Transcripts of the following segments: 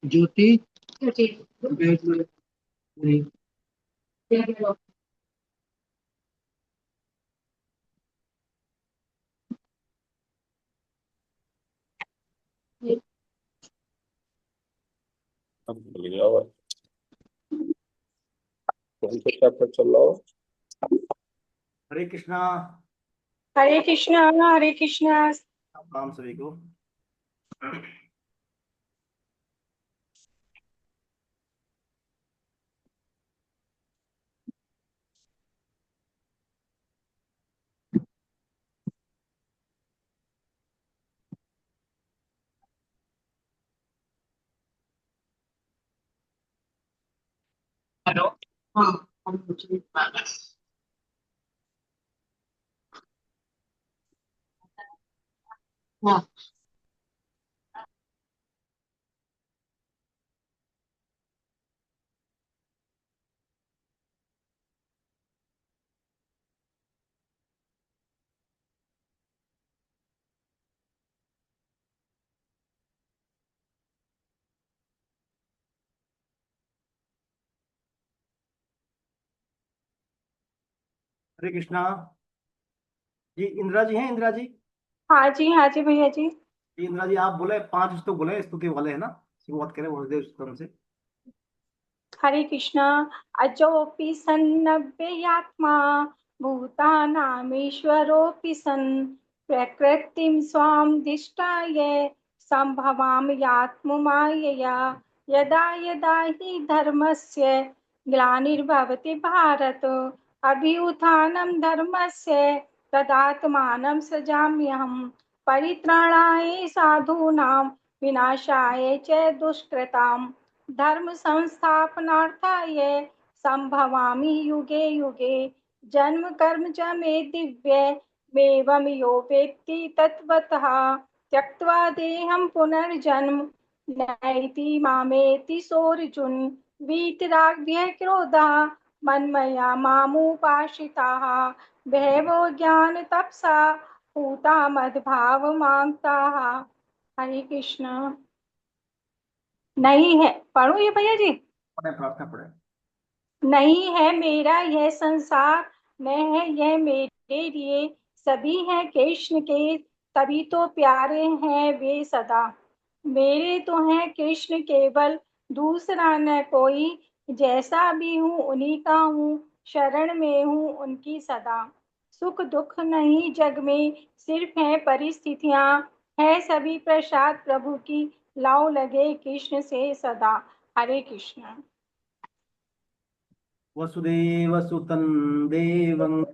ज्योति। बैठ में नहीं। अब भूल गया हुआ। कौन सा चैप्टर चल रहा हो? हरे कृष्णा। हरे कृष्णा। हरे कृष्णा। राम सभी को। हेलो। हाँ। हम कुछ नहीं। हाँ। हरे कृष्णा। जी इंदिरा जी हैं, इंदिरा जी। हाँ जी, हाँ जी भैया जी। जी इंदिरा जी, आप बोले 5 तो बोले स्तुति वाले है ना, शुरुआत करें वसुदेव स्तुति से। हरे कृष्णा। अजोऽपि सन्नव्ययात्मा भूतानामीश्वरोऽपि सन् प्रकृतिं स्वां दिष्टाय सम्भवाम्यात्ममायया यदा यदा हि धर्मस्य ग्लानिर्भवति भारत अभ्युत्थानं धर्मस्य तदात्मानं सृजाम्यहम् परित्राणाय साधूनां विनाशाय च दुष्कृताम् धर्म संस्थापनार्थाय संभवामि युगे युगे जन्म कर्म च मे दिव्य मेवं यो वेत्ति तत्त्वतः त्यक्त्वा देहं पुनर्जन्म नैति मामेति सोऽर्जुन वीतराग्भ्यः क्रोधः मन्मया मामुपाश्रिताः बहवो ज्ञानतपसा पूता मद्भावमागताः। हरे कृष्ण। नहीं है, पढ़ू ये भैया जी। पढ़े, प्रार्थना पढ़े। नहीं है मेरा यह संसार, न है यह मेरे लिए, सभी हैं कृष्ण के, तभी तो प्यारे हैं वे सदा। मेरे तो हैं कृष्ण केवल, दूसरा न कोई, जैसा भी हूँ उन्हीं का हूँ, शरण में हूँ उनकी सदा। सुख दुख नहीं जग में, सिर्फ है परिस्थितियाँ, है सभी प्रसाद प्रभु की, लाओ लगे कृष्ण से सदा। हरे कृष्ण। वसुदेव सुतं देवं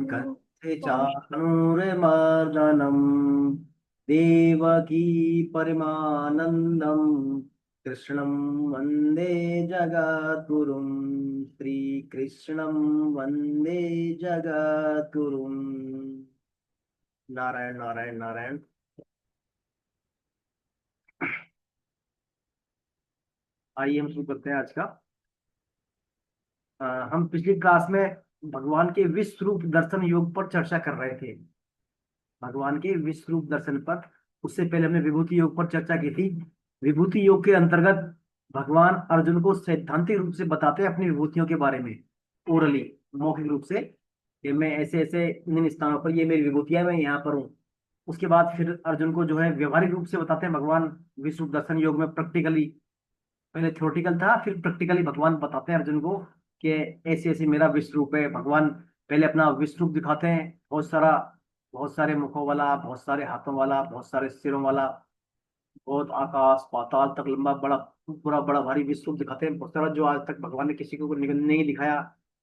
कंसे चाणूरमर्दनम् देवकी परमानन्दं कृष्णं वन्दे जगद्गुरुं श्रीकृष्णं वन्दे जगद्गुरुं। नारायण नारायण नारायण। आइए हम शुरू करते हैं आज का। हम पिछली क्लास में भगवान के विश्व रूप दर्शन योग पर चर्चा कर रहे थे। भगवान के विश्व रूप दर्शन पर, उससे पहले हमने विभूति योग पर चर्चा की थी। विभूति योग के अंतर्गत भगवान अर्जुन को सैद्धांतिक रूप से बताते हैं अपनी विभूतियों के बारे में, ओरली, मौखिक रूप से, कि मैं ऐसे ऐसे इन स्थानों पर, ये मेरी विभूतियां, मैं यहाँ पर हूँ। उसके बाद फिर अर्जुन को जो है व्यवहारिक रूप से बताते हैं भगवान विश्व रूप दर्शन योग में, प्रैक्टिकली। पहले थ्योरेटिकल था, फिर प्रैक्टिकली भगवान बताते हैं अर्जुन को कि ऐसे ऐसे मेरा विश्व रूप है। भगवान पहले अपना विश्व रूप दिखाते हैं, बहुत सारे मुखों वाला, बहुत सारे हाथों वाला, बहुत सारे सिरों वाला, बहुत आकाश पाताल तक लंबा बड़ा, पूरा बड़ा भारी विश्व रूप दिखाते हैं, बहुत सारा, जो आज तक भगवान ने किसी को नहीं दिखाया।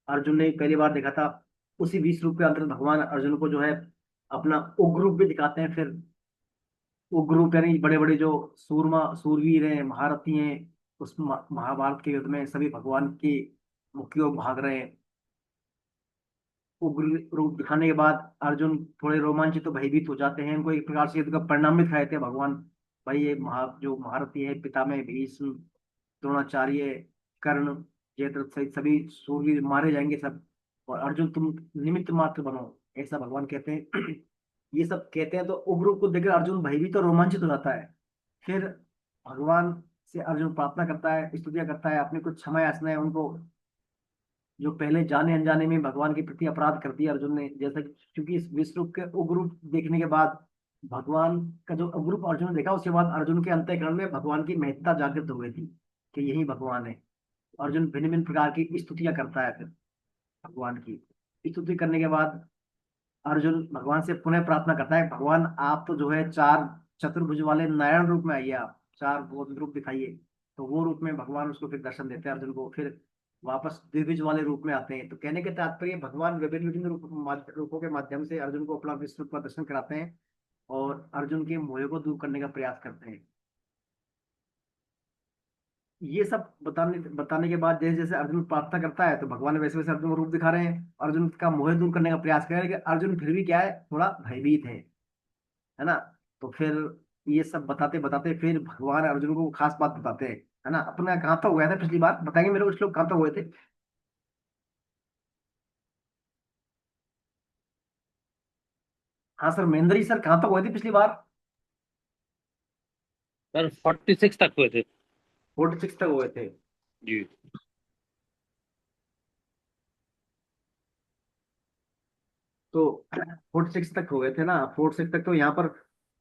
अर्जुन ने पहली बार देखा था। उसी विश्व रूप के अंतर्गत भगवान अर्जुन को जो है अपना उग्र रूप भी दिखाते हैं। फिर उग्र रूप यानी बड़े बड़े जो सूरवीर हैं, महारथी हैं, उस महाभारत के युद्ध में सभी भगवान की मुक्ति ओर भाग रहे हैं। उग्र रूप दिखाने के बाद अर्जुन थोड़े रोमांचित तो भयभीत हो जाते हैं। उनको एक प्रकार से युद्ध का परिणाम भी दिखाए थे भगवान। भाई ये जो महारथी है, पितामह भीष्म, द्रोणाचार्य, कर्ण, जयद्रथ सहित सभी सूरवीर मारे जाएंगे सब, और अर्जुन तुम निमित्त मात्र बनो, ऐसा भगवान कहते हैं। ये सब कहते हैं। तो उग्र को देखकर अर्जुन भयभीत और रोमांचित हो जाता है। फिर भगवान से अर्जुन प्रार्थना करता है, स्तुतियां करता है, अपनी कुछ क्षमा याचनाएं उनको, जो पहले जाने अनजाने में भगवान के प्रति अपराध कर दिया अर्जुन ने। जैसा कि क्योंकि इस विश्व रूप के उग्र रूप देखने के बाद, भगवान का जो उग्र रूप अर्जुन ने देखा, उसके बाद अर्जुन के अंतःकरण में भगवान की महत्ता जागृत हो गई थी कि यही भगवान है। अर्जुन भिन्न भिन्न प्रकार की स्तुतियां करता है। फिर भगवान की स्तुति करने के बाद अर्जुन भगवान से पुनः प्रार्थना करता है, भगवान आप तो जो है चार चतुर्भुज वाले नारायण रूप में आइए, आप चार बहुत रूप दिखाइए। तो वो रूप में भगवान उसको फिर दर्शन देते हैं अर्जुन को। फिर वापस द्विभुज वाले रूप में आते हैं। तो कहने के तात्पर्य, भगवान विभिन्न विभिन्न रूपों के माध्यम से अर्जुन को अपना विश्व रूप का दर्शन कराते हैं और अर्जुन के मोह को दूर करने का प्रयास करते हैं। ये सब बताने बताने के बाद जैसे जैसे अर्जुन प्रार्थना करता है, तो भगवान वैसे वैसे अर्जुन को रूप दिखा रहे हैं, अर्जुन का मोह दूर करने का प्रयास कर रहे हैं। लेकिन अर्जुन फिर भी क्या है, थोड़ा भयभीत है ना। तो फिर ये सब बताते बताते फिर भगवान अर्जुन को खास बात बताते हैं, है ना। अपना कहाँ तक हुआ था पिछली बार, बताएंगे मेरे को श्लोक कहाँ तक हुए थे? हाँ सर, महेंद्र जी सर, कहाँ तक हुए थे पिछली बार? सर 46 तक हुए थे। 46 तक हुए थे। जी। तो 46 तक हो गए थे ना। 46 तक तो यहाँ पर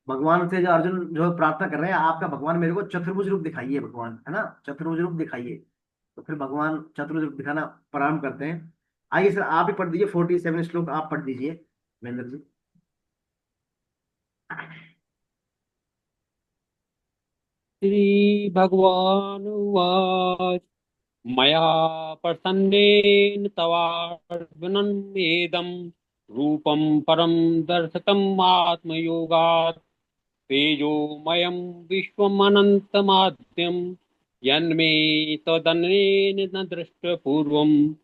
भगवान से जो अर्जुन जो है प्रार्थना कर रहे हैं, आपका भगवान मेरे को चतुर्भुज रूप दिखाइए भगवान, है ना, चतुर्भुज रूप दिखाइए। तो फिर भगवान चतुर्भुज रूप दिखाना प्रारंभ करते हैं। आइए सर, आप ही पढ़ दीजिए 47 श्लोक, आप पढ़ दीजिए महेंद्र जी। श्री भगवान उवाच मया प्रसन्नेन तवार्जुनमेदं रूपं परं दर्शितम् आत्मयोगात् तेजोमयं विश्वमनन्तमाद्यं यन्मे तदन्येन न दृष्टपूर्वम्।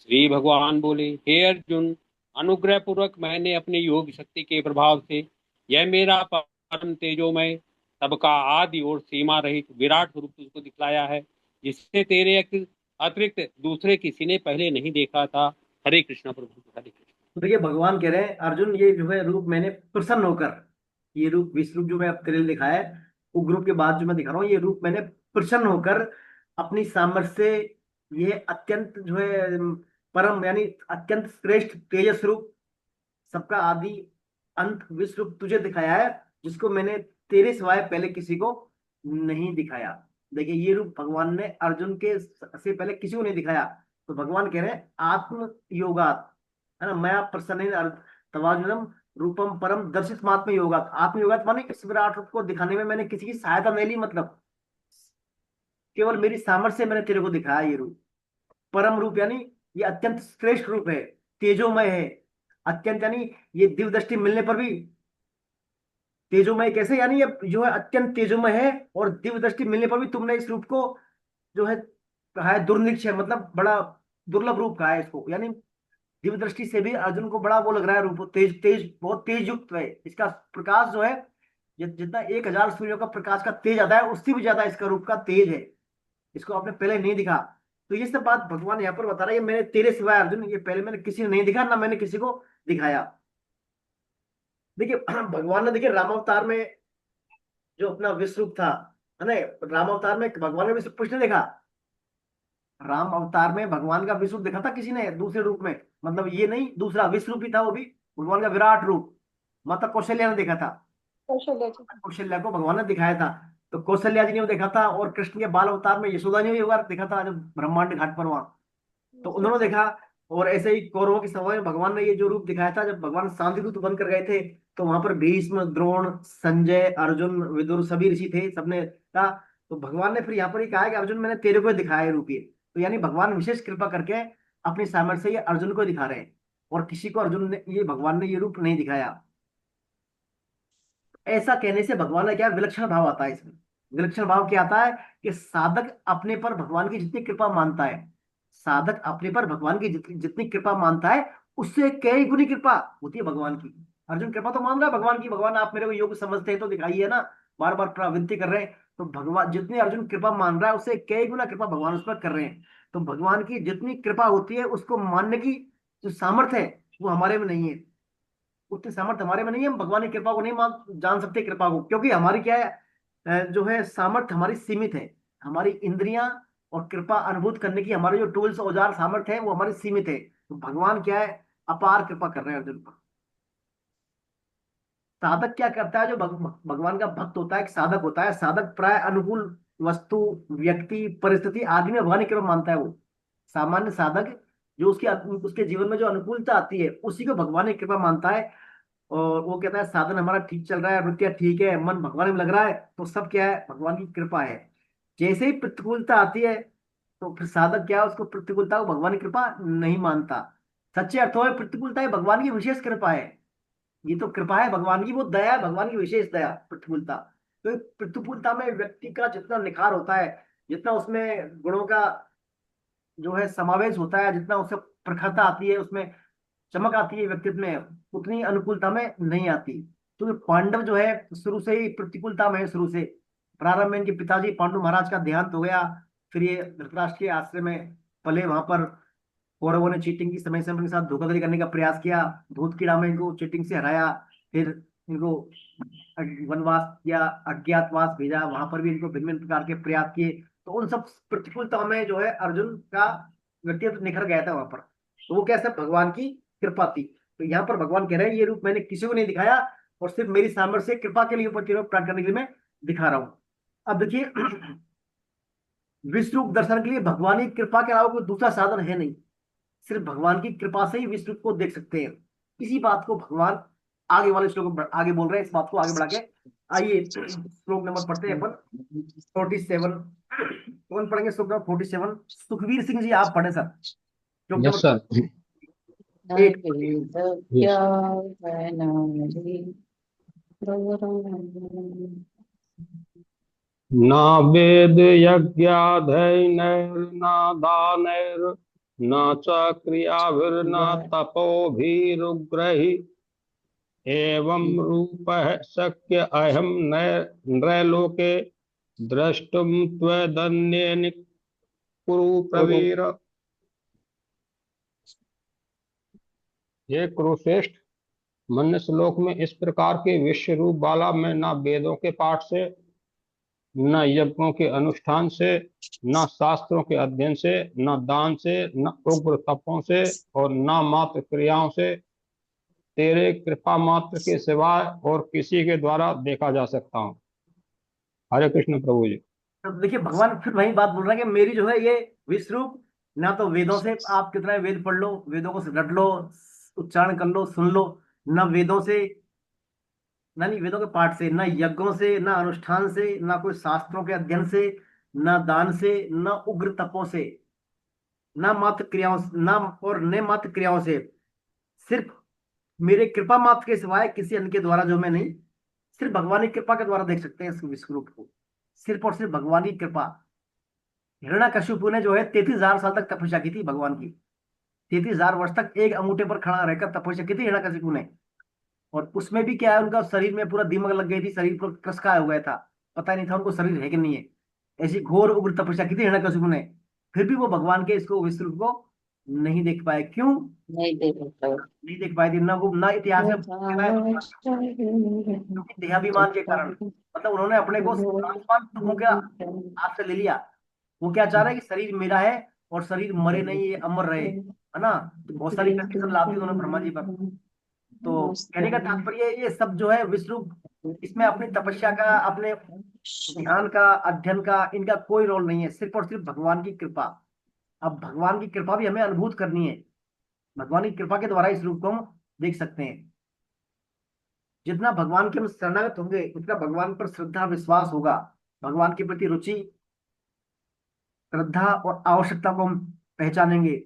श्री भगवान बोले, हे अर्जुन, अनुग्रह पूर्वक मैंने अपनी योग शक्ति के प्रभाव से यह मेरा परम तेजोमय, सबका आदि और सीमा रहित विराट स्वरूप तुझको दिखलाया है, जिससे तेरे अतिरिक्त दूसरे किसी ने पहले नहीं देखा था। हरे कृष्णा प्रभु, हरे कृष्ण। तो देखिए भगवान कह रहे हैं, अर्जुन ये जो है रूप मैंने प्रसन्न होकर, ये रूप विश्व रूप जो मैं अब तेरे लिए दिखाया है, वो ग्रुप के बाद जो मैं दिखा रहा हूँ, ये रूप मैंने प्रसन्न होकर अपनी सामर्थ्य से, ये अत्यंत जो है परम यानी अत्यंत श्रेष्ठ तेजस रूप, सबका आदि अंत विश्व रूप तुझे दिखाया है, जिसको मैंने तेरे सिवाय पहले किसी को नहीं दिखाया। देखिए ये रूप भगवान ने अर्जुन के से पहले किसी को नहीं दिखाया। तो भगवान कह रहे हैं आत्म योगात, है ना, मैं प्रसन्न तवाजुलम रूपम परम दर्शित आत्म योगात। आत्म योगात माने इस विराट रूप को दिखाने में मैंने किसी की सहायता नहीं ली, मतलब केवल मेरी सामर्थ्य से मैंने तेरे को दिखाया ये रूप। परम रूप यानी ये अत्यंत श्रेष्ठ रूप है, तेजोमय है, अत्यंत यानी ये दिव्य दृष्टि मिलने पर भी तेजोमय कैसे, यानी ये जो है अत्यंत तेजोमय है, और दिव्य दृष्टि मिलने पर भी तुमने इस रूप को जो है कहा है दुर्निरीक्ष, मतलब बड़ा दुर्लभ रूप कहा है इसको। यानी दिव्य दृष्टि से भी अर्जुन को बड़ा वो लग रहा है रूप, तेज तेज बहुत तेज युक्त है। इसका प्रकाश जो है जितना 1000 सूर्यों का प्रकाश का तेज आता है, उससे भी ज्यादा इसका रूप का तेज है। इसको आपने पहले नहीं दिखा। तो ये सब बात भगवान यहाँ पर बता रहे हैं, मैंने तेरे सिवाय अर्जुन, ये पहले मैंने किसी ने नहीं दिखा, ना मैंने किसी को दिखाया। देखिए भगवान ने, देखिए राम अवतार में जो अपना विश्व रूप था, है ना, राम अवतार में भगवान ने विश्व कुछ नहीं देखा। राम अवतार में भगवान का विश्व रूप देखा था किसी ने दूसरे रूप में, मतलब ये नहीं, दूसरा विश्व रूप ही था, वो भी भगवान का विराट रूप। माता कौशल्या ने देखा था, कौशल्या जी। कौशल्या को भगवान ने दिखाया था। तो कौशल्या जी ने वो देखा था, और कृष्ण के बाल अवतार में यशोदा ने भी एक बार देखा था, जब ब्रह्मांड घाट पर वहां, तो जी उन्होंने जी। देखा। और ऐसे ही कौरवों की सभा में भगवान ने ये जो रूप दिखाया था, जब भगवान शांति दूत बनकर गए थे, तो वहां पर भीष्म, द्रोण, संजय, अर्जुन, विदुर सभी ऋषि थे, सबने था। तो भगवान ने फिर यहाँ पर ही कहा है कि अर्जुन मैंने तेरे को दिखाया है रूप ये। तो यानी भगवान विशेष कृपा करके अपनी सामर्थ्य से ये अर्जुन को दिखा रहे हैं, और किसी को अर्जुन ने ये भगवान ने ये रूप नहीं दिखाया। ऐसा कहने से भगवान का क्या विलक्षण भाव आता है इसमें। विलक्षण भाव क्या आता है कि साधक अपने पर भगवान की जितनी कृपा मानता है, साधक अपने पर भगवान की जितनी जितनी कृपा मानता है, उससे कई गुनी कृपा होती है भगवान की। अर्जुन कृपा तो मान रहा है भगवान की, भगवान आप मेरे को योग समझते हैं तो दिखाइए ना, बार बार प्रवृत्ति कर रहे हैं। तो भगवान जितनी अर्जुन कृपा मान रहा है, उससे कई गुना कृपा भगवान उस पर कर रहे हैं। तो भगवान की जितनी कृपा होती है, उसको मानने की जो सामर्थ्य है, वो हमारे में नहीं है। उतनी सामर्थ्य हमारे में नहीं है, हम भगवान की कृपा को नहीं जान सकते कृपा को, क्योंकि हमारी क्या है, जो है सामर्थ्य हमारी सीमित है। हमारी इंद्रियां और कृपा अनुभूत करने की हमारे जो टूल्स औजार सामर्थ्य है वो हमारी सीमित है। तो भगवान क्या है, अपार कृपा कर रहे हैं अर्जुन पर। साधक क्या करता है, जो भगवान का भक्त होता है, एक साधक होता है, साधक प्राय अनुकूल वस्तु, व्यक्ति, परिस्थिति आदि में भगवान की कृपा मानता है। वो सामान्य साधक जो उसके जीवन में जो अनुकूलता आती है उसी को भगवान की कृपा मानता है। और वो कहता है साधन हमारा ठीक चल रहा है, वृत्तियां ठीक है, मन भगवान में लग रहा है, तो सब क्या है, भगवान की कृपा है। जैसे ही प्रतिकूलता आती है तो फिर साधक क्या है, उसको प्रतिकूलता को भगवान की कृपा नहीं मानता। सच्चे अर्थों में प्रतिकूलता ही भगवान की विशेष कृपा है। ये तो कृपा है भगवान की, वो दया है भगवान की विशेष दया, प्रतिकूलता। तो प्रतिकूलता में व्यक्ति का जितना निखार होता है, जितना उसमें गुणों का जो है समावेश होता है, जितना उससे प्रखरता आती है, उसमें चमक आती है व्यक्तित्व में, उतनी अनुकूलता में नहीं आती। तो पांडव जो है शुरू से ही प्रतिकूलता में है, शुरू से। प्रारंभ में इनके पिताजी पांडु महाराज का देहांत हो गया, फिर ये धृतराष्ट्र के आश्रय में पले। वहां पर कौरवों ने चीटिंग की समय समय के साथ धोखाधड़ी करने का प्रयास किया, धूत कीड़ा में इनको चीटिंग से हराया, फिर इनको वनवास या अज्ञातवास भेजा, वहां पर भी इनको भिन्न भिन्न प्रकार के प्रयास किए। तो उन सब प्रतिकूलता में जो है अर्जुन का व्यक्तित्व निखर गया था वहां पर। तो वो कैसे, भगवान की कृपा थी। तो यहाँ पर भगवान कह रहे हैं ये रूप मैंने किसी को नहीं दिखाया, और सिर्फ मेरी सामर्थ्य से कृपा के लिए ऊपर प्राप्त करने के लिए मैं दिखा रहा हूं। अब देखिए विश्व रूप दर्शन के लिए भगवान की कृपा के अलावा कोई दूसरा साधन है नहीं। सिर्फ भगवान की कृपा से ही विश्व रूप को देख सकते हैं। इसी बात को भगवान आगे वाले श्लोक में आगे बोल रहे हैं, इस बात को आगे बढ़ा के। आइए श्लोक नंबर पढ़ते हैं अपन 47। कौन पढ़ेंगे श्लोक नंबर 47? सुखवीर सिंह जी आप पढ़े सर, श्लोक यस नंबर सर। 8। न वेद यज्ञाधैर्न दानैर् न च क्रियाभिर्न तपोभिरुग्रैः एवं रूपः शक्य अहं नृलोके द्रष्टुम त्वदन्येन कुरु प्रवीर। ये कुरुश्रेष्ठ, मनुष्य श्लोक में इस प्रकार के विश्व रूप वाला मैं न वेदों के पाठ से, न यज्ञों के अनुष्ठान से, न शास्त्रों के अध्ययन से, न दान से, न उग्र तपों से, और न मात्र क्रियाओं से तेरे कृपा मात्र के सिवाय और किसी के द्वारा देखा जा सकता हूँ। हरे कृष्ण प्रभु जी। अब देखिए भगवान फिर वही बात बोल रहे हैं कि मेरी जो है ये विश्व रूप, ना तो वेदों से आप कितना वेद पढ़ लो, वेदों को रट लो, उच्चारण कर लो, सुन लो, ना वेदों से, ना नहीं वेदों के पाठ से, ना यज्ञों से, ना अनुष्ठान से, ना कोई शास्त्रों के अध्ययन से, ना दान से, ना उग्र तपों से, ना मात्र क्रियाओं ना और न मात्र क्रियाओं से, सिर्फ मेरे कृपा मात्र के सिवाय किसी अन्य के द्वारा जो मैं नहीं, सिर्फ भगवान की कृपा के द्वारा देख सकते हैं इस विश्व रूप को। सिर्फ और सिर्फ भगवान की कृपा। हिरण्यकशिपु ने जो है 33,000 साल तक तपस्या की थी भगवान की। 33,000 वर्ष तक एक अंगूठे पर खड़ा रहकर तपस्या की थी हिरण्यकशिपु ने। और उसमें भी क्या है, उनका शरीर में पूरा दीमक लग गई थी, शरीर पर कसका हो गया था, पता नहीं था उनको शरीर है कि नहीं है। ऐसी घोर उग्र तपस्या की थी हिरण्यकशिपु ने, फिर भी वो भगवान के इसको विश्व रूप को नहीं देख पाए। क्यों नहीं देख पाए थे? ना इतिहास में लिखा है, क्योंकि देहाभिमान के कारण। मतलब उन्होंने अपने को आसमान तुमों के हाथ से ले लिया। वो क्या चाह रहे हैं कि शरीर मेरा है और शरीर मरे नहीं, ये अमर रहे, है ना। तो बहुत सारी कंडीशन लाती है उन्होंने ब्रह्मा जी पर। तो कहने का तात्पर्य ये सब जो है विश्व रूप, इसमें अपनी तपस्या का, अपने ध्यान का, अध्ययन का, इनका कोई रोल नहीं है, सिर्फ और सिर्फ भगवान की कृपा। अब भगवान की कृपा भी हमें अनुभूत करनी है। भगवान की कृपा के द्वारा इस रूप को हम देख सकते हैं। जितना भगवान के हम शरणागत होंगे उतना भगवान पर श्रद्धा विश्वास होगा, भगवान के प्रति रुचि, श्रद्धा और आवश्यकता को हम पहचानेंगे,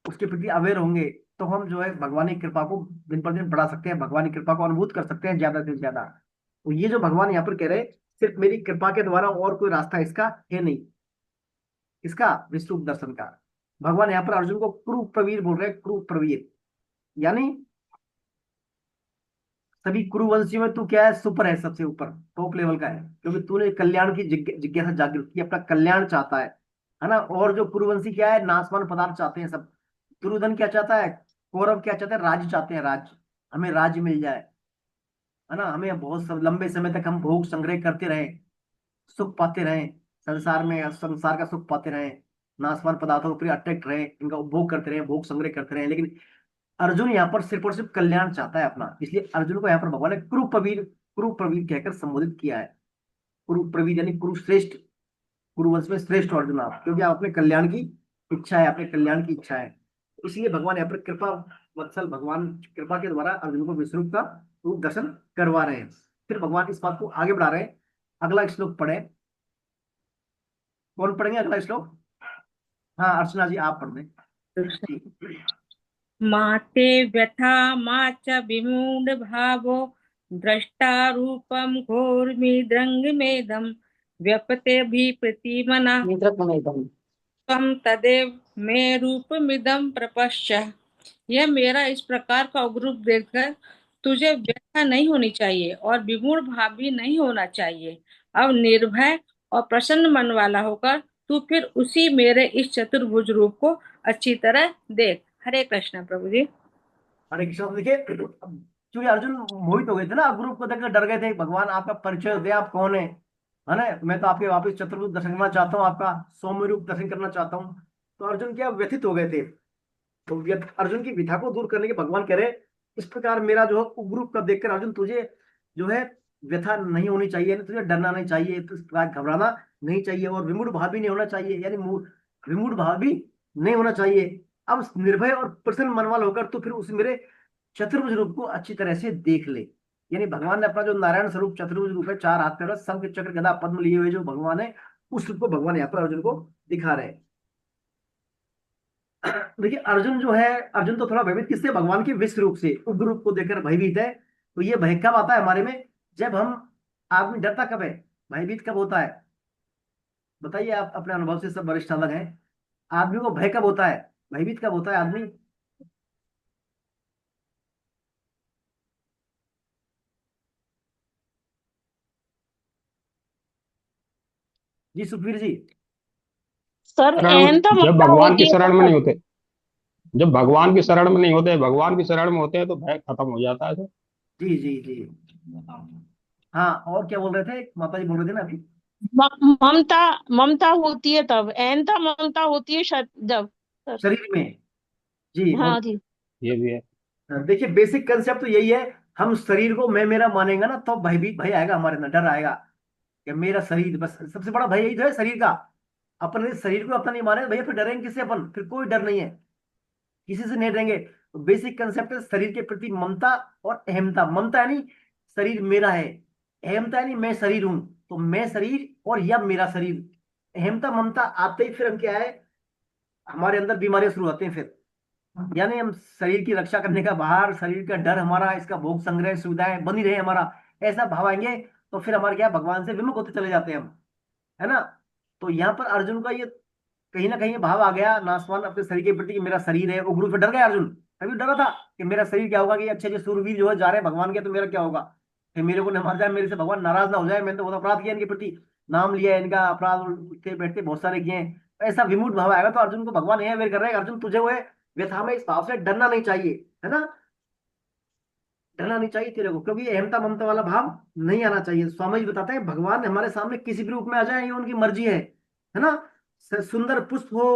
उसके प्रति अवेयर होंगे, तो हम जो है भगवान की कृपा को दिन पर दिन बढ़ा सकते हैं, भगवान की कृपा को अनुभूत कर सकते हैं ज्यादा से ज्यादा। तो ये जो भगवान यहाँ पर कह रहे हैं, सिर्फ मेरी कृपा के द्वारा और कोई रास्ता इसका है नहीं, इसका विश्व रूप दर्शन का। भगवान यहाँ पर अर्जुन को क्रू प्रवीर बोल रहे हैं, क्रू प्रवीर, यानी सभी कुरुवंशियों में तू क्या है, सुपर है, सबसे ऊपर टॉप लेवल का है, क्योंकि तूने कल्याण की जिज्ञासा जागृत की, अपना कल्याण चाहता है ना। और जो कुरुवंशी क्या है, नाशवान पदार्थ चाहते हैं सब। दुर्योधन क्या चाहता है, कौरव क्या चाहते हैं, राज्य चाहते हैं, राज्य। हमें राज्य मिल जाए, है ना, हमें बहुत लंबे समय तक हम भोग संग्रह करते रहें, सुख पाते रहें, संसार में संसार का सुख पाते रहें, नाशवान पदार्थों के प्रति अट्रैक्ट रहें, इनका उपभोग करते रहें, भोग संग्रह करते रहें। लेकिन अर्जुन यहाँ पर सिर्फ और सिर्फ कल्याण चाहता है अपना, इसलिए अर्जुन को यहाँ पर भगवान ने कुरु प्रवीर कहकर संबोधित किया है। कुरु प्रवीर यानी कुरुश्रेष्ठ, कुरुवंश में श्रेष्ठ हो अर्जुन आप, क्योंकि आप अपने कल्याण की इच्छा है, अपने कल्याण की इच्छा है। इसलिए भगवान यहाँ पर कृपा वत्सल भगवान कृपा के द्वारा अर्जुन को विश्वरूप का रूप दर्शन करवा रहे हैं। फिर भगवान इस बात को आगे बढ़ा रहे हैं। अगला श्लोक पढ़े, कौन पढ़ेंगे अगला श्लोक? हाँ अर्चना जी आप पढ़ दें। माते व्यथा मा च विमूढ़ भावो द्रष्टारूपम घोरमिदृङ्गमेदं व्यपते भी प्रतिमना त्वं तदेव मे रूपमिदं प्रपश्य। यह मेरा इस प्रकार का उग्र रूप देखकर तुझे व्यथा नहीं होनी चाहिए और विमूढ़ भाव भी नहीं होना चाहिए। अब निर्भय और प्रसन्न मन वाला होकर तू फिर उसी मेरे इस चतुर्भुज रूप को अच्छी तरह देख। हरे कृष्ण प्रभु जी। हरे कृष्ण। देखिए क्योंकि अर्जुन मोहित हो गए थे ना, ग्रुप को देखकर डर गए थे, भगवान आपका परिचय दे, आप कौन है ना, मैं तो आपके वापस चतुर्भुज दर्शन करना चाहता हूँ, आपका सौम्य रूप दर्शन करना चाहता हूँ। तो अर्जुन क्या व्यथित हो गए थे। तो अर्जुन की व्यथा को दूर करने के भगवान कह रहे इस प्रकार मेरा जो है ग्रुप का देखकर अर्जुन तुझे जो है व्यथा नहीं होनी चाहिए, तुझे डरना नहीं चाहिए, तो इस प्रकार घबराना नहीं चाहिए और विमूढ़ भाव भी नहीं होना चाहिए, यानी विमूढ़ भाव भी नहीं होना चाहिए। अब निर्भय और प्रसन्न मन वाला होकर तो फिर उस मेरे चतुर्भुज रूप को अच्छी तरह से देख ले। यानी भगवान ने अपना जो नारायण स्वरूप चतुर्भुज रूप है, चार हाथ पैर शंख चक्र गदा पद्म लिए हुए जो भगवान है, उस रूप को भगवान यहाँ पर अर्जुन को दिखा रहे हैं। देखिए अर्जुन जो है, अर्जुन तो थोड़ा भयभीत किससे? भगवान के विश्व रूप से, उग्र रूप को देखकर भयभीत है। तो ये भय कब आता है हमारे में? जब हम, आदमी डरता कब है, भयभीत कब होता है? बताइए आप अपने अनुभव से, सब वरिष्ठ अलग हैं। आदमी को भय कब होता है, भयभीत कब होता है आदमी? जी सुखवीर जी। सर शरण, तो जब ममता भगवान की होती है शरण में तो नहीं होते, जब भगवान की शरण में नहीं होते, भगवान की शरण में होते हैं तो भय खत्म हो जाता है सर। जी जी जी। हाँ और क्या बोल रहे थे, माता जी बोल रहे थे ना अभी? ममता ममता होती है तब, अहंता ममता होती है जब सर। शरीर में। जी हाँ जी। ये भी है। देखिए बेसिक कंसेप्ट तो यही है। हम शरीर को मैं मेरा मानेंगे ना, तो भयभीत भय आएगा हमारे अंदर, डर आएगा कि मेरा शरीर, बस सबसे बड़ा भय यही तो है शरीर का। अपन यदि शरीर को अपना नहीं माने भैया, फिर डरेंगे किससे अपन? फिर कोई डर नहीं है, किसी से नहीं डरेंगे। तो बेसिक कंसेप्ट है शरीर के प्रति ममता और अहमता। ममता यानी शरीर मेरा है, अहमता यानी मैं शरीर हूं, तो मैं शरीर और या मेरा शरीर। अहमता ममता आते ही फिर हम क्या है, हमारे अंदर बीमारियां शुरू होती हैं फिर। यानी हम शरीर की रक्षा करने का, बाहर शरीर का डर हमारा, इसका भोग संग्रह सुविधाएं बनी रहे हमारा, ऐसा भाव आएंगे तो फिर हमारे क्या, भगवान से विमुख होते चले जाते हैं हम, है ना। तो यहाँ पर अर्जुन का ये कहीं ना कहीं ये भाव आ गया नासवान अपने शरीर के प्रति कि मेरा शरीर है, उग्र पे डर गया अर्जुन। अभी डरा था कि मेरा शरीर क्या होगा, कि अच्छे अच्छे सूरवीर जो है जा रहे हैं भगवान के, तो मेरा क्या होगा, फिर मेरे को न मार जाए, मेरे से भगवान नाराज ना हो जाए, मैंने तो बहुत अपराध किया इनके प्रति, नाम लिया है इनका, अपराध उठते बैठते बहुत सारे किए हैं। ऐसा विमूढ़ भाव आएगा तो अर्जुन को भगवान यह अवेयर कर रहे हैं, अर्जुन तुझे वो है व्यथा में इस भाव से डरना नहीं चाहिए, है ना, डरना नहीं चाहिए तेरे को, क्योंकि अहमता ममता वाला भाव नहीं आना चाहिए। स्वामी जी बताते हैं भगवान हमारे सामने किसी भी रूप में आ जाए ये उनकी मर्जी है ना। सुंदर पुष्प हो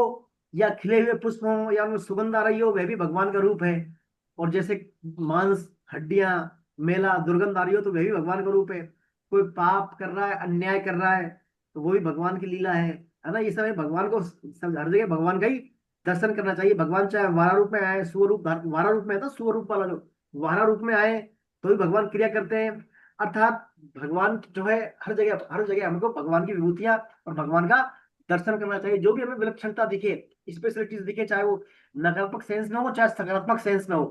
या खिले हुए पुष्प हो या उनमें सुगंध आ रही हो, वह भी भगवान का रूप है। और जैसे मांस हड्डियां मेला दुर्गंध आ रही हो, तो वह भी भगवान का रूप है। कोई पाप कर रहा है, अन्याय कर रहा है, तो वो भी भगवान की लीला है ना। ये सब है, भगवान को सब हर जगह भगवान का ही दर्शन करना चाहिए। भगवान चाहे वारा रूप में आए, स्वरूप वारा रूप में है, तो स्वरूप वाला जो वारा रूप में आए तो भी भगवान क्रिया करते हैं। अर्थात भगवान जो है हर जगह हमको भगवान की विभूतियां और भगवान का दर्शन करना चाहिए। जो भी हमें विलक्षणता दिखे, स्पेशलिटीज दिखे, चाहे वो नकारात्मक सेंस में हो चाहे सकारात्मक सेंस में हो,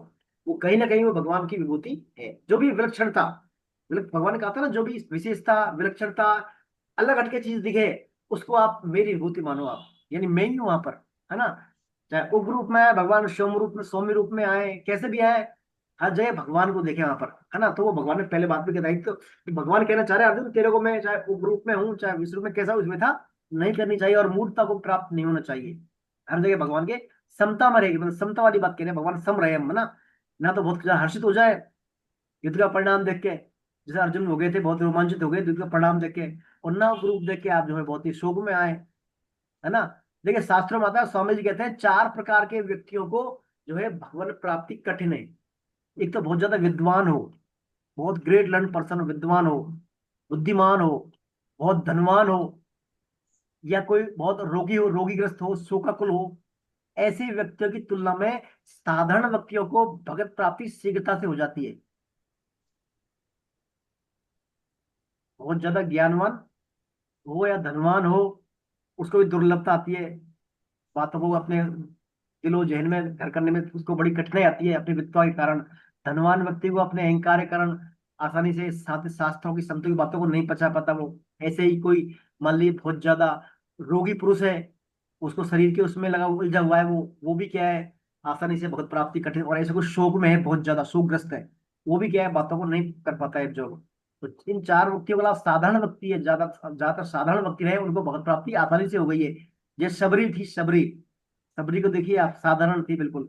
वो कहीं ना कहीं वो भगवान की विभूति है। जो भी विलक्षणता, भगवान ने कहा था ना, जो भी विशेषता विलक्षणता अलग हटके चीज दिखे, उसको आप मेरी विभूति मानो आप, यानी मैं ही हूं वहां पर, है ना। चाहे उग्र रूप में आए भगवान, सौम्य रूप में आए, कैसे भी आए, हर जगह भगवान को देखे वहां पर, है ना। तो वो भगवान ने पहले बात भी बताई, तो भगवान कहना चाह रहे हैं अर्जुन तेरे को मैं चाहे उग्र रूप में हूँ चाहे विश्व रूप में कैसा हूं, इसमें था नहीं करनी चाहिए और मूर्खता को प्राप्त नहीं होना चाहिए। हर जगह भगवान के समता में रहेगी, मतलब समता वाली बात कह रहे हैं, भगवान सम रहे हम, है ना। ना तो बहुत हर्षित हो जाए युद्ध का परिणाम देख के, जैसे अर्जुन हो गए थे बहुत रोमांचित हो गए युद्ध का परिणाम देख के, और ना वो रूप देख के आप जो है बहुत ही शोक में आए, है ना। देखिए शास्त्रों में आता है, स्वामी जी कहते हैं 4 प्रकार के व्यक्तियों को जो है भगवान प्राप्ति कठिन है। एक तो बहुत ज्यादा विद्वान हो, बहुत ग्रेट लर्न पर्सन, विद्वान हो, बुद्धिमान हो, बहुत धनवान हो, या कोई बहुत रोगी हो, रोगीग्रस्त हो, शोकाकुल हो। ऐसे व्यक्तियों की तुलना में साधारण व्यक्तियों को भगत प्राप्ति शीघ्रता से हो जाती है। बहुत ज्यादा ज्ञानवान हो या धनवान हो, उसको भी दुर्लभता आती है, बातों को अपने दिलो जहन में घर करने में उसको बड़ी कठिनाई आती है अपनी विद्वता के कारण। धनवान व्यक्ति को अपने अहंकार के कारण आसानी से शास्त्रों की संतों की बातों को नहीं पचा पाता वो। ऐसे ही कोई मान लीजिए बहुत ज्यादा रोगी पुरुष है, उसको शरीर के उसमें लगा उलझा हुआ है, वो भी क्या है आसानी से भगवत प्राप्ति कठिन, और ऐसे कोई शोक में है, बहुत ज्यादा शोकग्रस्त है, वो भी क्या है बातों को नहीं कर पाता है जो। तो इन 4 व्यक्तियों के अलावा साधारण व्यक्ति है, ज्यादातर साधारण व्यक्ति रहे उनको भगवत प्राप्ति आसानी से हो गई है। जैसे शबरी थी, शबरी, सबरी को देखिए आप, साधारण थी बिल्कुल,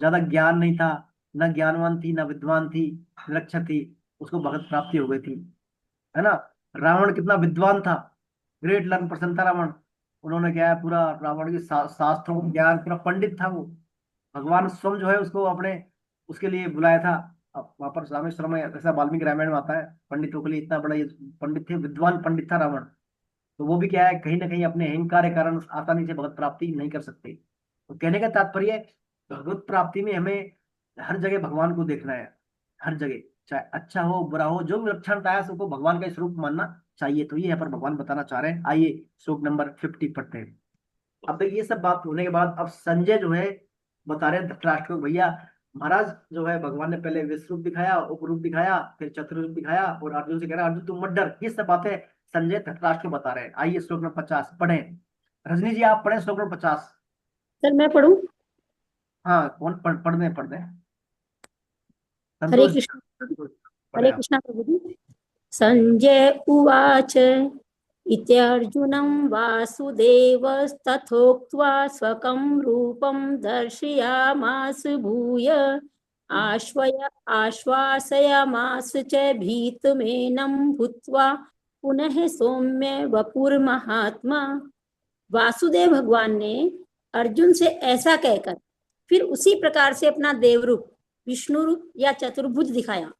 ज्यादा ज्ञान नहीं था, न ज्ञानवान थी, न विद्वान थी, निरक्षर थी, उसको भगत प्राप्ति हो गई थी, है ना। रावण कितना विद्वान था, ग्रेट लर्न पर्सन था रावण, उन्होंने क्या है पूरा रावण के शास्त्रों का ज्ञान, पूरा पंडित था वो। भगवान स्वयं जो है उसको अपने उसके लिए बुलाया था। अब वहां पर रामेश्वरम में ऐसा वाल्मीकि रामायण में आता है, पंडितों के लिए इतना बड़ा ये पंडित थे, विद्वान पंडित था रावण। तो वो भी क्या है कहीं ना कहीं अपने अहंकार के कारण आसानी से भगवत प्राप्ति नहीं कर सकते। तो कहने का तात्पर्य भगवत प्राप्ति में हमें हर जगह भगवान को देखना है, हर जगह, चाहे अच्छा हो बुरा हो, जो भी लक्षणता है सबको भगवान का स्वरूप मानना चाहिए। तो ये यहाँ पर भगवान बताना चाह रहे हैं। आइए श्लोक नंबर 50 पढ़ते हैं। अब तक ये सब बात होने के बाद अब संजय जो है बता रहे हैं धृतराष्ट्र को, भैया महाराज जो है भगवान ने पहले विश्व रूप दिखाया, उपरूप दिखाया, फिर चतुर्रूप दिखाया, और अर्जुन से कह रहा है अर्जुन तुम मत डर। ये सब बातें संजय धृतराष्ट्र को बता रहे हैं। आइए श्लोक नंबर 50 पढ़े। रजनी जी आप पढ़े श्लोक नंबर 50। सर मैं पढ़ूं? हाँ कौन पढ़ दें हरे संतोष कृष्ण। पढ़े हरे आप। कृष्ण प्रभु जी। संजय उवाच इत्यर्जुनं वासुदेवस्तथोक्त्वा स्वकं रूपं दर्शयामास भूय आश्वासयामास च भीतमेनं भूत्वा पुनः सौम्य वपुर्महात्मा। वासुदेव भगवान ने अर्जुन से ऐसा कहकर फिर उसी प्रकार से अपना देव रूप, विष्णु रूप या चतुर्भुज दिखाया,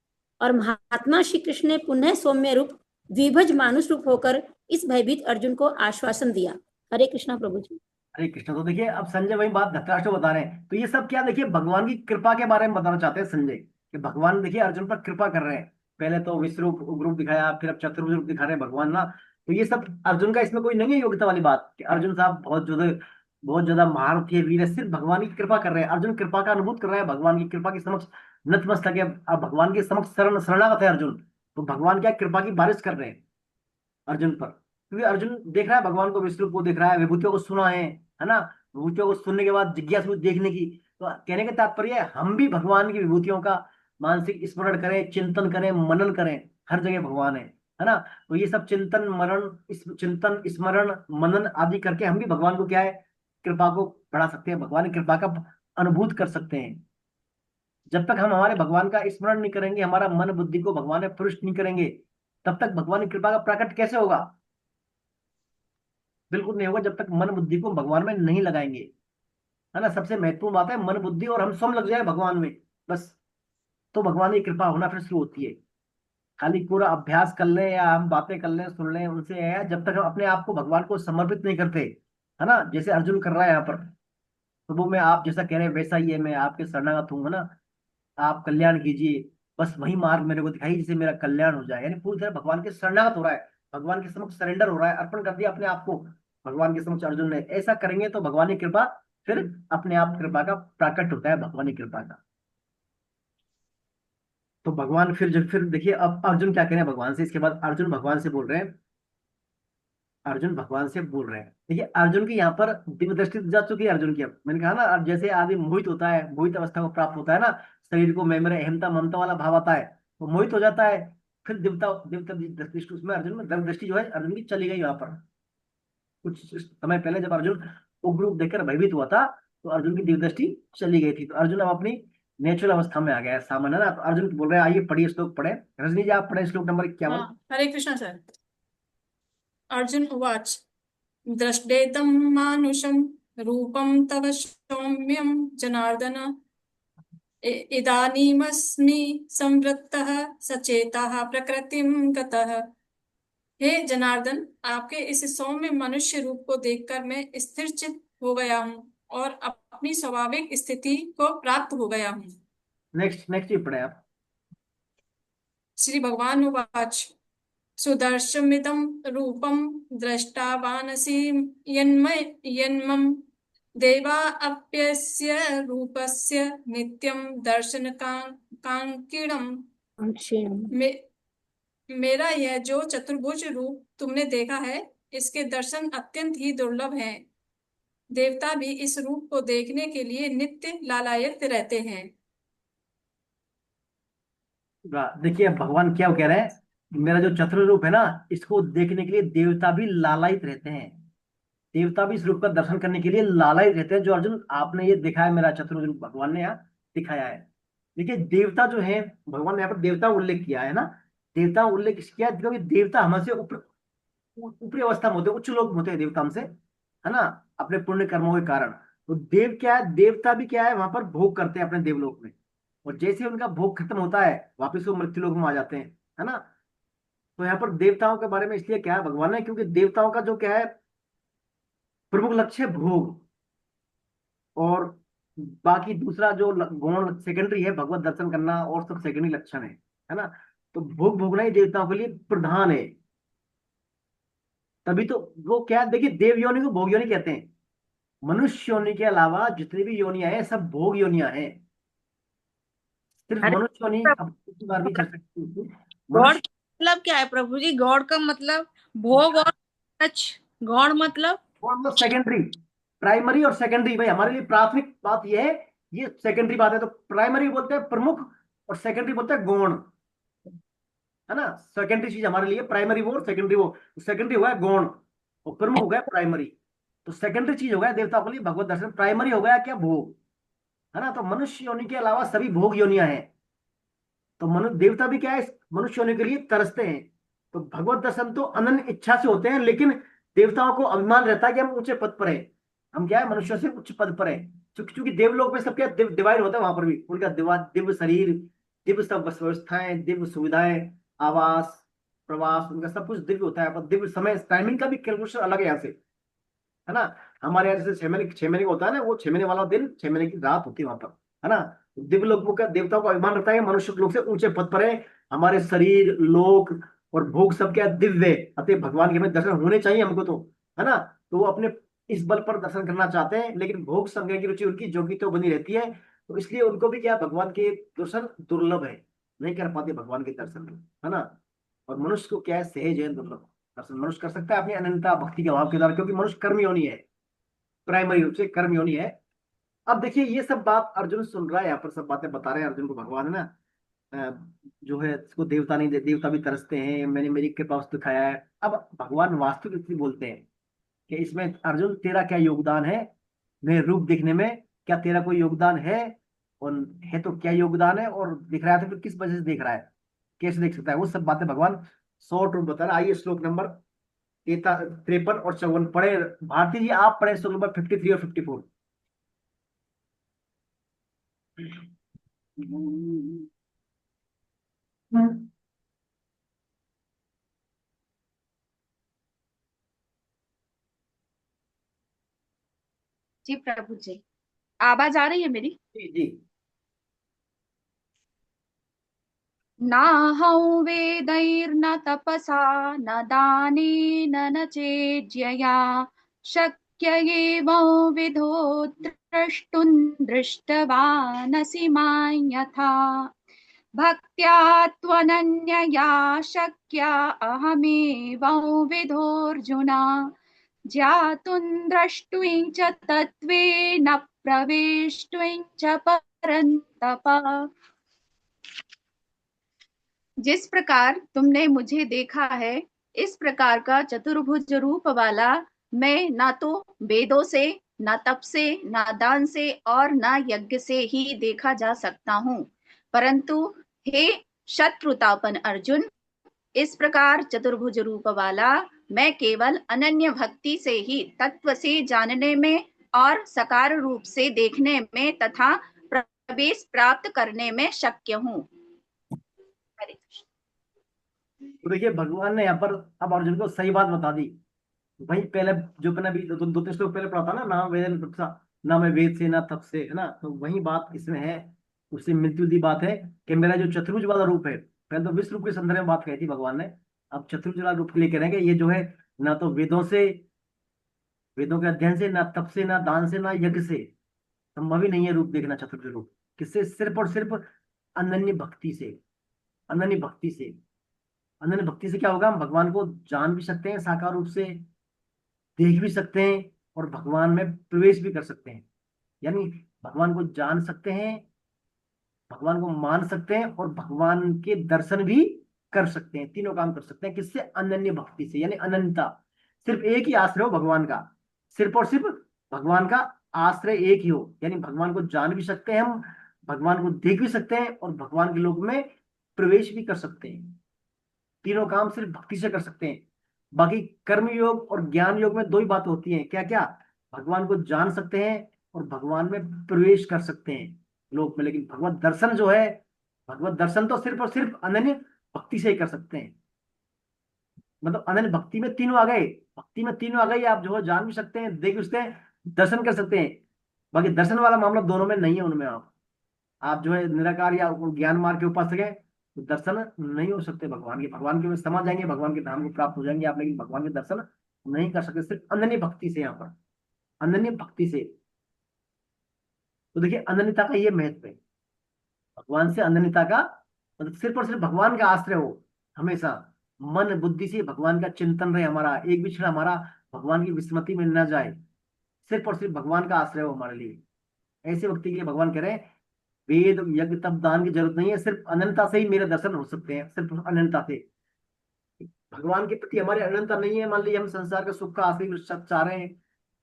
और महात्मा श्री कृष्ण ने पुनः सौम्य रूप, द्विभुज मानुष रूप होकर इस भयभीत अर्जुन को आश्वासन दिया। हरे कृष्णा प्रभु जी। हरे कृष्ण। तो देखिए अब संजय वही बात धृतराष्ट्र को बता रहे हैं। तो ये सब क्या देखिए भगवान की कृपा के बारे में बताना चाहते हैं संजय, कि भगवान देखिए अर्जुन पर कृपा कर रहे हैं। पहले तो विश्व रूप उग्र रूप दिखाया, फिर अब चतुर्भुज रूप दिखा रहे हैं भगवान ना। तो ये सब अर्जुन का इसमें कोई नहीं है योग्यता वाली बात कि अर्जुन साहब बहुत ज्यादा महारथी है, वीर है, सिर्फ भगवान की कृपा कर रहे हैं। अर्जुन कृपा का अनुभूत कर रहे हैं, भगवान की कृपा के समक्ष नतमस्तक है, अब भगवान के समक्ष शरणागत है अर्जुन। तो भगवान क्या कृपा की बारिश कर रहे हैं अर्जुन पर, क्योंकि अर्जुन देख रहा है भगवान को, विष्णु को देख रहा है, विभूतियों को सुना है ना। विभूतियों को सुनने के बाद जिज्ञासु देखने की। तो कहने का तात्पर्य है हम भी भगवान की विभूतियों का मानसिक स्मरण करें, चिंतन करें, मनन करें। हर जगह भगवान है ना। तो ये सब चिंतन स्मरण मनन आदि करके हम भी भगवान को क्या है कृपा को बढ़ा सकते हैं, भगवान की कृपा का अनुभूत कर सकते हैं। जब तक हम हमारे भगवान का स्मरण नहीं करेंगे, हमारा मन बुद्धि को भगवान में पुरुष नहीं करेंगे, तब तक भगवान की कृपा का प्रकट कैसे होगा? बिल्कुल नहीं होगा जब तक मन बुद्धि को भगवान में नहीं लगाएंगे, है ना। सबसे महत्वपूर्ण बात है मन बुद्धि और हम स्वयं लग जाए भगवान में, बस तो भगवान की कृपा होना फिर शुरू होती है। खाली पूरा अभ्यास कर लें या हम बातें कर लें सुन लें उनसे है, जब तक हम अपने आप को भगवान को समर्पित नहीं करते, है ना, जैसे अर्जुन कर रहा है यहाँ पर। तो वो मैं आप जैसा कह रहे हैं वैसा ही है, मैं आपके शरणागत हूँ, है ना। आप कल्याण कीजिए, बस वही मार्ग मेरे को दिखाइए जिससे मेरा कल्याण हो जाए। यानी पूरी तरह भगवान के शरणागत हो रहा है, भगवान के समक्ष सरेंडर हो रहा है, अर्पण कर दिया अपने आप को भगवान के समक्ष अर्जुन ने। ऐसा करेंगे तो भगवान की कृपा फिर अपने आप कृपा का प्राकट होता है, भगवान की कृपा का। तो भगवान फिर देखिए अब अर्जुन क्या करें भगवान से। इसके बाद अर्जुन भगवान से बोल रहे हैं, देखिए अर्जुन की यहाँ पर दिव्य दृष्टि जा चुकी है अर्जुन की। अब मैंने कहा ना, अब जैसे आदमी मोहित होता है, मोहित अवस्था को प्राप्त होता है ना, शरीर को मैं मेरे अहमता ममता वाला भाव आता है, तो मोहित हो जाता है। फिर दिव्यता दिव्यता दृष्टि उसमें अर्जुन में दिव्य दृष्टि जो है अर्जुन की चली गई। वहां पर कुछ समय पहले जब अर्जुन उग्र रूप देखकर भयभीत हुआ था, तो अर्जुन की दिव्य दृष्टि चली गई थी। तो अर्जुन अब अपनी नेचुरल अवस्था में आ गया है, सामान्य ना। तो अर्जुन बोल रहे हैं आइए पढ़िए, श्लोक पढ़े। रजनी जी आप पढ़े श्लोक नंबर 51। हाँ, हरे कृष्णा सर। अर्जुन उवाच दृष्टेतं मानुषं रूपं तव सौम्यं जनार्दन इदानीमस्मि संवृत्तः सचेतः प्रकृतिं गतः। हे जनार्दन, आपके इस सौम्य मनुष्य रूप को देखकर मैं स्थिर चित्त हो गया हूँ और अपनी स्वाभाविक स्थिति को प्राप्त हो गया हूँ। नेक्स्ट ही पढ़े आप। श्री भगवान उवाच सुदर्शमिदं रूपं दृष्टावानसि यन्मम देवा अप्यस्य रूपस्य नित्यं दर्शन कांक्षिणम्। मेरा यह जो चतुर्भुज रूप तुमने देखा है, इसके दर्शन अत्यंत ही दुर्लभ हैं। देवता भी इस रूप को देखने के लिए नित्य लालायित रहते हैं। देखिए भगवान क्या कह रहे हैं, मेरा जो चतुर रूप है ना, इसको देखने के लिए देवता भी लालायित रहते हैं। देवता भी इस रूप का दर्शन करने के लिए लालायित रहते हैं। जो अर्जुन आपने ये देखा है मेरा चतुर रूप, भगवान ने यहाँ दिखाया है। देखिए देवता जो है, भगवान ने यहाँ पर देवता उल्लेख किया है ना। देवता उल्लेख किया है क्योंकि देवता हमसे ऊपरी अवस्था में होते हैं, उच्च लोग होते हैं देवता हमसे, है ना, अपने पुण्य कर्मों के कारण। तो देव क्या है, देवता भी क्या है, वहां पर भोग करते हैं अपने देवलोक में। और जैसे उनका भोग खत्म होता है वापिस वो मृत्यु लोक में आ जाते हैं, है ना। तो यहाँ पर देवताओं के बारे में इसलिए क्या है भगवान ने, क्योंकि देवताओं का जो क्या है प्रमुख लक्ष्य है भोग, और बाकी दूसरा जो गुण सेकेंडरी है, भगवत दर्शन करना और सब सेकेंडरी लक्षण है ना। तो भोग भोगना ही देवताओं के लिए प्रधान है। तभी तो वो क्या, देखिए देव योनि को भोग योनि कहते हैं। मनुष्य योनि के अलावा जितनी भी योनियां हैं सब भोग योनियां हैं। सिर्फ अरे मनुष्य योनि अब कितनी बार भी चर्चा की थी। गॉड मनुष्य मतलब क्या है प्रभु जी? गॉड का मतलब भोग और टच। गॉड मतलब सेकेंडरी, प्राइमरी और सेकेंडरी। भाई हमारे लिए प्राथमिक बात यह है, ये सेकेंडरी बात है। तो प्राइमरी बोलते हैं प्रमुख और सेकेंडरी बोलते हैं गौण, है ना। सेकेंडरी चीज हमारे लिए प्राइमरी वो और सेकेंडरी वो। सेकेंडरी हो गया गौण और प्रमुख हो गया प्राइमरी। तो सेकेंडरी चीज हो गया देवता के लिए भगवत दर्शन, प्राइमरी हो गया क्या भोग, है ना। तो मनुष्य योनि के अलावा सभी भोग योनियां हैं। तो मनुष्य देवता भी क्या है, मनुष्य होने के लिए तरसते हैं। तो भगवत दर्शन तो अनन्य इच्छा से होते हैं, लेकिन देवताओं को अभिमान रहता है कि हम ऊंचे पद पर है, हम क्या है मनुष्यों से उच्च पद पर है। चूंकि देवलोक में सब क्या डिवाइड होता है, वहां पर भी उनका दिव्य शरीर, दिव्य सब व्यवस्थाएं, दिव्य सुविधाएं, आवास प्रवास, उनका सब कुछ दिव्य होता है। पर दिव्य समय टाइमिंग का भी कैलकुलेशन अलग है यहाँ से, है ना। हमारे यहाँ जैसे 6 महीने का होता है ना, वो 6 महीने वाला दिन 6 महीने की रात होती है वहां पर, है ना। दिव्य लोगों का देवताओं का अभिमान रहता है, मनुष्य लोग से ऊंचे पद पर है। हमारे शरीर लोक और भोग सब क्या दिव्य है, अतः भगवान के हमें दर्शन होने चाहिए हमको तो, है ना। तो वो अपने इस बल पर दर्शन करना चाहते हैं, लेकिन भोग संग्रह की रुचि उनकी जोगी तो बनी रहती है। तो इसलिए उनको भी क्या भगवान के दर्शन दुर्लभ है, नहीं कर पाते भगवान के दर्शन, है ना। और मनुष्य को क्या है सहज है दुर्लभ दर्शन मनुष्य कर सकता है अपनी अनंतता भक्ति के अभाव के द्वारा, क्योंकि मनुष्य कर्म योनि है, प्राइमरी रूप से कर्म योनि है। अब देखिए ये सब बात अर्जुन सुन रहा है, यहाँ पर सब बातें बता रहे हैं अर्जुन को भगवान, है ना। जो है इसको देवता नहीं दे, देवता भी तरसते हैं, मैंने मेरी कृपा से दिखाया है। अब भगवान वास्तविक इसलिए बोलते हैं कि इसमें अर्जुन तेरा क्या योगदान है मेरे रूप देखने में, क्या तेरा कोई योगदान है, और है तो क्या योगदान है, और दिख रहा है तो फिर किस वजह से देख रहा है, कैसे देख सकता है, वो सब बातें भगवान शॉर्ट रूप बता रहा है। आइए श्लोक नंबर 53 और 54 पढ़े। भारती जी आप पढ़े श्लोक नंबर 53 और 54। जी प्रभु जी, आवाज आ रही है मेरी? जी जी। नाहं वेदैर्न तपसा न दानेन न चेज्यया शक्य एवं विधो द्रष्टुं दृष्टवानसि मां यथा भक्त्या त्वनन्यया शक्या अहमेवं विधोऽर्जुन ज्ञातुं द्रष्टुं च तत्त्वेन प्रवेष्टुं च परन्तप। जिस प्रकार तुमने मुझे देखा है, इस प्रकार का चतुर्भुज रूप वाला मैं ना तो वेदों से न तप से, न दान से और न यज्ञ से ही देखा जा सकता हूँ, परंतु हे शत्रुतापन अर्जुन, इस प्रकार चतुर्भुज रूप वाला मैं केवल अनन्य भक्ति से ही तत्व से जानने में और सकार रूप से देखने में तथा प्रवेश प्राप्त करने में शक्य हूँ। हरे कृष्ण। तो देखिए भगवान ने यहाँ पर अब अर्जुन को सही बात बता दी। वही पहले जो मैंने अभी दो तीन श्लोक पहले पढ़ा था ना वेद ना मैं वेद से ना तप से, है ना, तो वही बात इसमें है। उससे मिलती जुलती बात है कि मेरा जो चतुर्भुज वाला रूप है, पहले तो विश्व रूप के संदर्भ में बात कही थी भगवान ने, अब चतुर्भुज वाला रूप के लिए कह रहे हैं कि ये जो है ना तो वेदों के अध्ययन से, ना तप से, ना दान से, ना यज्ञ से संभव ही नहीं है रूप देखना चतुर्भुज रूप। किससे? सिर्फ और सिर्फ अनन्य भक्ति से। अनन्य भक्ति से, अनन्य भक्ति से क्या होगा? हम भगवान को जान भी सकते हैं साकार रूप से, देख भी सकते हैं और भगवान में प्रवेश भी कर सकते हैं। यानी भगवान को जान सकते हैं, भगवान को मान सकते हैं और भगवान के दर्शन भी कर सकते हैं। तीनों काम कर सकते हैं। किससे? अनन्य भक्ति से, यानी अनंता। सिर्फ एक ही आश्रय हो भगवान का, सिर्फ और सिर्फ भगवान का आश्रय एक ही हो, यानी भगवान को जान भी सकते हैं हम, भगवान को देख भी सकते हैं और भगवान के लोक में प्रवेश भी कर सकते हैं। तीनों काम सिर्फ भक्ति से कर सकते हैं। बाकी कर्म योग और ज्ञान योग में दो ही बात होती है। क्या क्या? भगवान को जान सकते हैं और भगवान में प्रवेश कर सकते हैं लोक में। लेकिन भगवत दर्शन जो है, भगवत दर्शन तो सिर्फ और सिर्फ अनन्य भक्ति से ही कर सकते हैं। मतलब अनन्य भक्ति में तीनों आ गए, भक्ति में तीनों आ गए, आप जो है जान भी सकते हैं, देख भी सकते हैं, दर्शन कर सकते हैं। बाकी दर्शन वाला मामला दोनों में नहीं है। उनमें आप जो है निराकार या ज्ञान मार्ग के उपासक है तो दर्शन नहीं हो सकते भगवान के। भगवान के में समा जाएंगे, भगवान के धाम को प्राप्त हो जाएंगे आप, लेकिन भगवान के दर्शन नहीं कर सकते सिर्फ अनन्य भक्ति से। यहाँ पर अनन्य भक्ति से, तो देखिए अनन्यता का ये महत्व है। भगवान से अनन्यता का मतलब सिर्फ और सिर्फ भगवान का आश्रय हो, हमेशा मन बुद्धि से भगवान का चिंतन रहे, हमारा एक भी क्षण हमारा भगवान की विस्मृति में न जाए, सिर्फ और सिर्फ भगवान का आश्रय हो हमारे लिए। ऐसे व्यक्ति के लिए भगवान कह रहे हैं वेद यज्ञ तप दान की जरूरत नहीं है, सिर्फ अनंतता से ही मेरे दर्शन हो सकते हैं। सिर्फ अनंतता से भगवान के प्रति हमारी अनंतता नहीं है। मान लीजिए हम संसार का सुख का आखिरी चाह रहे हैं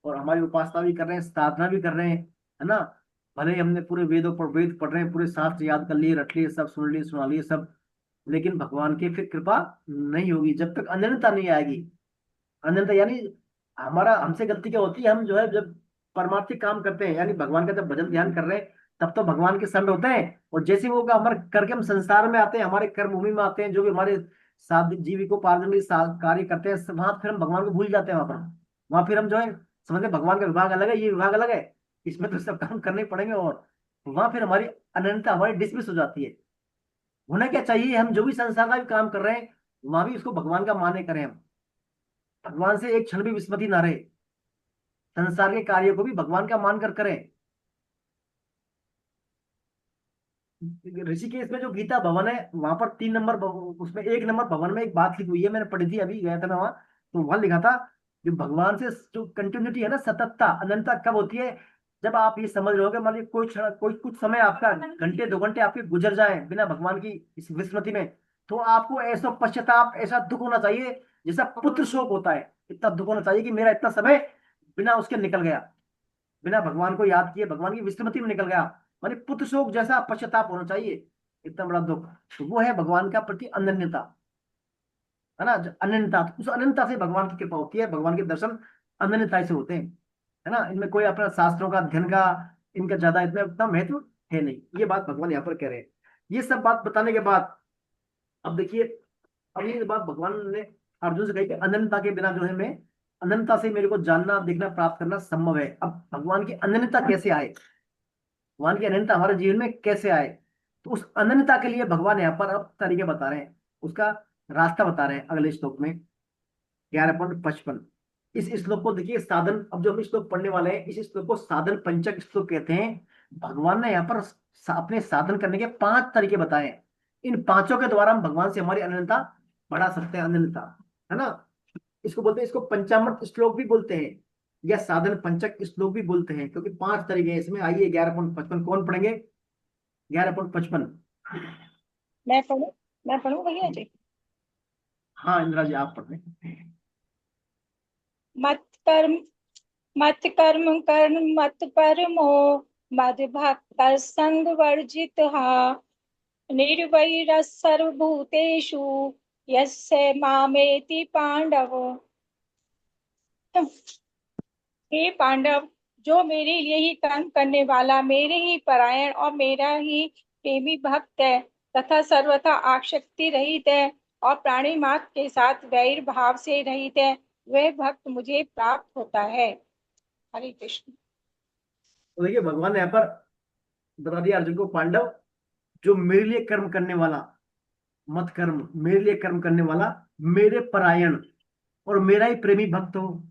और हमारी उपासना भी कर रहे हैं, साधना भी कर रहे हैं, है ना, भले ही हमने पूरे वेदों पर वेद पढ़ रहे हैं, पूरे शास्त्र याद कर लिए, रट लिए, सब सुन लिए, सुना लिए सब, लेकिन भगवान की फिर कृपा नहीं होगी जब तक अनंतता नहीं आएगी। अनंतता यानी हमारा हमसे गलती क्या होती है, हम जो है जब परमार्थिक काम करते हैं, यानी भगवान का जब भजन ध्यान कर रहे हैं, तब तो भगवान के संग होते हैं, और जैसे वो हमारे करके हम संसार में आते हैं, हमारे कर्म भूमि में आते हैं, जो भी हमारे साथ जीविकोपार्जन के कार्य करते हैं, वहां फिर हम भगवान को भूल जाते हैं। वहां फिर हम जो है समझते भगवान का विभाग अलग है, ये विभाग अलग है, इसमें तो सब काम करने पड़ेंगे, और वहां फिर हमारी अनंतता हमारी डिसमिस हो जाती है। होना क्या चाहिए, हम जो भी संसार का भी काम कर रहे हैं वहां भी उसको भगवान का माने करें, हम भगवान से एक क्षण भी विस्मृति ना रहे, संसार के कार्यों को भी भगवान का मानकर करें। ऋषिकेश में जो गीता भवन है वहां पर 3 नंबर उसमें 1 नंबर भवन में एक बात लिखी हुई है, मैंने पढ़ी थी, अभी गया था मैं वहां, तो वहां लिखा था जो भगवान से जो कंटिन्यूटी है ना, सततता अनंतता कब होती है, जब आप ये समझ रहे हो कि मान लीजिए कोई कुछ समय आपका घंटे 2 घंटे आपके गुजर जाए बिना भगवान की इस विस्मृति में, तो आपको ऐसा पश्चाताप, ऐसा दुख होना चाहिए जैसा पुत्र शोक होता है। इतना दुख होना चाहिए कि मेरा इतना समय बिना उसके निकल गया, बिना भगवान को याद किए भगवान की विस्मृति में निकल गया, माने पुत्र शोक जैसा पश्चाताप होना चाहिए, इतना बड़ा दुख। तो वो है भगवान का प्रति अनन्यता, है ना, अनन्यता। तो उस अनन्यता से भगवान की कृपा होती है, भगवान के दर्शन अनन्यता से होते हैं, है ना। इनमें कोई अपना शास्त्रों का अध्ययन का इनका ज्यादा इतना महत्व है नहीं। ये बात भगवान यहाँ पर कह रहे हैं। ये सब बात बताने के बाद अब देखिए, अब ये बात भगवान ने अर्जुन से कही कि अनन्यता के बिना जो है मैं, अनन्यता से मेरे को जानना देखना प्राप्त करना संभव है। अब भगवान की अनन्यता कैसे आए, भगवान की अनन्यता हमारे जीवन में कैसे आए, तो उस अनन्यता के लिए भगवान यहाँ पर अब तरीके बता रहे हैं, उसका रास्ता बता रहे हैं अगले श्लोक में 11.55। इस श्लोक को देखिए साधन, अब जो हम श्लोक पढ़ने वाले हैं इस श्लोक को साधन पंचक श्लोक कहते हैं। भगवान ने यहाँ पर अपने साधन करने के 5 तरीके बताए हैं। इन 5 के द्वारा हम भगवान से हमारी अनन्यता बढ़ा सकते हैं, अनन्यता, है ना। इसको बोलते हैं, इसको पंचामृत श्लोक भी बोलते हैं या साधन पंचक श्लोक भी बोलते हैं, क्योंकि 5 तरीके हैं इसमें। आइए 11.55 कौन पढ़ेंगे? 11.55 मैं पढ़ूं भैया जी? हाँ इंदिरा जी आप पढ़ लें। मत कर्म मत कर्म कर्म मत परमो मद भक्त संग वर्जित निर्वैर सर्वभूतेषु यस्य मामेति पांडव। हे पांडव, जो मेरे लिए ही कर्म करने वाला, मेरे ही परायण और मेरा ही प्रेमी भक्त है तथा सर्वथा आसक्ति रहित है और प्राणी मात्र के साथ वैर भाव से रहित है, वह भक्त मुझे प्राप्त होता है। हरे कृष्ण। तो देखिए भगवान ने यहाँ पर बता दिया अर्जुन को, पांडव जो मेरे लिए कर्म करने वाला, मत कर्म, मेरे लिए कर्म करने वाला, मेरे परायण और मेरा ही प्रेमी भक्त हो,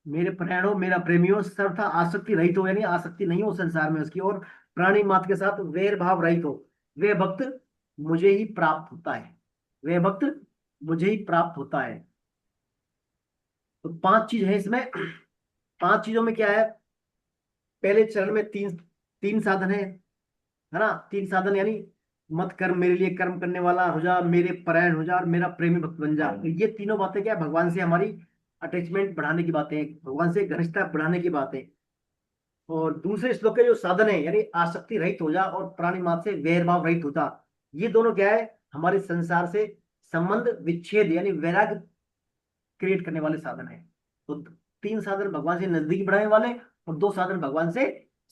मेरे परायण हो, मेरा प्रेमी हो, सर्वथा आसक्ति रहित हो, यानी आसक्ति नहीं हो संसार में उसकी, और प्राणी मात्र के साथ वैर भाव रहित हो, वह भक्त मुझे ही प्राप्त होता है, वह भक्त मुझे ही प्राप्त होता है। तो 5 चीज है इसमें। 5 चीजों में क्या है, पहले चरण में तीन साधन है ना, 3 साधन, यानी मत कर्म, मेरे लिए कर्म करने वाला हो जा, मेरे परायण हो जा और मेरा प्रेमी भक्त बन जा। तो ये तीनों बातें क्या है, भगवान से हमारी अटैचमेंट बढ़ाने की बातें, भगवान से घनिष्ठता बढ़ाने की बातें। और दूसरे श्लोक के जो साधन है, यानी आसक्ति रहित हो जा और प्राणी मात्र से वैर भाव रहित होता, ये दोनों क्या है, हमारे संसार से संबंध विच्छेद यानी वैराग्य क्रिएट करने वाले साधन है। तो 3 साधन भगवान से नजदीक बढ़ाने वाले और 2 साधन भगवान से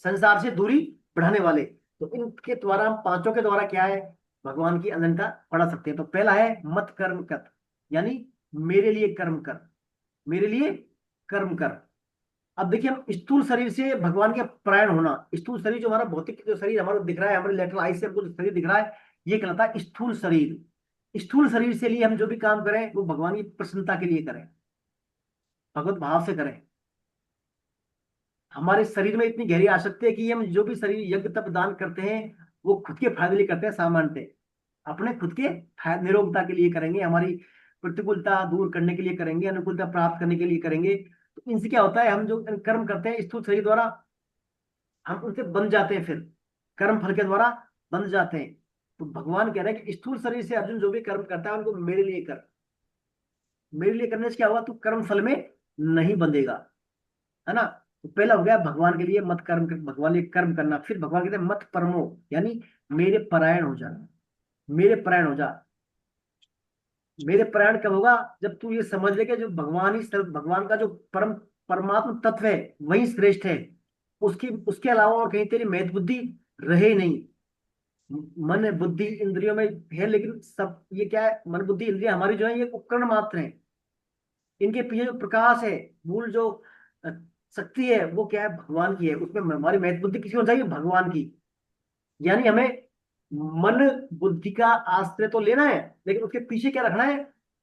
संसार से दूरी बढ़ाने वाले। तो इनके द्वारा, हम पांचों के द्वारा क्या है, भगवान की अनंतता बढ़ा सकते हैं। तो पहला है मत कर्म कर, यानी मेरे लिए कर्म कर, मेरे लिए कर्म कर। अब देखिए, हम स्थूल शरीर से भगवान के परायण होना, स्थूल शरीर जो हमारा भौतिक जो शरीर हमारा दिख रहा है, हमारे लेटरल आई से हमको जो शरीर दिख रहा है, ये कहलाता है स्थूल शरीर। स्थूल शरीर से लिए हम जो भी काम करें वो भगवान की प्रसन्नता के लिए करें, भगवत भाव से करें। हमारे शरीर में इतनी गहरी आसक्ति है कि हम जो भी शरीर यज्ञ तप दान करते हैं वो खुद के फायदे लिए करते हैं, सामान्यतः अपने खुद के निरोगता के लिए करेंगे, हमारी प्रतिकूलता दूर करने के लिए करेंगे, अनुकूलता प्राप्त करने के लिए करेंगे। तो इनसे क्या होता है, हम जो कर्म करते हैं स्थूल शरीर द्वारा, हम उनसे बंध जाते हैं, फिर कर्म फल के द्वारा बंध जाते हैं। तो भगवान कह रहे हैं कि स्थूल शरीर से अर्जुन जो भी कर्म करता है उनको मेरे लिए कर। मेरे लिए करने से क्या होगा, तू कर्म फल में नहीं बंधेगा, है ना। तो पहला हो गया भगवान के लिए मत कर्म, भगवान के लिए कर्म करना। फिर भगवान कहते हैं मत परमो, यानी मेरे परायण हो जा, मेरे परायण हो जा। मेरे परायण कब होगा, जब तू ये समझ ले कि जो भगवान ही सर्व, भगवान का जो परमात्म तत्व है वही श्रेष्ठ है, उसके अलावा और कहीं तेरी महत्व बुद्धि रहे नहीं। मन बुद्धि इंद्रियों में है, लेकिन सब ये क्या है, मन बुद्धि इंद्रिय हमारी जो है ये उपकरण मात्र हैं। इनके पीछे जो प्रकाश है, मूल जो शक्ति है वो क्या है, भगवान की है। उसमें हमारी महत्व बुद्धि किसी को चाहिए, भगवान की। यानी हमें मन बुद्धि का आश्रय तो लेना है, लेकिन उसके पीछे क्या रखना है,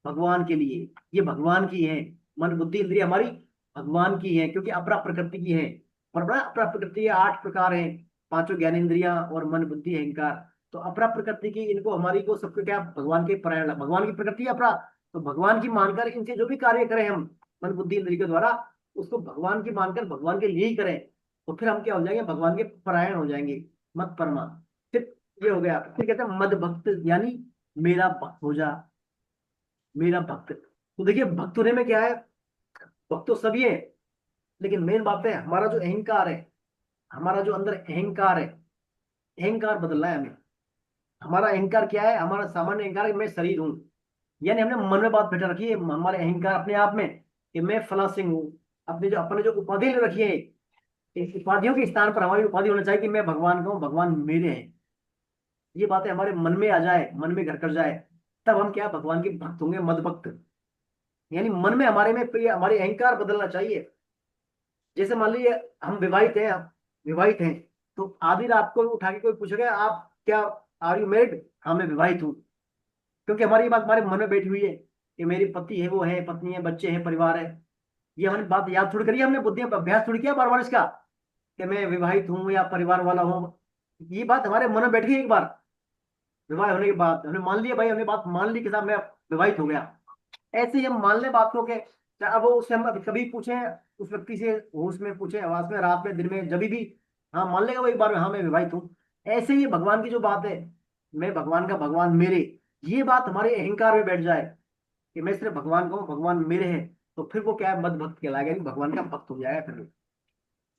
भगवान के लिए। ये भगवान की है, मन बुद्धि इंद्रिय हमारी भगवान की है, क्योंकि अपरा प्रकृति की है। और अपरा प्रकृति के 8 प्रकार हैं, 5 ज्ञानेंद्रियां और मन बुद्धि अहंकार। तो अपरा प्रकृति की, इनको हमारी को सबको क्या, भगवान के परायण, भगवान की प्रकृति अपरा। तो भगवान की मानकर इनसे जो भी कार्य करें हम मन बुद्धि इंद्रिय के द्वारा, उसको भगवान की मानकर भगवान के लिए ही करें, तो फिर हम क्या हो जाएंगे, भगवान के परायण हो जाएंगे, मत परमा। फिर ये हो गया। फिर कहते हैं मद भक्त, यानी मेरा भक्त हो जा, मेरा भक्त। तो देखिए भक्त होने में क्या है, भक्त तो सभी है, लेकिन मेन बात है हमारा जो अहंकार है, हमारा जो अंदर अहंकार है, अहंकार बदलना है हमें। हमारा अहंकार क्या है, हमारा सामान्य अहंकार है कि मैं शरीर हूं, यानी हमने मन में बात बैठा रखी है, हमारे अहंकार अपने आप में कि मैं फला सिंह हूँ। अपने जो उपाधि ले रखी है, इस उपाधियों के स्थान पर हमारी उपाधि होना चाहिए कि मैं भगवान का हूँ, भगवान मेरे हैं। ये बातें हमारे मन में आ जाए, मन में घर कर जाए, तब हम क्या, भगवान के भक्त होंगे, मद भक्त। यानी मन में हमारे हमारे अहंकार बदलना चाहिए। जैसे मान लीजिए हम विवाहित हैं, तो आधी रात को उठा के कोई पूछेगा आप क्या, आर यू मैरिड, हाँ मैं विवाहित हूँ, क्योंकि हमारी बात हमारे मन में बैठी हुई है कि मेरी पति है, वो है, पत्नी है, बच्चे हैं, परिवार है। ये हमारी बात याद थोड़ी करिए, हमने बुद्धि अभ्यास थोड़ी किया बार बार इसका कि मैं विवाहित हूँ या परिवार वाला हूँ। ये बात हमारे मन में बैठ गई एक बार, विवाह होने के बाद हमने मान लिया, भाई हमने बात मान ली कि साहब मैं विवाहित हो गया। ऐसे ही हम मान ले बात को के, अब वो उससे हम कभी पूछे उस व्यक्ति से, होश में पूछे, आवाज में, रात में, दिन में, जब भी, हाँ मान लेगा वो एक बार, हाँ मैं विवाहित हूँ। ऐसे ही भगवान की जो बात है, मैं भगवान का, भगवान मेरे, ये बात हमारे अहंकार में बैठ जाए कि मैं सिर्फ भगवान का हूँ, भगवान मेरे हैं, तो फिर वो क्या है, मद भक्त कहलाएगा, यानी भगवान का भक्त हो जाएगा। फिर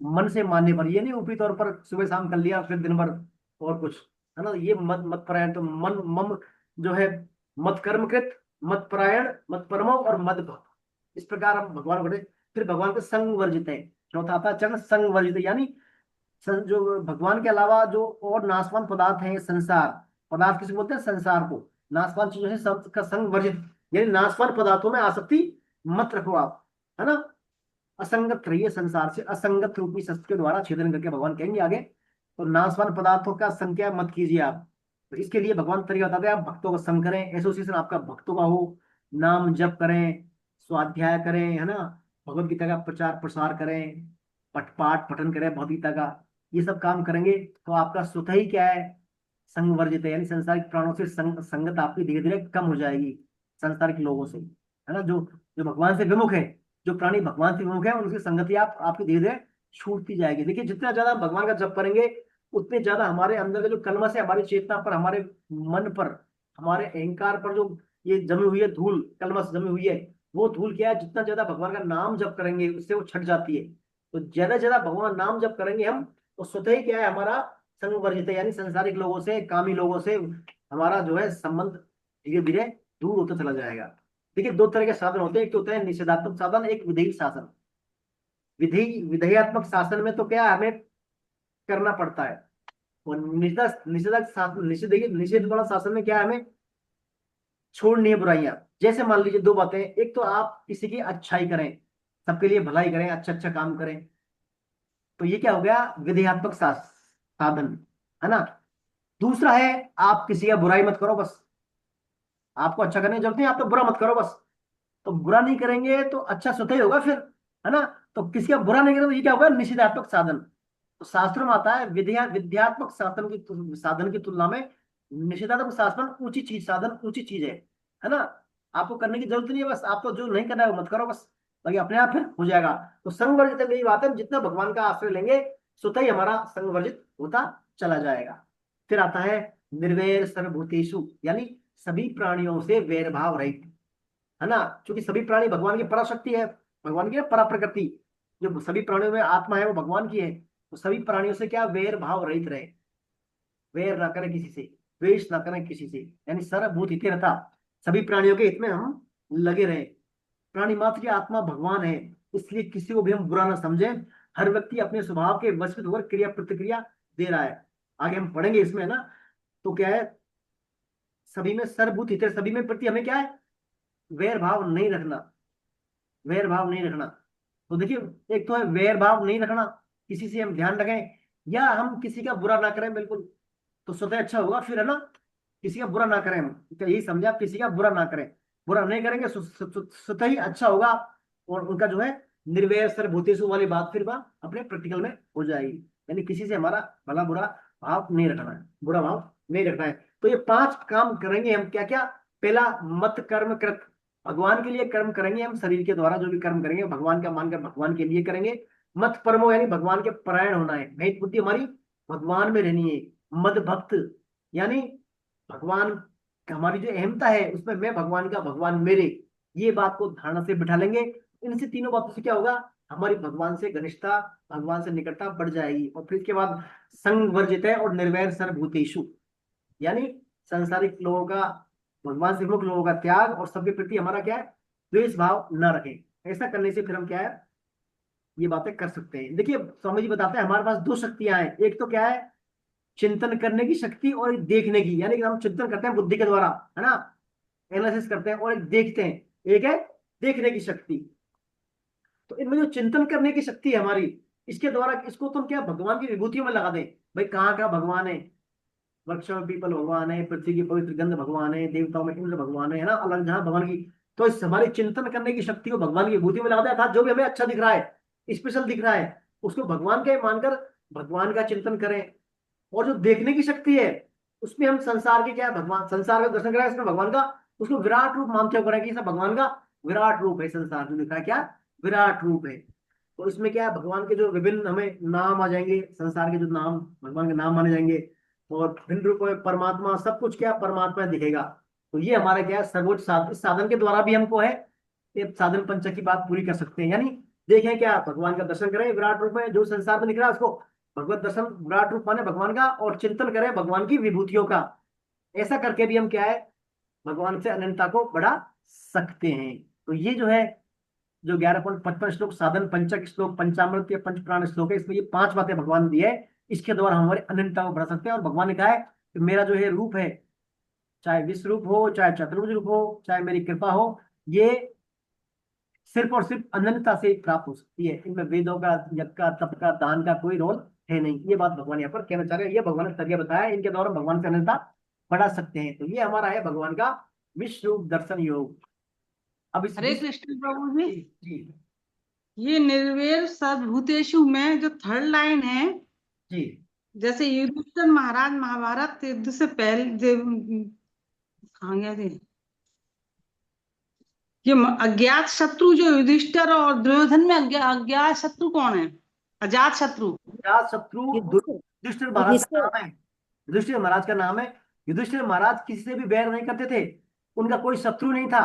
मन से मानने पर, ये नहीं ऊपरी तौर पर सुबह शाम कर लिया फिर दिन भर और कुछ, है ना, ये मत मत परायण, तो मन मम जो है, मत कर्मकृत, मत परायण, मत परमो और मद भक्त, इस प्रकार हम भगवान को फिर भगवान के संग वर्जित है। चौथा आता है चरण संग वर्जित, यानी जो भगवान के अलावा जो और नाशवान पदार्थ हैं, संसार पदार्थ किसे बोलते हैं, संसार को, नाशवान चीजों से सब का संग वर्जित, यानी नाशवान पदार्थों में आसक्ति मत रखो आप, है ना। असंगत रहिए, संसार से असंगत रूपी शस्त्र के द्वारा छेदन करके, भगवान कहेंगे आगे, तो नाशवान पदार्थों का संख्या मत कीजिए आप। तो इसके लिए भगवान तरीका बताते हैं, आप भक्तों का संग करें, एसोसिएशन आपका भक्तों का हो, नाम जप करें, स्वाध्याय करें, है ना, भगवत गीता का प्रचार प्रसार करें, पाठ पठन करें भगवत गीता का, ये सब काम करेंगे तो आपका स्वतः ही क्या है, संग वर्जित है, यानी संसारिक प्राणों से संगत आपकी धीरे धीरे कम हो जाएगी, संसारिक लोगों से, है ना। जो जो भगवान से विमुख है, जो प्राणी भगवान से विमुख है, उनकी संगति आपकी धीरे धीरे छूटती जाएगी। देखिए जितना ज्यादा भगवान का जप करेंगे, उतने ज्यादा हमारे अंदर का जो कलमश है, हमारी चेतना पर, हमारे मन पर, हमारे अहंकार पर जो ये जमी हुई है धूल, कलमश जमी हुई है, वो धूल क्या है, जितना ज्यादा भगवान का नाम जप करेंगे उससे वो छट जाती है। तो ज्यादा ज्यादा भगवान नाम जप करेंगे हम, तो स्वतः ही क्या है, हमारा संग वर्जित है, यानी संसारिक लोगों से, कामी लोगों से हमारा जो है संबंध धीरे धीरे दूर होता चला जाएगा। देखिए दो तरह के साधन होते हैं, एक तो होता है निषेधात्मक साधन, एक विधेयी शासन। विधेयात्मक शासन में तो क्या हमें करना पड़ता है, और निषेध वाला शासन में क्या है, हमें छोड़नी है बुराइयां। जैसे मान लीजिए दो बातें, एक तो आप किसी की अच्छाई करें, सबके लिए भलाई करें, अच्छा अच्छा काम करें, तो ये क्या हो गया, विधेयात्मक साधन, है ना। दूसरा है आप किसी का बुराई मत करो, बस आपको अच्छा करने की जरूरत नहीं, आप तो बुरा मत करो बस। तो बुरा नहीं करेंगे तो अच्छा स्वतः ही होगा फिर, है ना। तो किसी का बुरा नहीं करेंगे तो ये क्या होगा, निषेधात्मक साधन। तो शास्त्रों में आता है विद्यात्मक साधन की तुलना में निषेधात्मक साधन ऊंची चीज, साधन ऊंची चीज है ना। आपको करने की जरूरत नहीं है, बस आपको जो नहीं करना है वो मत करो बस, बाकी अपने आप फिर हो जाएगा। तो संग वर्जित यही बात है, जितना भगवान का आश्रय लेंगे स्वतः ही हमारा संग वर्जित होता चला जाएगा। फिर आता है निर्वैर सर्वभूतेषु, यानी सभी प्राणियों से वैर भाव रहित, है ना। क्योंकि सभी प्राणी भगवान की पराशक्ति है, भगवान की परा प्रकृति, जो सभी प्राणियों में आत्मा है वो भगवान की है। तो सभी प्राणियों से क्या, वैर भाव रहित रहे, वैर ना करें किसी से, द्वेष ना करें किसी से, यानी सर्वभूत हिते रथा, सभी प्राणियों के हित में हम लगे रहे। प्राणी मात्र की आत्मा भगवान है, इसलिए किसी को भी हम बुरा ना समझें। हर व्यक्ति अपने स्वभाव के वश होकर क्रिया प्रतिक्रिया दे रहा है, आगे हम पढ़ेंगे इसमें ना। तो क्या है, सभी में सर्वभूत हित, सभी में प्रति हमें क्या है, वैर भाव नहीं रखना, वैर भाव नहीं रखना। तो देखिए एक तो है वैर भाव नहीं रखना, किसी से हम ध्यान रखें, या हम किसी का बुरा ना करें बिल्कुल, तो स्वतः अच्छा होगा फिर, है ना। किसी का बुरा ना करें, हम तो यही समझे, आप किसी का बुरा ना करें, बुरा नहीं करेंगे स्वतः ही अच्छा होगा, और उनका जो है निर्वैर सर्वभूतेषु वाली बात फिर वह अपने प्रैक्टिकल में हो जाएगी। यानी किसी से हमारा भला बुरा भाव नहीं रखना है, बुरा भाव नहीं रखना है। तो ये 5 काम करेंगे हम, क्या क्या, पहला मत कर्म कृत, भगवान के लिए कर्म करेंगे हम, शरीर के द्वारा जो भी कर्म करेंगे भगवान का मानकर भगवान के लिए करेंगे। मत परमो, यानी भगवान के परायण होना है, नैतिक बुद्धि हमारी भगवान में रहनी है। मद भक्त, यानी भगवान हमारी जो अहमता है उसमें मैं भगवान का, भगवान मेरे, ये बात को धारणा से बिठा लेंगे। इनसे तीनों बातों से क्या होगा, हमारी भगवान से घनिष्ठता, भगवान से निकटता बढ़ जाएगी। और फिर इसके बाद संग वर्जित है और निर्वैर सर्वभूतेषु, यानी संसारिक लोगों का, भगवान से मुक्त लोगों का त्याग, और सबके प्रति हमारा क्या है, द्वेष भाव न रखें। ऐसा करने से फिर हम क्या है, ये बातें कर सकते हैं। देखिए स्वामी जी बताते हैं हमारे पास 2 शक्तियां हैं, एक तो क्या है, चिंतन करने की शक्ति, और एक देखने की, यानी कि हम चिंतन करते हैं बुद्धि के द्वारा, है ना, एनालिसिस करते हैं, और एक देखते हैं, एक है देखने की शक्ति। तो इनमें जो चिंतन करने की शक्ति है हमारी, इसके द्वारा इसको तुम क्या भगवान की विभूतियों में लगा दें, भाई कहाँ का भगवान है, वृक्षों में पीपल भगवान है, पृथ्वी की पवित्र गंध भगवान है, देवताओं में इंद्र भगवान है ना, अलग जहां भगवान की। तो इस हमारी चिंतन करने की शक्ति को भगवान की विभूति में लगा दिया था। जो भी हमें अच्छा दिख रहा है, स्पेशल दिख रहा है, उसको भगवान का मानकर भगवान का चिंतन करें। और जो देखने की शक्ति है, उसमें हम संसार के क्या है, भगवान, संसार का दर्शन करें, उसमें भगवान का, उसको विराट रूप मानते हुए करें कि सब भगवान का विराट रूप है, संसार जो दिखा है क्या विराट रूप है। तो इसमें क्या है, भगवान के जो विभिन्न हमें नाम आ जाएंगे, संसार के जो नाम भगवान के नाम माने जाएंगे, और भिन्न रूप में परमात्मा, सब कुछ क्या परमात्मा दिखेगा। तो ये हमारा क्या है, सर्वोच्च साधन, इस साधन के द्वारा भी हमको है ये साधन पंच की बात पूरी कर सकते हैं। यानी देखें क्या, भगवान का दर्शन करें विराट रूप में, जो संसार में दिख रहा है उसको भगवत दर्शन, विराट रूप माने भगवान का, और चिंतन करें भगवान की विभूतियों का। ऐसा करके भी हम क्या है, भगवान से अनंतता को बढ़ा सकते हैं। तो ये जो है, जो 11.55 श्लोक साधन पंचक श्लोक, पंचामृत या पंच प्राण श्लोक है, इसमें ये 5 बातें भगवान ने दी है। इसके द्वारा हम हमारे अनंतता को बढ़ा सकते हैं। और भगवान ने कहा है कि मेरा जो है रूप है, चाहे विश्व रूप हो, चाहे चतुर्भुज रूप हो, चाहे मेरी कृपा हो, ये सिर्फ और सिर्फ अनंतता से प्राप्त हो सकती है। इनमें वेदों का, यज्ञ का, तप का, दान का कोई रोल है नहीं। ये बात भगवान यहाँ पर कहना चाह रहे हैं। ये भगवान ने तरीका बताया है, इनके द्वारा भगवान से अनंतता बढ़ा सकते हैं। तो ये हमारा है भगवान का विश्व रूप दर्शन योग। अब इस हरे कृष्ण प्रभु जी, जी ये निर्वैर सर्वभूतेषु में जो थर्ड लाइन है, जी, जैसे युधिष्ठिर महाराज महाभारत युद्ध से पहले कहाँ गया थे, ये अज्ञात शत्रु जो युधिष्ठिर और दुर्योधन में अज्ञात शत्रु कौन है? अजात शत्रु। अजात शत्रु युधिष्ठिर महाराज का नाम है। युधिष्ठिर महाराज का नाम है। युधिष्ठिर महाराज किसी से भी वैर नहीं करते थे, उनका कोई शत्रु नहीं था।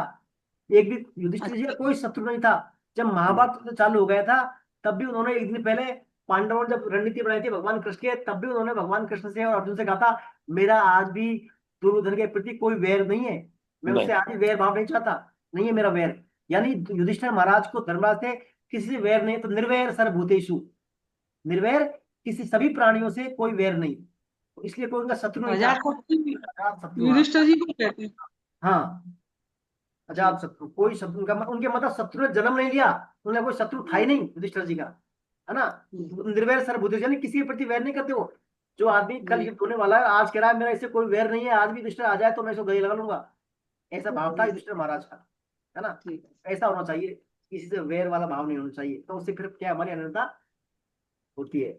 एक भी युधिष्ठिर जी का कोई शत्रु नहीं था। जब महाभारत चालू हो गया था, तब भी उन्होंने एक दिन पहले पांडवों ने जब रणनीति बनाई थी भगवान कृष्ण के, तब भी उन्होंने भगवान कृष्ण से और अर्जुन से कहा था, मेरा आज भी दुर्योधन के प्रति कोई वैर नहीं है, मैं उससे आज भी वैर भाव नहीं चाहता, नहीं है मेरा वैर। यानी युधिष्ठिर महाराज को धर्मराज से किसी से वैर नहीं। तो निर्वैर सर्वभूतेषु, निर्वैर किसी सभी प्राणियों से कोई वैर नहीं, तो इसलिए कोई उनका शत्रु नहीं था। अजात शत्रु, युधिष्ठिर जी को कहते हैं। हाँ, अजात शत्रु, कोई शत्रु का उनके मतलब शत्रु ने जन्म नहीं लिया, उन्हें कोई शत्रु था ही नहीं युधिष्ठिर जी का, है ना। निर्वैर सर्वभूतेषु यानी किसी के प्रति वैर नहीं करते वो। जो आदमी कल युद्ध होने वाला है, आज कह रहा है मेरा इससे कोई वैर नहीं है, आज भी युधिष्ठिर आ जाए तो मैं इसको गले लगा लूंगा, ऐसा भाव था युधिष्ठिर महाराज का, है ना। ऐसा होना चाहिए, किसी से वैर वाला भाव नहीं होना चाहिए। तो उससे फिर क्या हमारी अनंतता होती है।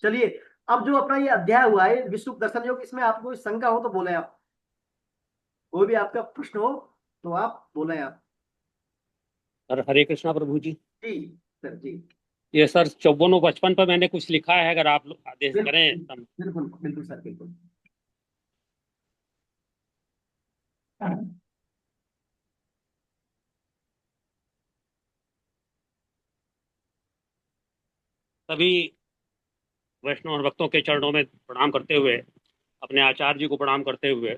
चलिए, अब जो अपना ये अध्याय हुआ है विश्व दर्शन योग, इसमें आपको कोई शंका हो तो बोले आप, कोई भी आपका प्रश्न हो तो आप बोले आप। सर हरे कृष्णा प्रभु जी। जी सर जी। ये सर 54 और 55 पर मैंने कुछ लिखा है, अगर आप लोग आदेश करें तब। बिल्कुल बिल्कुल सर, बिल्कुल। सभी वैष्णव और भक्तों के चरणों में प्रणाम करते हुए, अपने आचार्य जी को प्रणाम करते हुए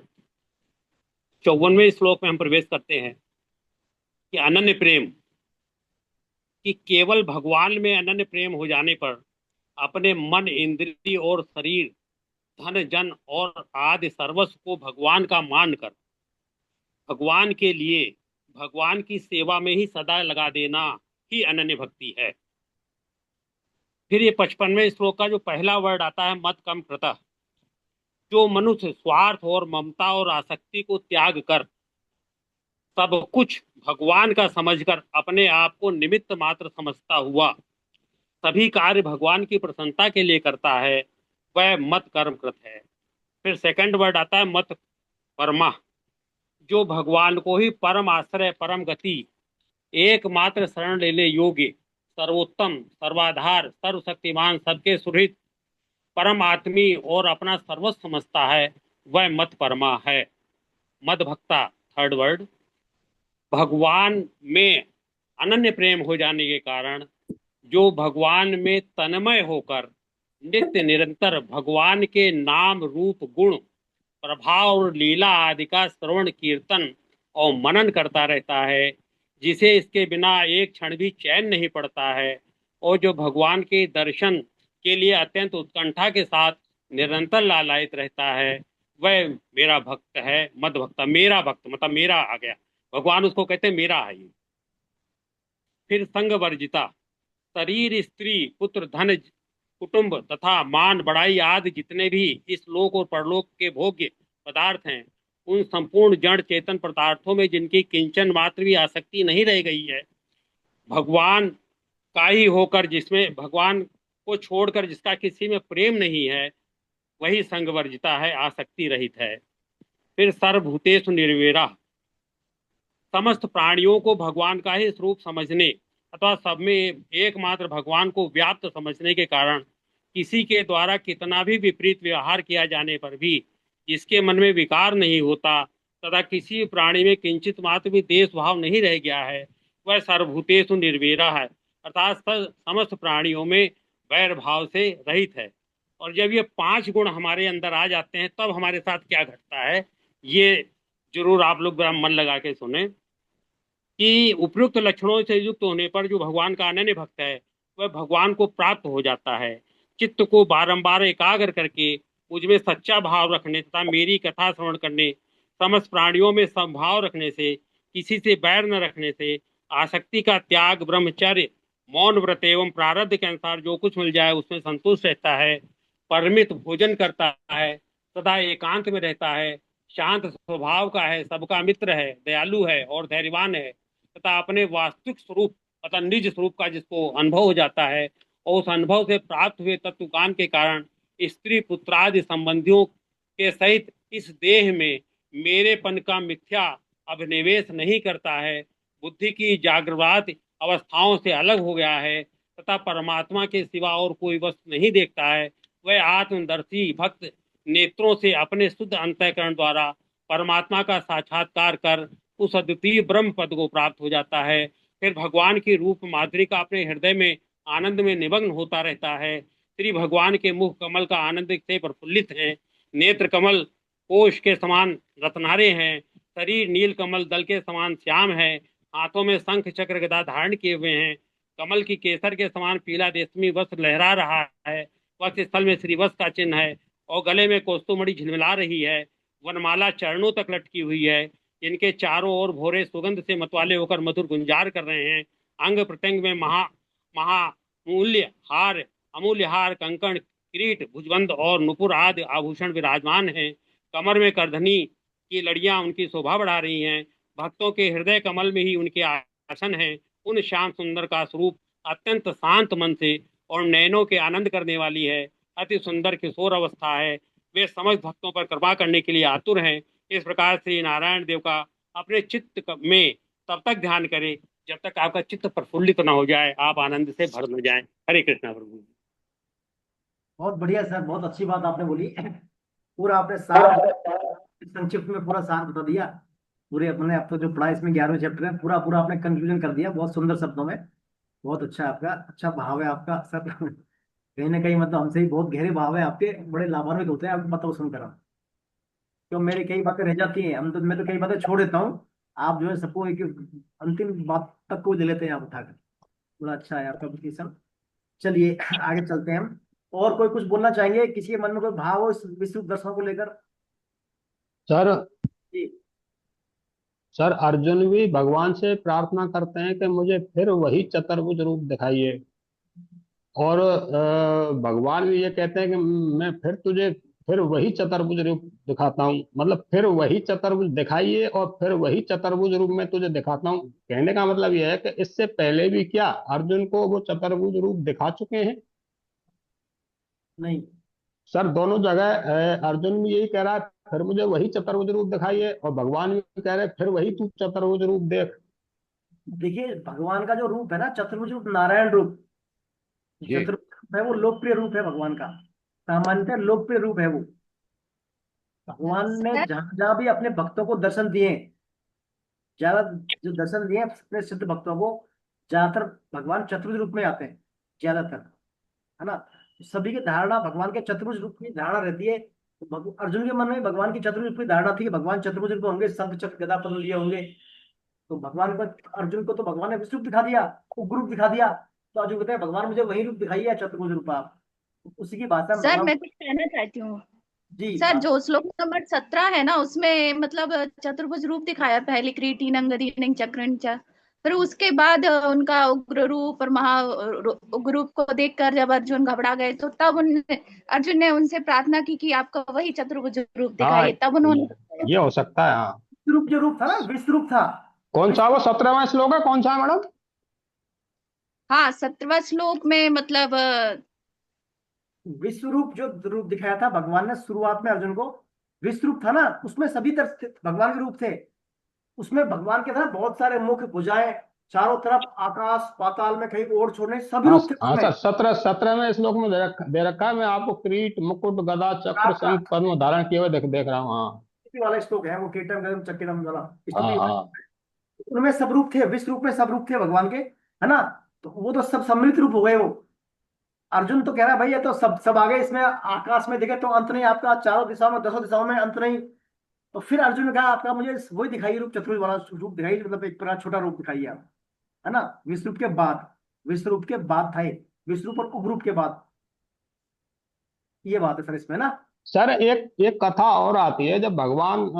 54वें श्लोक में हम प्रवेश करते हैं कि अनन्य प्रेम, कि केवल भगवान में अनन्य प्रेम हो जाने पर अपने मन, इंद्रिय और शरीर, धन जन और आदि सर्वस्व को भगवान का मानकर भगवान के लिए, भगवान की सेवा में ही सदा लगा देना ही अनन्य भक्ति है। फिर ये 55वें श्लोक का जो पहला वर्ड आता है मत कम कृतः, जो मनुष्य स्वार्थ और ममता और आसक्ति को त्याग कर सब कुछ भगवान का समझकर अपने आप को निमित्त मात्र समझता हुआ सभी कार्य भगवान की प्रसन्नता के लिए करता है, वह मत कर्म कृत है। फिर सेकंड वर्ड आता है मत परमा, जो भगवान को ही परम आश्रय, परम गति, एकमात्र शरण लेने योग्य, सर्वोत्तम, सर्वाधार, सर्वशक्तिमान, सबके सुहृद, परम आत्मी और अपना सर्वस्व समझता है, वह मत परमा है। मद भक्ता, थर्ड वर्ड, भगवान में अनन्य प्रेम हो जाने के कारण जो भगवान में तन्मय होकर नित्य निरंतर भगवान के नाम, रूप, गुण, प्रभाव और लीला आदि का श्रवण, कीर्तन और मनन करता रहता है, जिसे इसके बिना एक क्षण भी चैन नहीं पड़ता है, और जो भगवान के दर्शन के लिए अत्यंत उत्कंठा के साथ निरंतर लालायित रहता है, वह मेरा भक्त है। मद भक्ता, मेरा भक्त मतलब मेरा आ गया, भगवान उसको कहते हैं मेरा है ये। फिर संग वर्जिता, शरीर, स्त्री, पुत्र, धन, कुटुंब तथा मान बढ़ाई आदि जितने भी इस लोक और परलोक के भोग्य पदार्थ हैं, उन संपूर्ण जड़ चेतन पदार्थों में जिनकी किंचन मात्र भी आसक्ति नहीं रह गई है, भगवान का ही होकर, जिसमें भगवान को छोड़कर जिसका किसी में प्रेम नहीं है, वही संग वर्जिता है, आसक्ति रहित है। फिर सर्वभूतेषु निर्वैरः, समस्त प्राणियों को भगवान का ही स्वरूप समझने अथवा सब में एकमात्र भगवान को व्याप्त समझने के कारण किसी के द्वारा कितना भी विपरीत व्यवहार किया जाने पर भी इसके मन में विकार नहीं होता, तथा किसी प्राणी में किंचित मात्र भी देश भाव नहीं रह गया है, वह सर्वभूतेषु निर्वैरा है, अर्थात समस्त प्राणियों में वैर भाव से रहित है। और जब ये 5 गुण हमारे अंदर आ जाते हैं तब हमारे साथ क्या घटता है, ये जरूर आप लोग मन लगा के सुने कि उपयुक्त लक्षणों से युक्त होने पर जो भगवान का अनन्य भक्त है वह भगवान को प्राप्त हो जाता है। चित्त को बारंबार एकाग्र करके मुझमें सच्चा भाव रखने तथा मेरी कथा श्रवण करने, समस्त प्राणियों में समभाव रखने से, किसी से बैर न रखने से, आसक्ति का त्याग, ब्रह्मचर्य, मौन व्रत एवं प्रारब्ध के अनुसार जो कुछ मिल जाए उसमें संतुष्ट रहता है, परिमित भोजन करता है तथा एकांत में रहता है, शांत स्वभाव का है, सबका मित्र है, दयालु है और धैर्यवान है तथा अपने वास्तविक स्वरूप अतः निज स्वरूप का जिसको अनुभव हो जाता है और उस अनुभव से प्राप्त हुए तत्व ज्ञान के कारण स्त्री पुत्रादि संबंधियों के सहित इस देह में मेरेपन का मिथ्या अभिनिवेश नहीं करता है, बुद्धि की जागृत अवस्थाओं से अलग हो गया है तथा परमात्मा के सिवा और कोई वस्तु नहीं देखता है, वह आत्मदर्शी भक्त नेत्रों से अपने शुद्ध अंतःकरण द्वारा परमात्मा का साक्षात्कार कर उस अद्वितीय ब्रह्म पद को प्राप्त हो जाता है। फिर भगवान की रूप माधुरी का अपने हृदय में आनंद में निमग्न होता रहता है। श्री भगवान के मुख कमल का आनंद से प्रफुल्लित है, नेत्र कमल कोश के समान रत्नारे हैं, शरीर नील कमल दल के समान श्याम है, हाथों में शंख चक्र गदा धारण किए हुए हैं, कमल की केसर के समान पीला रेशमी वस्त्र लहरा रहा है, वक्ष स्थल में श्रीवत्स का चिन्ह है और गले में कौस्तुभमणि झिलमिला रही है, वनमाला चरणों तक लटकी हुई है, इनके चारों ओर भोरे सुगंध से मतवाले होकर मधुर गुंजार कर रहे हैं, अंग प्रत्यंग में महामूल्य हार, अमूल्य हार, कंकण, किरीट, भुजबंद और नुपुर आदि आभूषण विराजमान हैं, कमर में करधनी की लड़ियां उनकी शोभा बढ़ा रही हैं, भक्तों के हृदय कमल में ही उनके आसन हैं, उन श्याम सुंदर का स्वरूप अत्यंत शांत मन से और नयनों के आनंद करने वाली है, अति सुंदर किशोर अवस्था है, वे समस्त भक्तों पर कृपा करने के लिए आतुर हैं। इस प्रकार श्री नारायण देव का अपने चित्त में तब तक ध्यान करें जब तक आपका चित्त प्रफुल्लित न हो जाए, आप आनंद से भर न जाएं। हरे कृष्णा प्रभु। बहुत बढ़िया सर, बहुत अच्छी बात आपने बोली। पूरा आपने सार संक्षिप्त में पूरा सार बता दिया। पूरे अपने आप तो जो पढ़ा इसमें 11वें चैप्टर है पूरा पूरा आपने कंक्लूजन कर दिया बहुत सुंदर शब्दों में। बहुत अच्छा आपका, अच्छा भाव है आपका सर। कहीं ना कहीं मतलब हमसे ही बहुत गहरे भाव है आपके, बड़े लाभान्वित होते हैं आपकी बातों को सुनकर हम। क्यों मेरी कई बातें रह जाती हैं, मैं तो कई बातें छोड़ देता हूँ, आप जो है सबको एक अंतिम बात तक को ले लेते हैं आप उठाकर। बड़ा अच्छा है आपका विश्लेषण। चलिए आगे चलते हैं हम। और कोई कुछ बोलना चाहेंगे, किसी के मन में कोई भाव हो इस विश्व दर्शन को लेकर? सर जी सर अर्जुन भी भगवान से प्रार्थना करते हैं कि मुझे फिर वही चतुर्भुज रूप दिखाइए, और भगवान भी ये कहते हैं कि मैं फिर वही चतुर्भुज रूप दिखाता हूँ, मतलब फिर वही चतुर्भुज दिखाइए और फिर वही चतुर्भुज रूप में तुझे दिखाता हूँ। कहने का मतलब यह है कि इससे पहले भी क्या अर्जुन को वो चतुर्भुज रूप दिखा चुके हैं? नहीं सर दोनों जगह अर्जुन भी यही कह रहा है फिर मुझे वही चतुर्भुज रूप दिखाइए, और भगवान भी कह रहे हैं फिर वही तू चतुर्भुज रूप देख। देखिए भगवान का जो रूप है ना चतुर्भुज रूप, नारायण रूप, चतुर्भुज है वो लोकप्रिय रूप है भगवान का, सामान्यतः लोकप्रिय रूप है वो। भगवान ने जहां जहां भी अपने भक्तों को दर्शन दिए, ज्यादा जो दर्शन दिए अपने सिद्ध भक्तों को, ज्यादातर भगवान चतुर्भुज रूप में आते हैं ज्यादातर, है ना। सभी की धारणा भगवान के चतुर्भुज रूप की धारणा रहती है। तो अर्जुन के मन में भगवान की चतुर्भुज रूप की धारणा थी कि भगवान चतुर्भुज रूप होंगे, शंख चक्र गदा पद्म लिए होंगे। तो भगवान को, अर्जुन को तो भगवान ने विश्व रूप दिखा दिया, उग्र रूप दिखा दिया। तो अर्जुन कहते हैं भगवान मुझे वही रूप दिखाइए चतुर्भुज रूप आप। उसी की भाषा में सर मैं कुछ कहना चाहती हूँ। जी सर जो श्लोक नंबर 17 है ना उसमें मतलब चतुर्भुज रूप दिखाया, पहले क्रीटिनंग अंगदीनंग चक्रण च, फिर उसके बाद उनका उग्र रूप और उग्र रूप को देखकर जब अर्जुन घबरा गए तो तब अर्जुन ने उनसे प्रार्थना की कि आपका वही चतुर्भुज रूप दिखाइए, तब उन्होंने। ये हो सकता है हाँ। रूप जो रूप था ना विश्व रूप था। कौन सा वो 17वां श्लोक है, कौन सा है मैडम? हाँ 17वां श्लोक में मतलब विश्व रूप जो रूप दिखाया था भगवान ने शुरुआत में अर्जुन को, विश्व रूप था ना उसमें सभी तरह भगवान के रूप थे। उसमें भगवान के था बहुत सारे मुख, भुजाएं, चारों तरफ आकाश पाताल में कहीं ओर छोड़ने, सभी रूप थे हाँ उसमें। सर 17वें श्लोक में दे रखा है। मैं आपको किरीट मुकुट गदा चक्र शंख पद्म धारण किए हुए देख रहा हूँ। हाँ स्तुति वाला श्लोक है वो, कीर्तन गगन चक्रम वाला हाँ स्तुति। हाँ उनमें सब रूप थे, विश्व रूप में सब रूप थे भगवान के, है ना। तो वो तो सब सम्मिलित रूप हो गए वो। अर्जुन तो कह रहा है भाई ये तो सब सब आ गए इसमें, आकाश में दिखे तो अंत नहीं आपका, चारों दिशाओं में, दसों दिशाओं में अंत नहीं। तो फिर अर्जुन ने कहा आपका मुझे वही दिखाई रूप, चतुर्भुज वाला रूप दिखाई, मतलब एक प्रकार छोटा रूप दिखाइए आप, है ना। विश्व रूप के बाद, विश्व रूप के बाद था ये, विश्व रूप और उपरूप के बाद, ये बात है सर इसमें ना। सर, एक एक कथा और आती है, जब भगवान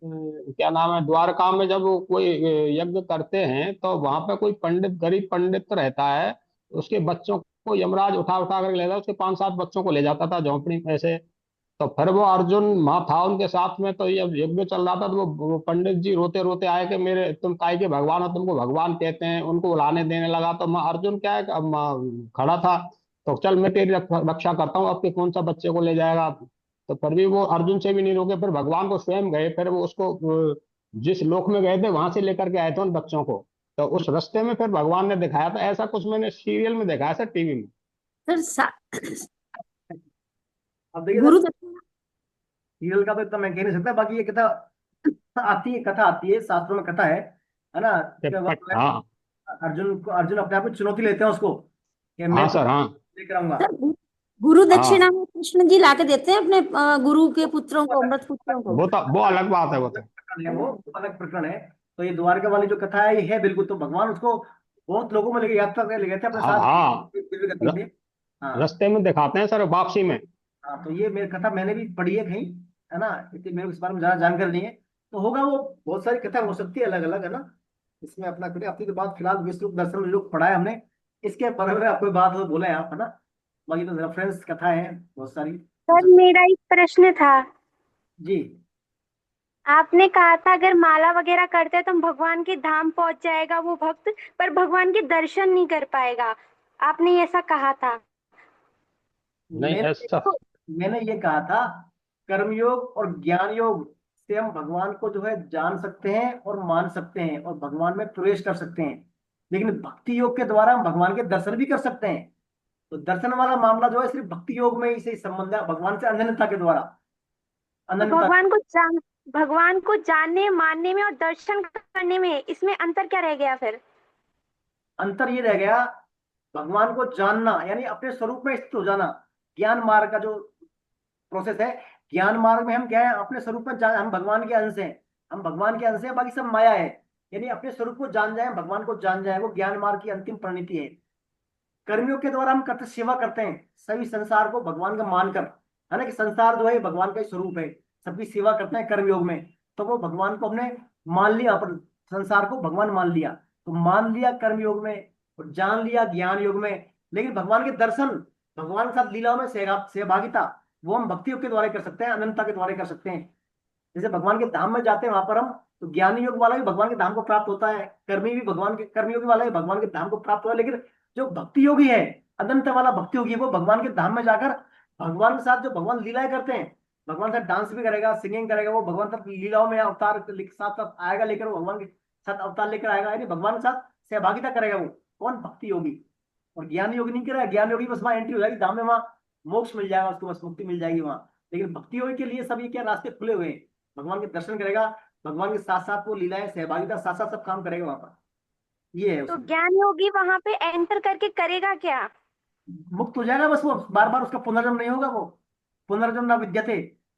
क्या नाम है, द्वारका में जब वो कोई यज्ञ करते हैं तो वहां पे कोई पंडित, गरीब पंडित रहता है, उसके बच्चों को यमराज उठा उठा कर ले जाता, उसके 5-7 बच्चों को ले जाता था झोंपड़ी में से। तो फिर वो अर्जुन वहां था उनके साथ में, तो ये यज्ञ चल रहा था, तो वो पंडित जी रोते रोते आए कि मेरे तुम काय के भगवान हो, तुमको भगवान कहते हैं, उनको बुलाने देने लगा। तो मैं अर्जुन क्या है अब खड़ा था, तो चल मैं तेरी रक्षा करता हूँ, अब के कौन सा बच्चे को ले जाएगा। तो फिर भी वो अर्जुन से भी नहीं रोके, फिर भगवान को स्वयं गए, फिर वो उसको जिस लोक में गए थे वहां से लेकर के आए थे उन बच्चों को। तो उस रास्ते में फिर भगवान ने दिखाया था, ऐसा कुछ मैंने सीरियल में देखा है सर, टीवी में। अब देखिए गुरु सीरियल का तो इतना मैं कह नहीं सकता, बाकी ये कथा आती है, कथा आती है शास्त्रों में, कथा है ना। हाँ अर्जुन अपने आप को चुनौती लेते हैं उसको कि मैं हाँ सर, हाँ लेकर आऊंगा। गुरु हाँ, दक्षिणा में कृष्ण जी लाके देते हैं अपने गुरु के पुत्रों को, अमृत पुत्रों को। वो अलग बात है, वो तो वो अलग प्रकरण है। तो ये द्वारका वाली जो कथा है ये है बिल्कुल, तो भगवान उसको बहुत लोगों में लेके यात्रा ले गए थे अपने हाँ साथ, हाँ, करते थे। हाँ रास्ते में दिखाते हैं सर, वापसी में। हाँ, तो ये मेरी कथा मैंने भी पढ़ी है कहीं, है ना। इतनी मेरे को इस बारे में ज्यादा जानकारी नहीं है, तो होगा वो, बहुत सारी कथा हो सकती है अलग अलग, है ना। इसमें अपना करिए, अपनी तो बात फिलहाल विश्व रूप दर्शन में जो पढ़ा है हमने, इसके बारे में आपको बात हो बोले आप, है ना। बाकी तो रेफरेंस कथा है बहुत सारी। सर मेरा एक प्रश्न था, जी आपने कहा था अगर माला वगैरह करते हैं तो भगवान के धाम पहुंच जाएगा वो भक्त, पर भगवान के दर्शन नहीं कर पाएगा, आपने ऐसा कहा था। नहीं ऐसा, मैंने ये कहा था कर्मयोग और ज्ञान योग से हम भगवान को जो है जान सकते हैं और मान सकते हैं और भगवान में प्रवेश कर सकते हैं, लेकिन भक्ति योग के द्वारा हम भगवान के दर्शन भी कर सकते हैं। तो दर्शन वाला मामला जो है सिर्फ भक्ति योग में ही से संबंध है, भगवान से अनन्यता के द्वारा, तो अनन्यता। भगवान को जानने मानने में और दर्शन करने में, इसमें अंतर क्या रह गया फिर? अंतर ये रह गया, भगवान को जानना यानी अपने स्वरूप में स्थित हो जाना, ज्ञान मार्ग का जो प्रोसेस है। ज्ञान मार्ग में हम क्या है, अपने स्वरूप में जान, हम भगवान के अंश हैं, हम भगवान के अंश हैं, बाकी सब माया है। यानी अपने स्वरूप को जान जाए, भगवान को जान जाए, वो ज्ञान मार्ग की अंतिम परिणति है। कर्मियों के द्वारा हम करते सेवा करते हैं सभी संसार को भगवान का मानकर, है ना, कि संसार जो है भगवान का ही स्वरूप है, सबकी सेवा करते हैं कर्मयोग में। तो वो भगवान को हमने मान लिया, अपन संसार को भगवान मान लिया, तो मान लिया कर्मयोग में और जान लिया ज्ञान योग में। लेकिन भगवान के दर्शन, भगवान के साथ लीलाओं में सहभागिता, वो हम भक्ति योग के द्वारा कर सकते हैं, अनंतता के द्वारा कर सकते हैं। जैसे भगवान के धाम में जाते हैं वहां पर हम, तो ज्ञानी योग वाला भी भगवान के धाम को प्राप्त होता है, कर्मी भी भगवान के, कर्मयोगी वाला भी भगवान के धाम को प्राप्त होता है। लेकिन जो भक्ति योगी है, अनंत वाला भक्ति योगी, वो भगवान के धाम में जाकर भगवान के साथ जो भगवान लीलाएं करते हैं, भगवान साथ डांस भी करेगा, सिंगिंग करेगा, वो भगवान साथ लीलाओं में अवतार साथ साथ आएगा लेकर, वो भगवान के साथ अवतार लेकर आएगा, यानी भगवान के साथ सहभागिता करेगा। वो कौन? भक्ति योगी। और ज्ञान योगी नहीं करेगा, ज्ञान योगी बस वहां एंट्री हो जाएगी धाम में, वहां मोक्ष मिल जाएगा उसको, बस मुक्ति मिल जाएगी वहां। लेकिन भक्ति योगी के लिए सब ये क्या रास्ते खुले हुए हैं, भगवान के दर्शन करेगा, भगवान के साथ साथ वो लीलाएं सहभागिता साथ साथ सब काम करेगा वहां पर। ये है तो ज्ञान योगी वहां पे एंटर करके करेगा क्या? मुक्त हो जाएगा बस, वो बार बार उसका पुनर्जन्म नहीं होगा, वो पुनर्जन्म ना विद्यते,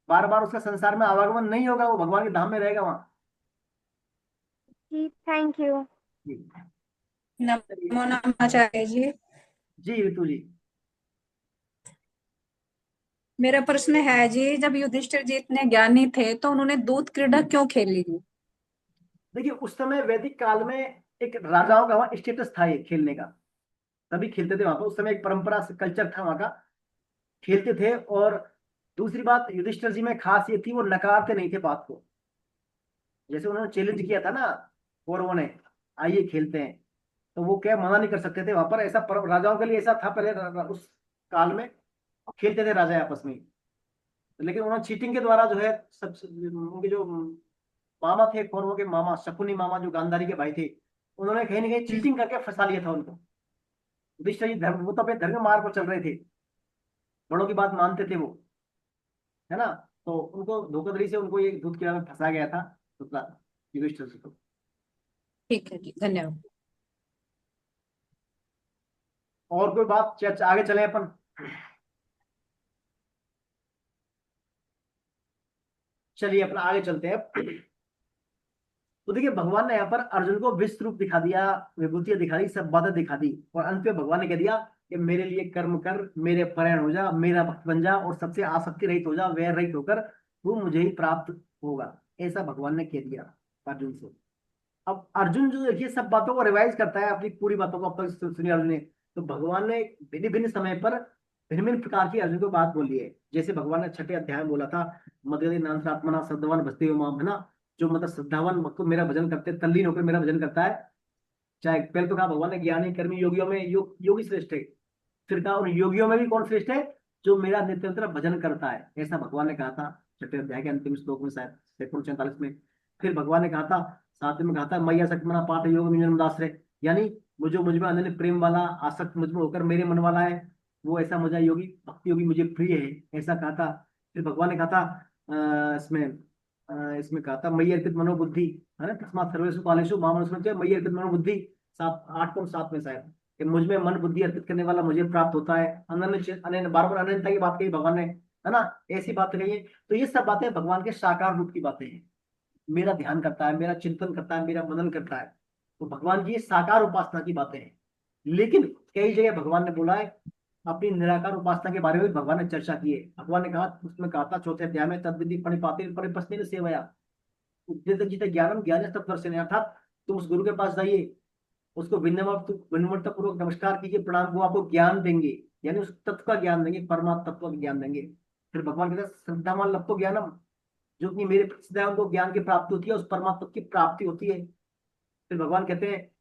बार बार उसका संसार में आवागमन नहीं होगा, वो भगवान के धाम में रहेगा वहां। जी थैंक यू। नमो नमः आचार्य जी। जी ऋतु जी। मेरा प्रश्न है जी, जब युधिष्ठिर जी इतने ज्ञानी थे तो उन्होंने दूत क्रीड़ा क्यों खेली? देखिए उस समय वैदिक काल में एक राजाओं का वहां स्टेटस था ये खेलने का, तभी खेलते थे वहां पर, उस समय एक परंपरा कल्चर था वहां का, खेलते थे। और दूसरी बात युधिष्ठिर जी में खास ये थी, वो नकारते नहीं थे बात को। जैसे उन्होंने चैलेंज किया था ना कौरवों ने, आइए खेलते हैं, तो वो क्या मना नहीं कर सकते थे वहां पर। ऐसा राजाओं के लिए ऐसा था पहले, उस काल में खेलते थे राजा आपस में। लेकिन उन्होंने चीटिंग के द्वारा जो है, सब उनके जो मामा थे कौरवों के, मामा शकुनी मामा जो गांधारी के भाई थे, उन्होंने कहीं ना कहीं चीटिंग करके फंसा लिया था उनको। युधिष्ठिर जी वो तो अपने धर्म मार्ग पर चल रहे थे, बड़ों की बात मानते थे वो, है ना। तो उनको धोखाधड़ी से उनको ये दूध किला में फंसाया गया था युधिष्ठिर से। तो ठीक है जी, धन्यवाद। और कोई बात, चर्चा आगे चले अपन। चलिए अपना आगे चलते हैं। तो देखिए भगवान ने यहाँ पर अर्जुन को विश्व रूप दिखा दिया, विभूतियां दिखा दी, सब बातें दिखा दी, और अंत में भगवान ने कह दिया कि मेरे लिए कर्म कर, मेरे परायण हो जा, मेरा भक्त बन जा, और सबसे आसक्ति रहित हो जा, वैर रहित होकर तू मुझे ही प्राप्त होगा। ऐसा भगवान ने कह दिया अर्जुन से। अब अर्जुन जो देखिए सब बातों को रिवाइज करता है, अपनी पूरी बातों को अब तक सुनी अर्जुन ने। तो भगवान ने भिन्न भिन्न समय पर भिन्न भिन्न प्रकार की अर्जुन को बात बोली है। जैसे भगवान ने 6ठे अध्याय में बोला था, मदगति नांतरात्मना श्रद्धावान भजते हो माम, है ना, जो मतलब श्रद्धावान भक्त मेरा भजन करते, तल्लीन होकर मेरा भजन करता है। चाहे पहले तो कहा भगवान ने ज्ञानी कर्मी योगियों में योगी श्रेष्ठ है, फिर कहा उन योगियों में भी कौन श्रेष्ठ है, जो मेरा नित्य निरंतर भजन करता है, ऐसा भगवान ने कहा था 6ठे अध्याय के अंतिम श्लोक में, शायद 46 में। फिर भगवान ने कहा था, साथ में कहा था, मैया सकमना पाठ योग मिंजन दासरे, यानी मुझे मुझ में अनन्य प्रेम वाला, आसक्त मुझ में होकर मेरे मन वाला है, वो ऐसा मुझे योगी भक्ति योगी मुझे प्रिय है, ऐसा कहा था। फिर भगवान ने कहा था इसमें कहा था मयि अर्पित मनोबुद्धि, है ना, तस्मात् सर्वेषु कालेषु माम अनुसरन्ति, मयि अर्पित मनोबुद्धि, 8.7 में शायद, कि मुझ में मन बुद्धि अर्पित करने वाला मुझे प्राप्त होता है। अनन्य, बार बार अनन्यता की बात कही भगवान ने, है ना, ऐसी बात कही है। तो ये सब बातें भगवान के साकार रूप की बातें हैं। मेरा ध्यान करता है, मेरा चिंतन करता है, मेरा मनन करता है, तो भगवान की साकार उपासना की बातें हैं। लेकिन कई जगह भगवान ने बोला है अपनी निराकार उपासना के बारे में भी भगवान ने चर्चा की है। भगवान ने कहा, उसमें कहा था 4थे अध्याय में, तद्विधि प्रणिपाते परिपस्तेन सेवया उपदेशजित ज्ञानम ज्ञान तत्वर्षेण, अर्थात तुम उस गुरु के पास जाइए, उसको विनम्रता पूर्वक नमस्कार कीजिए, प्रणाम, वो आपको ज्ञान देंगे, यानी उस तत्व का ज्ञान देंगे, परमात्मा तत्व का ज्ञान देंगे। फिर भगवान कहते हैं श्रद्धावान लब्धो ज्ञानम, जो कि मेरे प्रसिद्ध उनको ज्ञान की प्राप्ति होती है, उस परमात्मा की प्राप्ति होती है। फिर भगवान कहते हैं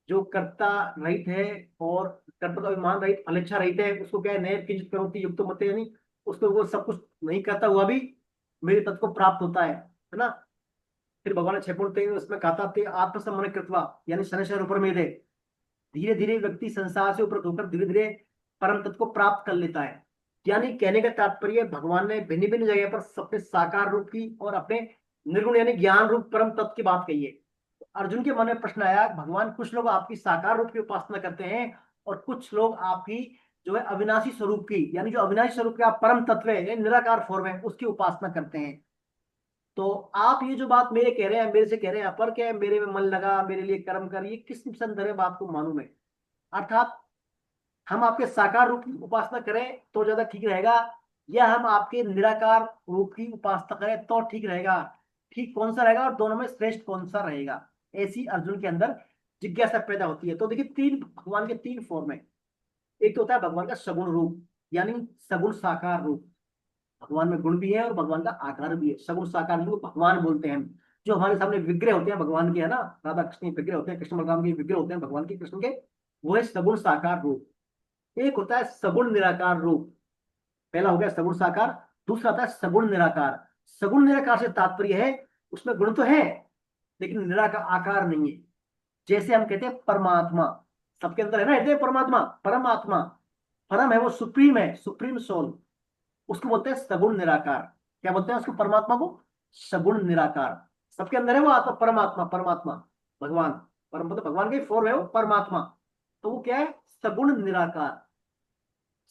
जो कर्ता रहित है और कर्ता अभिमान रहित, फलेच्छा रहित है, उसको क्या है, नए किंचित करोति युक्त मते, यानी उसको वो सब कुछ नहीं करता हुआ भी मेरे तत्व को प्राप्त होता है ना। फिर भगवान ने 6.23 उसमें कहा था, आत्मसम्मान कृत्वा, यानी शनैश्वर ऊपर में दे, धीरे धीरे व्यक्ति संसार से ऊपर होकर धीरे धीरे परम तत्व को प्राप्त कर लेता है। यानी कहने का तात्पर्य भगवान ने भिन्न भिन्न जगह पर अपने साकार रूप की और अपने निर्गुण यानी ज्ञान रूप परम तत्व की बात कही है। अर्जुन के मन में प्रश्न आया, भगवान कुछ लोग आपकी साकार रूप की उपासना करते हैं और कुछ लोग आपकी जो है अविनाशी स्वरूप की, यानी जो अविनाशी स्वरूप का परम तत्व है, निराकार फॉर्म है, उसकी उपासना करते हैं। तो आप ये जो बात मेरे कह रहे हैं, मेरे से कह रहे हैं पर क्या है, मेरे में मन लगा, मेरे लिए कर्म कर, ये किस संदर्भ में बात को मालूम है? अर्थात हम आपके साकार रूप की उपासना करें तो ज्यादा ठीक रहेगा, या हम आपके निराकार रूप की उपासना करें तो ठीक रहेगा? ठीक कौन सा रहेगा और दोनों में श्रेष्ठ कौन सा रहेगा? ऐसी अर्जुन के अंदर जिज्ञासा पैदा होती है। तो देखिए भगवान के 3 फॉर्म है। एक तो होता है भगवान का सगुण रूप, यानी सगुण साकार रूप, भगवान में गुण भी है और भगवान का आकार भी है। सगुण साकार रूप भगवान बोलते हैं, जो हमारे सामने विग्रह होते हैं भगवान के, है ना, राधा कृष्ण के विग्रह होते हैं, कृष्ण बलराम के विग्रह होते हैं भगवान के, कृष्ण के, वो है सगुण साकार रूप। एक होता है सगुण निराकार रूप, पहला हो गया सगुण साकार, दूसरा होता है सगुण निराकार। सगुण निराकार से तात्पर्य है उसमें गुण तो है लेकिन निराकार आकार नहीं है। जैसे हम कहते हैं परमात्मा, सबके अंदर है ना, कहते हैं परमात्मा, परमात्मा, परम है, वो सुप्रीम है, सुप्रीम सोल, उसको बोलते हैं सगुण निराकार। क्या बोलते हैं उसको? परमात्मा को सगुण निराकार। सबके अंदर है वो आत्मा, परमात्मा, परमात्मा भगवान, परम मतलब भगवान के फॉर्म है वो परमात्मा, तो वो क्या है? सगुण निराकार।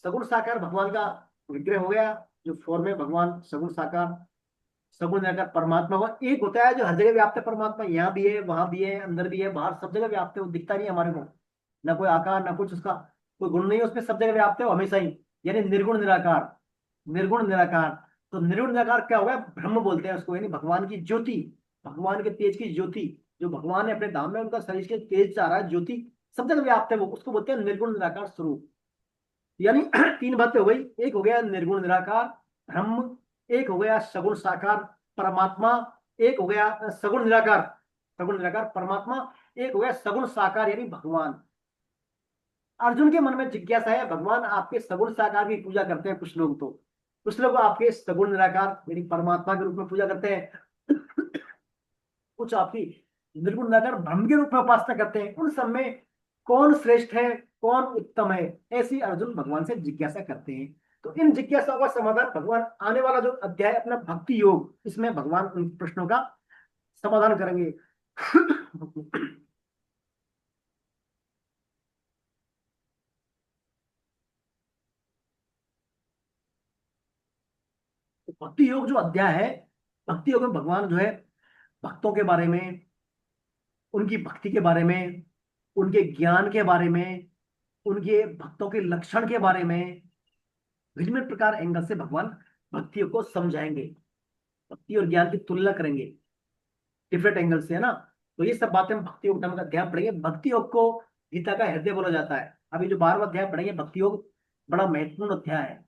सगुण साकार भगवान का विग्रह हो गया, जो फॉर्म है भगवान सगुण साकार, सगुण निराकार परमात्मा। वो एक होता है जो हर जगह व्याप्त है, परमात्मा यहाँ भी है, वहां भी है, अंदर भी है, बाहर, सब जगह व्याप्त है, वो दिखता नहीं है हमारे को, ना कोई आकार ना कुछ, उसका कोई गुण नहीं है उसमें, सब जगह व्याप्त है वो हमेशा ही, यानी निर्गुण निराकार। निर्गुण निराकार, तो निर्गुण निराकार क्या होगा? ब्रह्म बोलते हैं उसको, यानी भगवान की ज्योति, भगवान के तेज की ज्योति, जो भगवान ने अपने धाम में उनका शरीर के तेज से आ रहा है, ज्योति सब जगह व्याप्त है वो, उसको बोलते हैं निर्गुण निराकार स्वरूप। यानी 3 बातें हो गई, एक हो गया निर्गुण निराकार ब्रह्म, एक हो गया सगुण साकार परमात्मा, एक हो गया सगुण निराकार परमात्मा, एक हो गया सगुण साकार यानी भगवान। अर्जुन के मन में जिज्ञासा है, भगवान आपके सगुण साकार की पूजा करते हैं कुछ लोग, तो कुछ लोग आपके सगुण निराकार यानी परमात्मा के रूप में पूजा करते हैं, कुछ आपकी निर्गुण निराकार ब्रह्म के रूप में उपासना करते हैं। उन सब में कौन श्रेष्ठ है, कौन उत्तम है? ऐसी अर्जुन भगवान से जिज्ञासा करते हैं। तो इन जिज्ञासाओं का समाधान भगवान आने वाला जो अध्याय अपना भक्ति योग, इसमें भगवान उन प्रश्नों का समाधान करेंगे। भक्ति योग जो अध्याय है, भक्ति योग में भगवान जो है भक्तों के बारे में, उनकी भक्ति के बारे में, उनके ज्ञान के बारे में, उनके भक्तों के लक्षण के बारे में विभिन्न प्रकार एंगल से भगवान भक्ति योग को समझाएंगे, भक्ति और ज्ञान की तुलना करेंगे डिफरेंट एंगल से, है ना। तो ये सब बातें हम भक्ति योग नाम का अध्याय पढ़ेंगे। भक्ति योग को गीता का हृदय बोला जाता है। अभी जो 12वां अध्याय पढ़ेंगे भक्ति योग, बड़ा महत्वपूर्ण अध्याय है।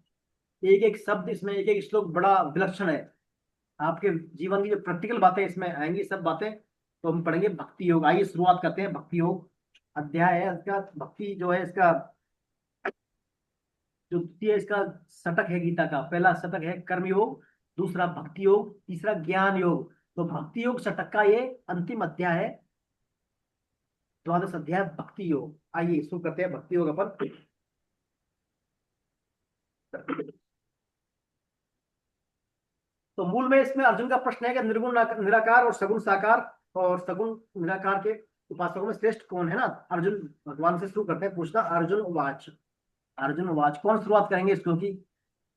एक एक शब्द इसमें, एक एक श्लोक बड़ा विलक्षण है। आपके जीवन की जो प्रैक्टिकल बातें इसमें आएंगी, सब बातें तो हम पढ़ेंगे भक्ति योग। आइए शुरुआत करते हैं। भक्ति योग अध्याय है इसका, भक्ति जो है इसका जो द्वितीय इसका शतक है गीता का। पहला शतक है कर्म योग, दूसरा भक्ति योग, तीसरा ज्ञान योग। तो भक्ति योग शतक का ये अंतिम अध्याय है, 12वां अध्याय भक्ति योग। आइए शुरू करते हैं भक्ति योग अपन। तो मूल में इसमें अर्जुन का प्रश्न है कि निर्गुण निराकार और सगुण साकार और सगुण निराकार के उपासकों में श्रेष्ठ कौन है ना। अर्जुन भगवान से शुरू करते हैं पूछना। अर्जुन उवाच, अर्जुन उवाच। कौन शुरुआत करेंगे इस श्लोक की?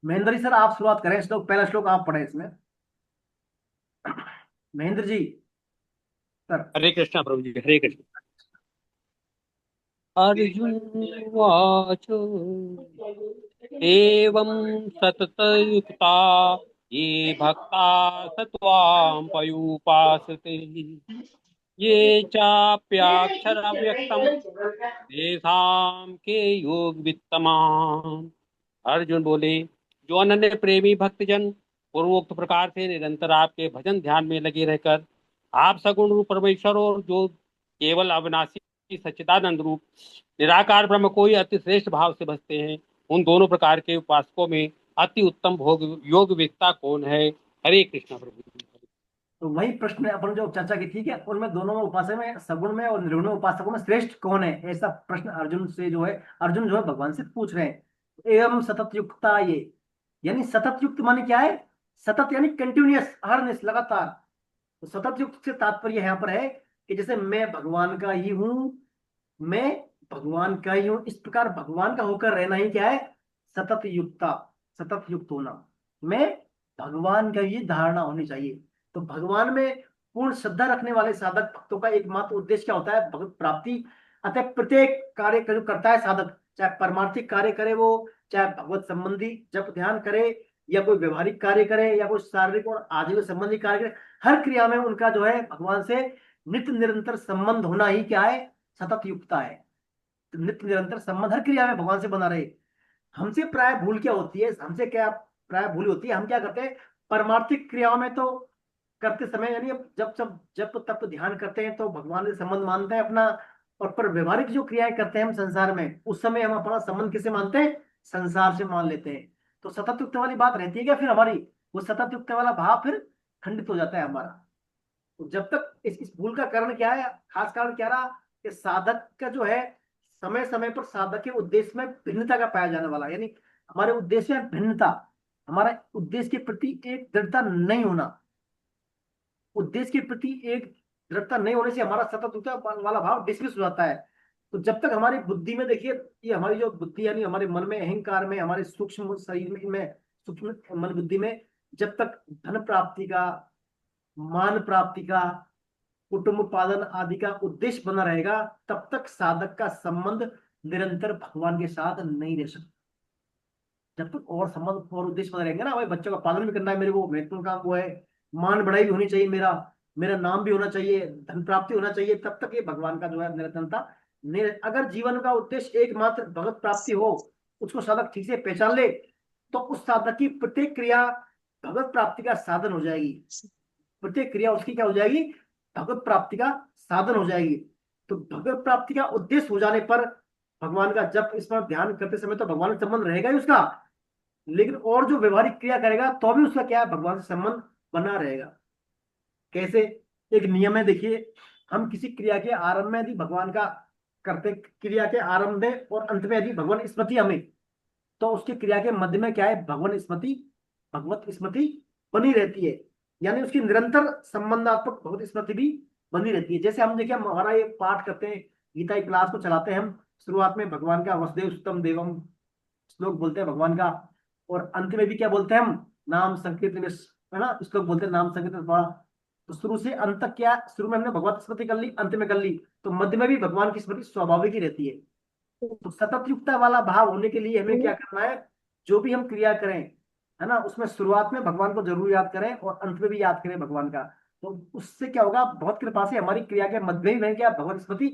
महेंद्र जी सर आप शुरुआत करें। श्लोक, पहला श्लोक आप पढ़े इसमें, महेंद्र जी सर। हरे कृष्णा प्रभु जी, हरे कृष्ण। अर्जुन उवाच एवं सततयुक्ता ये भक्ता सत्वां पयुपासते ये चाप्याक्षर अव्यक्तम तेषां के योग वित्तमाम। अर्जुन बोले, जो अनन्य प्रेमी भक्तजन पूर्वोक्त प्रकार से निरंतर आपके भजन ध्यान में लगे रहकर आप सगुण रूप परमेश्वर और जो केवल अविनाशी सच्चिदानंद रूप निराकार ब्रह्म को ही अति श्रेष्ठ भाव से भजते हैं, उन दोनों प्रकार के उपासकों में अति उत्तम भोग योग वित्ता कौन है? हरे कृष्णा प्रभु। तो वही प्रश्न अपन जो चर्चा की थी कि उनमें दोनों में उपासक में, सगुण में और निर्गुण उपासकों में श्रेष्ठ कौन है, ऐसा प्रश्न अर्जुन से जो है, अर्जुन जो है भगवान से पूछ रहे हैं। एवं सतत युक्ता ये, यानी सतत युक्त माने क्या है? सतत यानी कंटिन्यूअस, हरनेस, लगातार। तो सतत युक्त से तात्पर्य यहाँ पर है कि जैसे मैं भगवान का ही हूं, मैं भगवान का ही हूं, इस प्रकार भगवान का होकर रहना ही क्या है? सतत युक्ता, सतत युक्त होना। मैं भगवान का ही धारणा होनी चाहिए। तो भगवान में पूर्ण श्रद्धा रखने वाले साधक भक्तों का एकमात्र उद्देश्य क्या होता है? भगवत प्राप्ति। अतः प्रत्येक कार्य जो करता है साधक, चाहे परमार्थिक कार्य करे वो, चाहे भगवत संबंधी जप ध्यान करे, या कोई व्यवहारिक कार्य करे, या कोई शारीरिक और आजीवन संबंधी कार्य करे, हर क्रिया में उनका जो है भगवान से नित्य निरंतर संबंध होना ही क्या है? सतत युक्ता है। तो नित्य निरंतर संबंध हर क्रिया में भगवान से बना रहे। हमसे प्राय भूल क्या होती है? हमसे क्या प्राय भूल होती है? हम क्या करते हैं परमार्थिक क्रियाओं में, तो करते समय यानी जब तप ध्यान करते हैं तो भगवान से संबंध मानते हैं अपना, और पर व्यवहारिक जो क्रियाएं करते हैं हम संसार में, उस समय हम अपना संबंध किससे मानते हैं? संसार से मान लेते हैं। तो सतत युक्त वाली बात रहती है क्या फिर हमारी? वो सतत युक्त वाला भाव फिर खंडित हो जाता है हमारा। तो जब तक इस भूल का कारण क्या है? खास कारण क्या रहा कि साधक का जो है समय समय पर साधक के उद्देश्य में भिन्नता का पाया जाने वाला, यानी हमारे उद्देश्य में भिन्नता, हमारा उद्देश्य के प्रति एक दृढ़ता नहीं होना। उद्देश्य के प्रति एक दृढ़ता नहीं होने से हमारा सतत वाला भाव डिसमिस हो जाता है। तो जब तक हमारी बुद्धि में, देखिए ये हमारी जो बुद्धि यानी हमारे मन में, अहंकार में, हमारे सूक्ष्म शरीर में, सूक्ष्म मन बुद्धि में जब तक धन प्राप्ति का, मान प्राप्ति का, कुटुंब पालन आदि का उद्देश्य बना रहेगा, तब तक साधक का संबंध निरंतर भगवान के साथ नहीं रह सकता। जब तक और संबंध और उद्देश्य बना रहेंगे ना, भाई बच्चों का पालन भी करना है मेरे को, महत्वपूर्ण काम वो है, मान बढ़ाई भी होनी चाहिए, मेरा नाम भी होना चाहिए, धन प्राप्ति होना चाहिए, तब तक ये भगवान का जो है निरंतरता। अगर जीवन का उद्देश्य एकमात्र भगवत प्राप्ति हो, उसको साधक ठीक से पहचान ले, तो उस साधक की प्रत्येक क्रिया भगवत प्राप्ति का साधन हो जाएगी। प्रत्येक क्रिया उसकी क्या हो जाएगी? भगवत प्राप्ति का साधन हो जाएगी। तो भगवत प्राप्ति का उद्देश्य हो जाने पर भगवान का जब इस पर ध्यान करते समय तो भगवान से संबंध रहेगा ही उसका, लेकिन और जो व्यवहारिक क्रिया करेगा तो भी उसका क्या है? भगवान से संबंध बना रहेगा। कैसे? एक नियम है, देखिए हम किसी क्रिया के आरंभ में यदि भगवान का करते, क्रिया के आरंभ में और अंत में यदि भगवान स्मृति हमें, तो उसकी क्रिया के मध्य में क्या है, भगवत स्मृति बनी रहती है, यानी उसकी निरंतर संबंधात्मक भगवत स्मृति भी बनी रहती है। जैसे हम देखिए, हम हमारा ये पाठ करते हैं, गीता की क्लास को चलाते हैं हम, शुरुआत में भगवान का वसुदेव सुतम देवम श्लोक बोलते हैं भगवान का, और अंत में भी क्या बोलते हैं हम, नाम संकीर्तन, है ना, श्लोक बोलते हैं नाम संकीर्तन। तो शुरू से अंत तक क्या, शुरू में हमने भगवत स्मृति कर ली, अंत में कर ली, तो मध्य में भी भगवान की स्मृति स्वाभाविक ही रहती है। तो सतत युक्ता वाला भाव होने के लिए हमें क्या करना है, जो भी हम क्रिया करें, है ना, उसमें शुरुआत में भगवान को जरूर याद करें और अंत में भी याद करें भगवान का। तो उससे क्या होगा, बहुत कृपा से हमारी क्रिया के मध्य में क्या भगवत स्मृति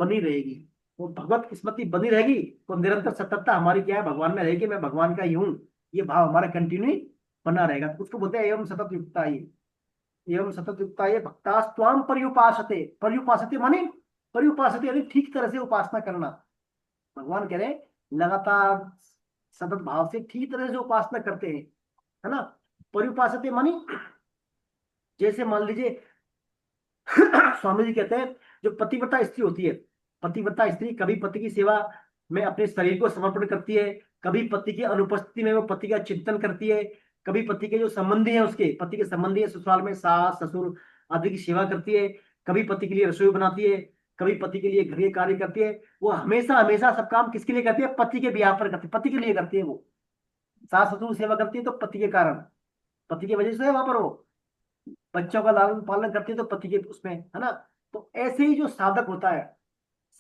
बनी रहेगी। तो भगवत स्मृति बनी रहेगी तो निरंतर सततता हमारी क्या है, भगवान में रहेगी, मैं भगवान का ही हूँ, ये भाव हमारा कंटिन्यू बना रहेगा। तो उसको बोलते हैं एवं सतत युक्ता ये, एवं सतत युक्ता ये भक्तास्त्वाम पर्युपासते। पर्युपासते माने पर्युपासते यानी ठीक तरह से उपासना करना। भगवान कह रहे हैं लगातार सतत भाव से ठीक तरह से उपासना करते हैं, है ना। पर्युपासते मानी, जैसे मान लीजिए स्वामी जी कहते हैं, जो पतिव्रता स्त्री होती है, पतिव्रता स्त्री कभी पति की सेवा में अपने शरीर को समर्पण करती है, कभी पति की अनुपस्थिति में वो पति का चिंतन करती है, कभी पति के जो संबंधी है, उसके पति के संबंधी है ससुराल में, सास ससुर आदि की सेवा करती है, कभी पति के लिए रसोई बनाती है, कभी पति के लिए घर के कार्य करती है। वो हमेशा हमेशा सब काम किसके लिए करती है, पति के ब्याह पर करती है, पति के लिए करती है। वो सास ससुर सेवा करती है तो पति के कारण, पति की वजह से है वहां पर, वो बच्चों का लालन पालन करती है तो पति के उसमें, है ना। तो ऐसे ही जो साधक होता है,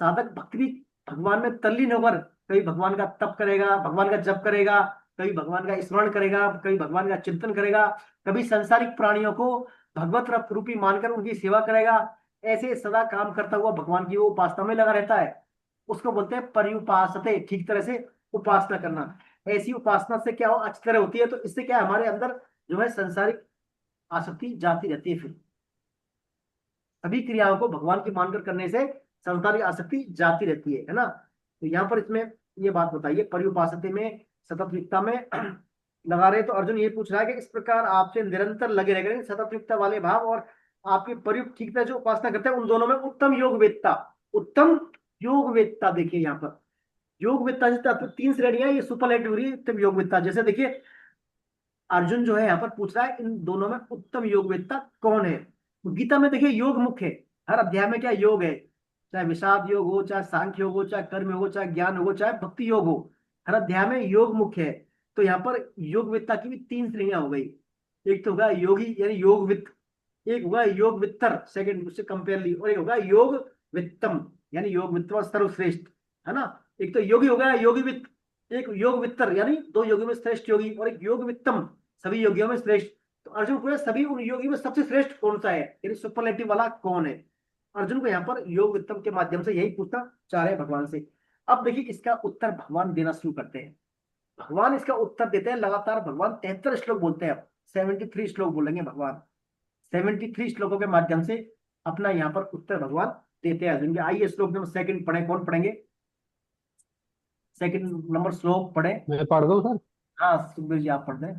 साधक भक्ति भगवान में तल्लीन होकर कभी भगवान का तप करेगा, भगवान का जप करेगा, कभी भगवान का स्मरण करेगा, कभी भगवान का चिंतन करेगा, कभी सांसारिक प्राणियों को भगवत रूपी मानकर उनकी सेवा करेगा। ऐसे सदा काम करता हुआ भगवान की वो उपासना में लगा रहता है, उसको बोलते हैं पर्युपासते, ठीक तरह से उपासना करना। ऐसी उपासना से क्या हो, अच्छी तरह होती है, तो इससे क्या हमारे अंदर जो है संसारिक आसक्ति जाती रहती है। फिर सभी क्रियाओं को भगवान की मानकर करने से संसारिक आसक्ति जाती रहती है ना। तो यहाँ पर इसमें ये बात बताइए, पर्युपासते में सतत युक्ता में लगा रहे। तो अर्जुन ये पूछ रहा है कि इस प्रकार आपसे निरंतर लगे रह सतत युक्ता वाले भाव और आपके प्रयुक्त ठीक तरह जो उपासना करते हैं, उन दोनों में उत्तम योग वेदता, उत्तम योग वेदता। देखिए यहाँ पर योग वेदता तो 3 श्रेणियां, ये सुपरलेटिव हो रही है उत्तम योग वेदता। जैसे देखिए अर्जुन जो है यहाँ पर पूछ रहा है इन दोनों में उत्तम योग वेदता कौन है। तो गीता में देखिए योग मुख्य है, हर अध्याय में क्या योग है, चाहे विषाद योग हो, चाहे सांख्य योग हो, चाहे कर्म योग हो, चाहे ज्ञान योग हो, चाहे भक्ति योग हो, हर अध्याय में योग मुख्य है। तो यहाँ पर योग वेदता की भी 3 श्रेणियां हो गई। एक तो होगा योगी यानी योग वित्त, एक होगा योग वित्तर सेकंड उससे कंपेयरली, और एक होगा योग वित्तम यानी योग वित्त सर्वश्रेष्ठ, है ना। एक तो योगी हो गया योगी वित्त, एक योग वित्तर यानी 2 योगियों में श्रेष्ठ योगी, और एक योग वित्तम सभी योगियों में श्रेष्ठ। तो अर्जुन को सभी उन योगी में सबसे श्रेष्ठ कौन सा है, यानी सुपरलेटिव वाला कौन है। अर्जुन को यहाँ पर योग वित्तम के माध्यम से यही पूछना चाह रहे हैं भगवान से। अब देखिए इसका उत्तर भगवान देना शुरू करते हैं। भगवान इसका उत्तर देते हैं लगातार। भगवान 73 श्लोक बोलते हैं, अब 73 श्लोक बोलेंगे भगवान। 73 श्लोकों के माध्यम से अपना यहाँ पर उत्तर भगवान देते हैं अर्जुन के। आइए श्लोक नंबर 2 पढ़े, कौन पढ़ेंगे? 2 नंबर श्लोक पढ़े। मैं पढ़ दूं सर? हाँ सुखबीर जी आप पढ़ दें।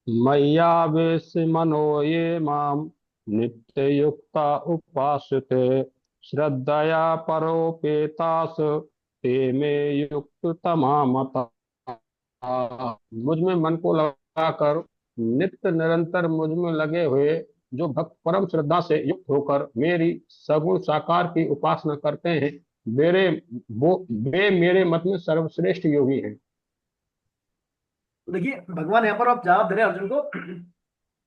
मय्यावेश मनो ये माम नित्य युक्ता उपासते श्रद्धया परोपेतास ते में युक्त तमामता। मुझ में मन को लगाकर नित्य निरंतर मुझ में लगे हुए जो भक्त परम श्रद्धा से युक्त होकर मेरी सगुण साकार की उपासना करते हैं, वे मेरे मत में सर्वश्रेष्ठ योगी हैं। तो देखिए भगवान यहाँ पर आप जवाब दे रहे हैं अर्जुन को,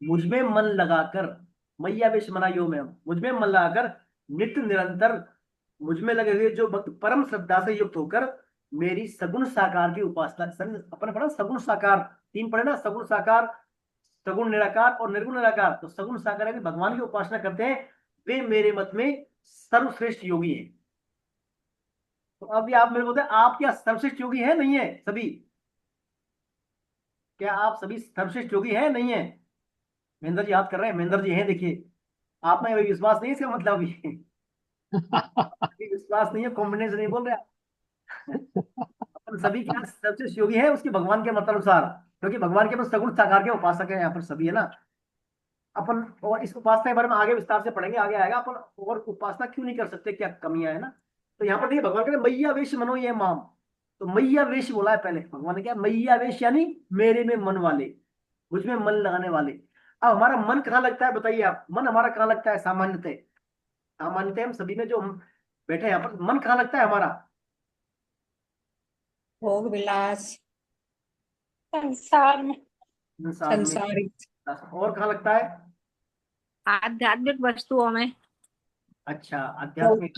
मुझ में मन लगाकर, मय्यावेश मना यो में, मुझ में मन लगाकर नित्य निरंतर मुझ में लगे हुए जो भक्त परम श्रद्धा से युक्त होकर मेरी सगुण साकार की उपासना, अपन पढ़ा सगुण साकार 3 पढ़े ना, सगुण साकार, सगुण निराकार और निर्गुण निराकार। तो सगुण साकार है भगवान की उपासना करते हैं, वे मेरे मत में सर्वश्रेष्ठ योगी है। तो अभी आप मेरे को बताएं, आप क्या सर्वश्रेष्ठ योगी है नहीं है? सभी क्या आप सभी सर्वश्रेष्ठ योगी है नहीं है? महेंद्र जी याद कर रहे हैं, महेंद्र जी हैं, देखिए आप में विश्वास नहीं है इसका मतलब अभी विश्वास नहीं है, कॉन्फिडेंस नहीं बोल रहे अपन सभी क्या सर्वश्रेष्ठ योगी है उसके भगवान के मत अनुसार, क्योंकि भगवान के पास सगुण साकार के उपासक है यहाँ पर सभी, है ना। अपन और इस उपासना के बारे में आगे विस्तार से पढ़ेंगे, आगे आएगा। अपन और उपासना क्यों नहीं कर सकते, क्या कमियां है ना। तो यहाँ पर देखिए भगवान कहते हैं मय्यावेश मनो ये माम, तो मैया वेश बोला है पहले भगवान ने, क्या मैया वेश यानी मेरे में मन वाले, मुझमें मन लगाने वाले। अब हमारा मन कहाँ लगता है बताइए आप, मन हमारा कहाँ लगता है सामान्यतः? सामान्यतः हम सभी में जो हम बैठे हैं यहाँ पर, मन कहाँ लगता है हमारा? भोग विलास, संसार में। संसार में। संसारिक, और कहाँ लगता है? आध्यात्मिक वस्तुओं में। अच्छा, आध्यात्मिक।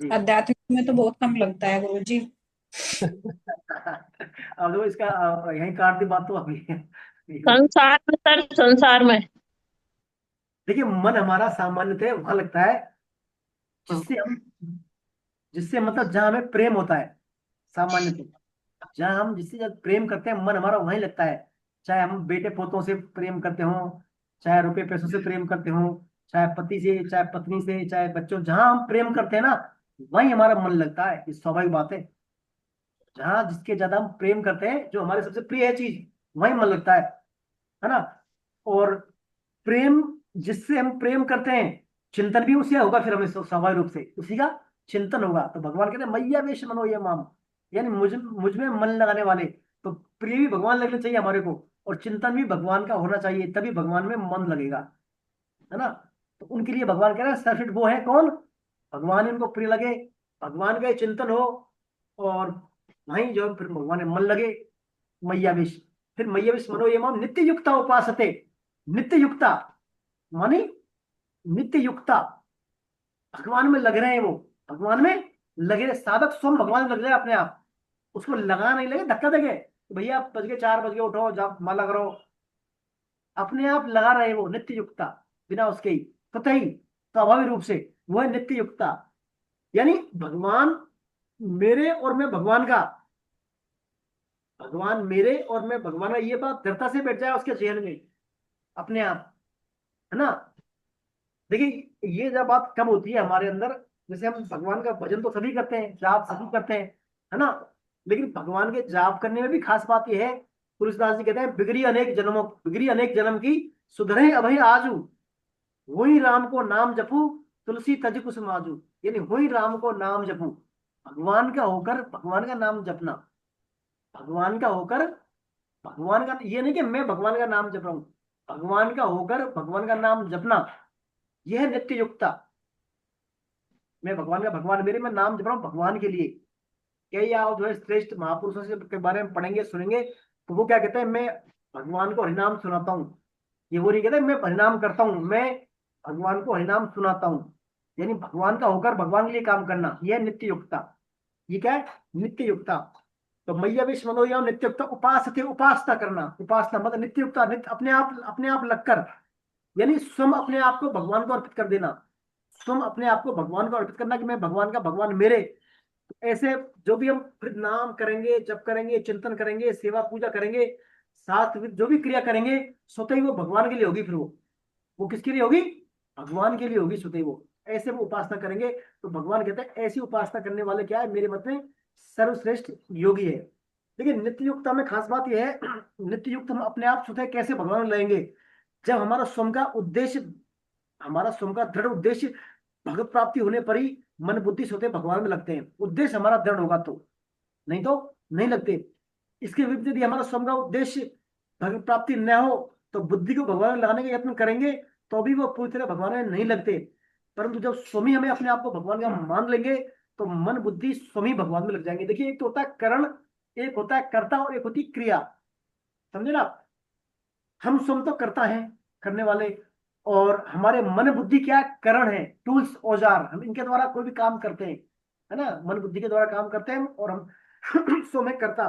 जी। आध्यात्मिक में तो बहुत कम लगता है गुरु जी। अब देखो इसका यही काट दी बात तो अभी। संसार में सर, संसार में। देखिए मन हमारा सामान्यतः वहां लगता है जिससे मतलब जहां हमें प्रेम होता है। सामान्यतः जहां हम जिससे जब प्रेम करते हैं मन हमारा वहीं लगता है। चाहे हम बेटे पोतों से प्रेम करते हो, चाहे रुपए पैसों से प्रेम करते हो, चाहे पति से, चाहे पत्नी से, चाहे बच्चों, जहां हम प्रेम करते हैं ना वहीं हमारा मन लगता है। ये स्वाभाविक बात है। जहां जिसके ज्यादा हम प्रेम करते हैं, जो हमारे सबसे प्रिय है चीज, वहीं मन लगता है ना। और प्रेम, जिससे हम प्रेम करते हैं, चिंतन भी उसी का होगा, फिर हमें स्वाभाविक रूप से उसी का चिंतन होगा। तो भगवान कहते हैं मैया वेश मनो ये माम, यानी मुझ में मन लगाने वाले। तो प्रिय भी भगवान लगने चाहिए हमारे को, और चिंतन भी भगवान का होना चाहिए, तभी भगवान में मन लगेगा, है ना। तो उनके लिए भगवान कह रहे हैं सर्वश्रेष्ठ वो है कौन? भगवान इनको प्रिय लगे, भगवान का ही चिंतन हो, और वहीं जो फिर भगवान में मन लगे। मैयावेश, फिर मैयावेश मनो ये माम नित्य युक्ता उपासते। नित्य युक्ता मानी नित्य युक्ता, भगवान में लग रहे हैं वो, भगवान में लगे रहे। साधक स्वयं भगवान में लग रहे अपने आप, उसको लगा नहीं लगे धक्का देंगे भैया बज गए 4 बज गए उठो जाओ माला करो। अपने आप लगा रहे वो नित्य युक्ता, बिना उसके ही कतई स्वाभाविक रूप से वो है नित्य युक्ता। यानी भगवान मेरे और मैं भगवान का, भगवान मेरे और मैं भगवान का, ये बात दृढ़ता से बैठ जाए उसके जहन में अपने आप, है ना। देखिए ये जब बात कब होती है हमारे अंदर, जैसे हम भगवान का भजन तो सभी करते हैं, जाप सभी करते हैं, है ना। लेकिन भगवान के जाप करने में भी खास बात यह है, तुलसीदास जी कहते हैं बिगड़ी अनेक जन्म की सुधरे अभय आजू, वही राम को नाम जपू तुलसी तज कुछ माजू। यानी वही राम को नाम जपू, भगवान का होकर भगवान का नाम जपना, भगवान का होकर भगवान का, ये नहीं कि मैं भगवान का नाम जप रहा हूं, भगवान का होकर भगवान का नाम जपना, यह है नित्य युक्ता। मैं भगवान का, भगवान मेरे, मैं नाम जप रहा हूं भगवान के लिए। कई आप जो है श्रेष्ठ महापुरुषों से के बारे में पढ़ेंगे सुनेंगे, तो वो क्या कहते हैं, मैं भगवान को हरिनाम सुनाता हूँ। ये वो नहीं कहते मैं हरिनाम करता हूँ, मैं भगवान को हरिनाम सुनाता हूँ। यानी भगवान का होकर भगवान के लिए काम करना, यह नित्य युक्ता। ये क्या है? नित्य युक्ता। तो मैया विश्व मनोया नित्य युक्ता उपास थे, उपासना करना, उपासना मतलब नित्य युक्ता, नित्य अपने आप लगकर, यानी स्वयं अपने आप को भगवान को अर्पित कर देना, स्वयं अपने आप को भगवान को अर्पित करना कि मैं भगवान का, भगवान मेरे। तो ऐसे जो भी हम फिर नाम करेंगे, जप करेंगे, चिंतन करेंगे, सेवा पूजा करेंगे, साथ में जो भी क्रिया करेंगे, स्वतः ही वो भगवान के लिए होगी। फिर वो किसके लिए होगी? भगवान के लिए होगी स्वतः ही वो। ऐसे वो उपासना करेंगे तो भगवान कहते हैं ऐसी उपासना करने वाले क्या है, मेरे मत में सर्वश्रेष्ठ योगी है। लेकिन नित्य युक्ता में खास बात यह है, नित्य युक्त हम अपने आप स्वतः कैसे भगवान में लगेंगे, जब हमारा स्वयं का उद्देश्य, हमारा स्वयं का दृढ़ उद्देश्य भगवत प्राप्ति होने पर ही मन बुद्धि स्वतः भगवान में लगते हैं। उद्देश्य हमारा दृढ़ होगा तो, नहीं तो नहीं लगते। इसके विपरीत यदि हमारा स्वयं का उद्देश्य भगवत प्राप्ति न हो तो बुद्धि को भगवान में लगाने का यत्न करेंगे तो भी वो पूरी तरह भगवान में नहीं लगते। परंतु जब स्वयं हमें अपने आप को भगवान का मान लेंगे तो मन बुद्धि स्वयं भगवान में लग जाएंगे। देखिए एक तो होता है करण, एक होता है कर्ता, और एक होती है क्रिया। समझे ना? हम स्वयं तो करता है, करने वाले, और हमारे मन बुद्धि क्या है? करण है, टूल्स, औजार। हम इनके द्वारा कोई भी काम करते हैं, है ना, मन बुद्धि के द्वारा काम करते हैं, और हम स्वयं करता।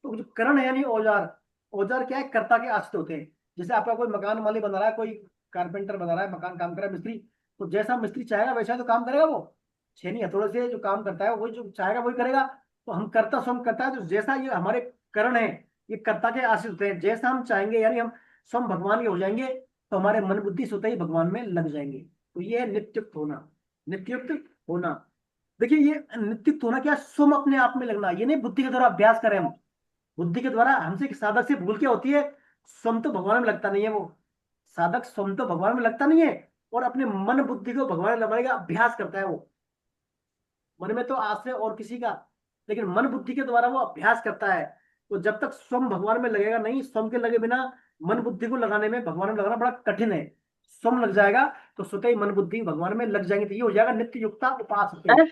तो जो करण है यानी औजार, औजार क्या है? कर्ता के आश्रित होते हैं। जैसे आपका कोई मकान मालिक बना रहा है, कोई कारपेंटर बना रहा है, मकान काम कर रहा है, मिस्त्री, तो जैसा मिस्त्री चाहेगा वैसा तो काम करेगा वो। छेनी हथौड़े से जो काम करता है वही जो चाहेगा वही करेगा। तो हम कर्ता स्वयं करता है, तो जैसा ये हमारे करण है ये कर्ता के आश्रित होते हैं, जैसा हम चाहेंगे यानी हम स्वयं भगवान के हो जाएंगे तो हमारे मन बुद्धि स्वतः ही भगवान में लग जाएंगे। तो ये है नित्युक्त होना, नित्युक्त होना। देखिए ये नित्युक्त होना क्या? स्वयं अपने आप में लगना। ये नहीं बुद्धि के द्वारा अभ्यास करें हम, बुद्धि के द्वारा हमसे साधक से भूल क्या होती है, स्वयं तो भगवान में लगता नहीं है वो। साधक स्वयं तो भगवान में लगता नहीं है और अपने मन बुद्धि को भगवान में लगाने का अभ्यास करता है वो। मन में तो आश्रय और किसी का, लेकिन मन बुद्धि के द्वारा वो अभ्यास करता है। तो जब तक स्वयं भगवान में लगेगा नहीं, स्वयं के लगे बिना मन बुद्धि को लगाने में, भगवान में लगाना बड़ा कठिन है। स्वयं लग जाएगा तो स्वतः ही मन बुद्धि भगवान में लग जाएंगे, तो ये हो जाएगा नित्य युक्ता उपासते,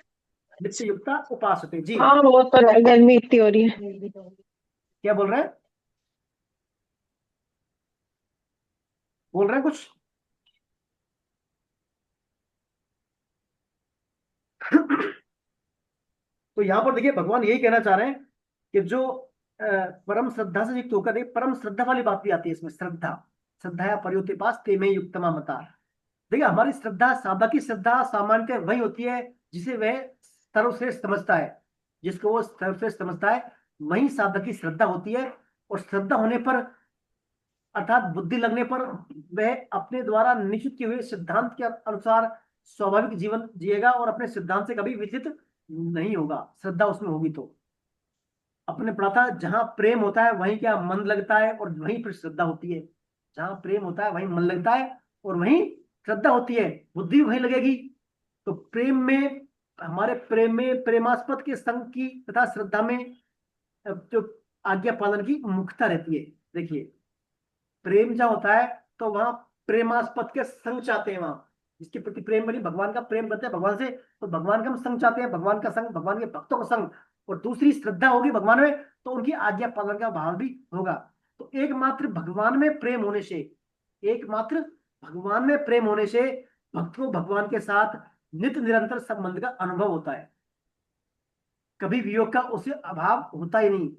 नित्य युक्ता उपासते। जी हाँ वो तो है, गर्मी इतनी हो रही है। क्या बोल रहे हैं? बोल रहे हैं कुछ? तो यहाँ पर देखिए भगवान यही कहना चाह रहे हैं कि जो परम श्रद्धा से युक्त होकर, देखिए परम श्रद्धा वाली बात भी आती है इसमें, श्रद्धा, श्रद्धा या परियोते पास ते में युक्तमा मता। देखिए हमारी श्रद्धा, साधक की श्रद्धा सामान्यतः वही होती है जिसे वह सर्वश्रेष्ठ समझता है, जिसको वो सर्वश्रेष्ठ समझता है वही साधक की श्रद्धा होती है। और श्रद्धा होने पर अर्थात बुद्धि लगने पर वह अपने द्वारा निश्चित किए हुए सिद्धांत के अनुसार स्वाभाविक जीवन जिएगा और अपने सिद्धांत से कभी विचलित नहीं होगा, श्रद्धा उसमें होगी तो। अपने पढ़ा था जहां प्रेम होता है वहीं क्या मन लगता है और वहीं पर श्रद्धा होती है। जहां प्रेम होता है वहीं मन लगता है और वहीं श्रद्धा होती है, बुद्धि वहीं लगेगी। तो प्रेम में, हमारे प्रेम में प्रेमास्पद के संग की तथा श्रद्धा में जो आज्ञा पालन की मुख्यता रहती है। देखिए प्रेम जहाँ होता है तो वहां प्रेमास्पद के संग चाहते हैं, वहां जिसके प्रति प्रेम बनी, भगवान का प्रेम करते हैं भगवान से, तो भगवान का हम संग चाहते हैं, भगवान का संग, भगवान के भक्तों का संग। और दूसरी श्रद्धा होगी भगवान में तो उनकी आज्ञा पालन का भाव भी होगा। तो एकमात्र भगवान में प्रेम होने से, एकमात्र भगवान में प्रेम होने से भक्त को भगवान के साथ नित्य निरंतर संबंध का अनुभव होता है, कभी वियोग का उसे अभाव होता ही नहीं।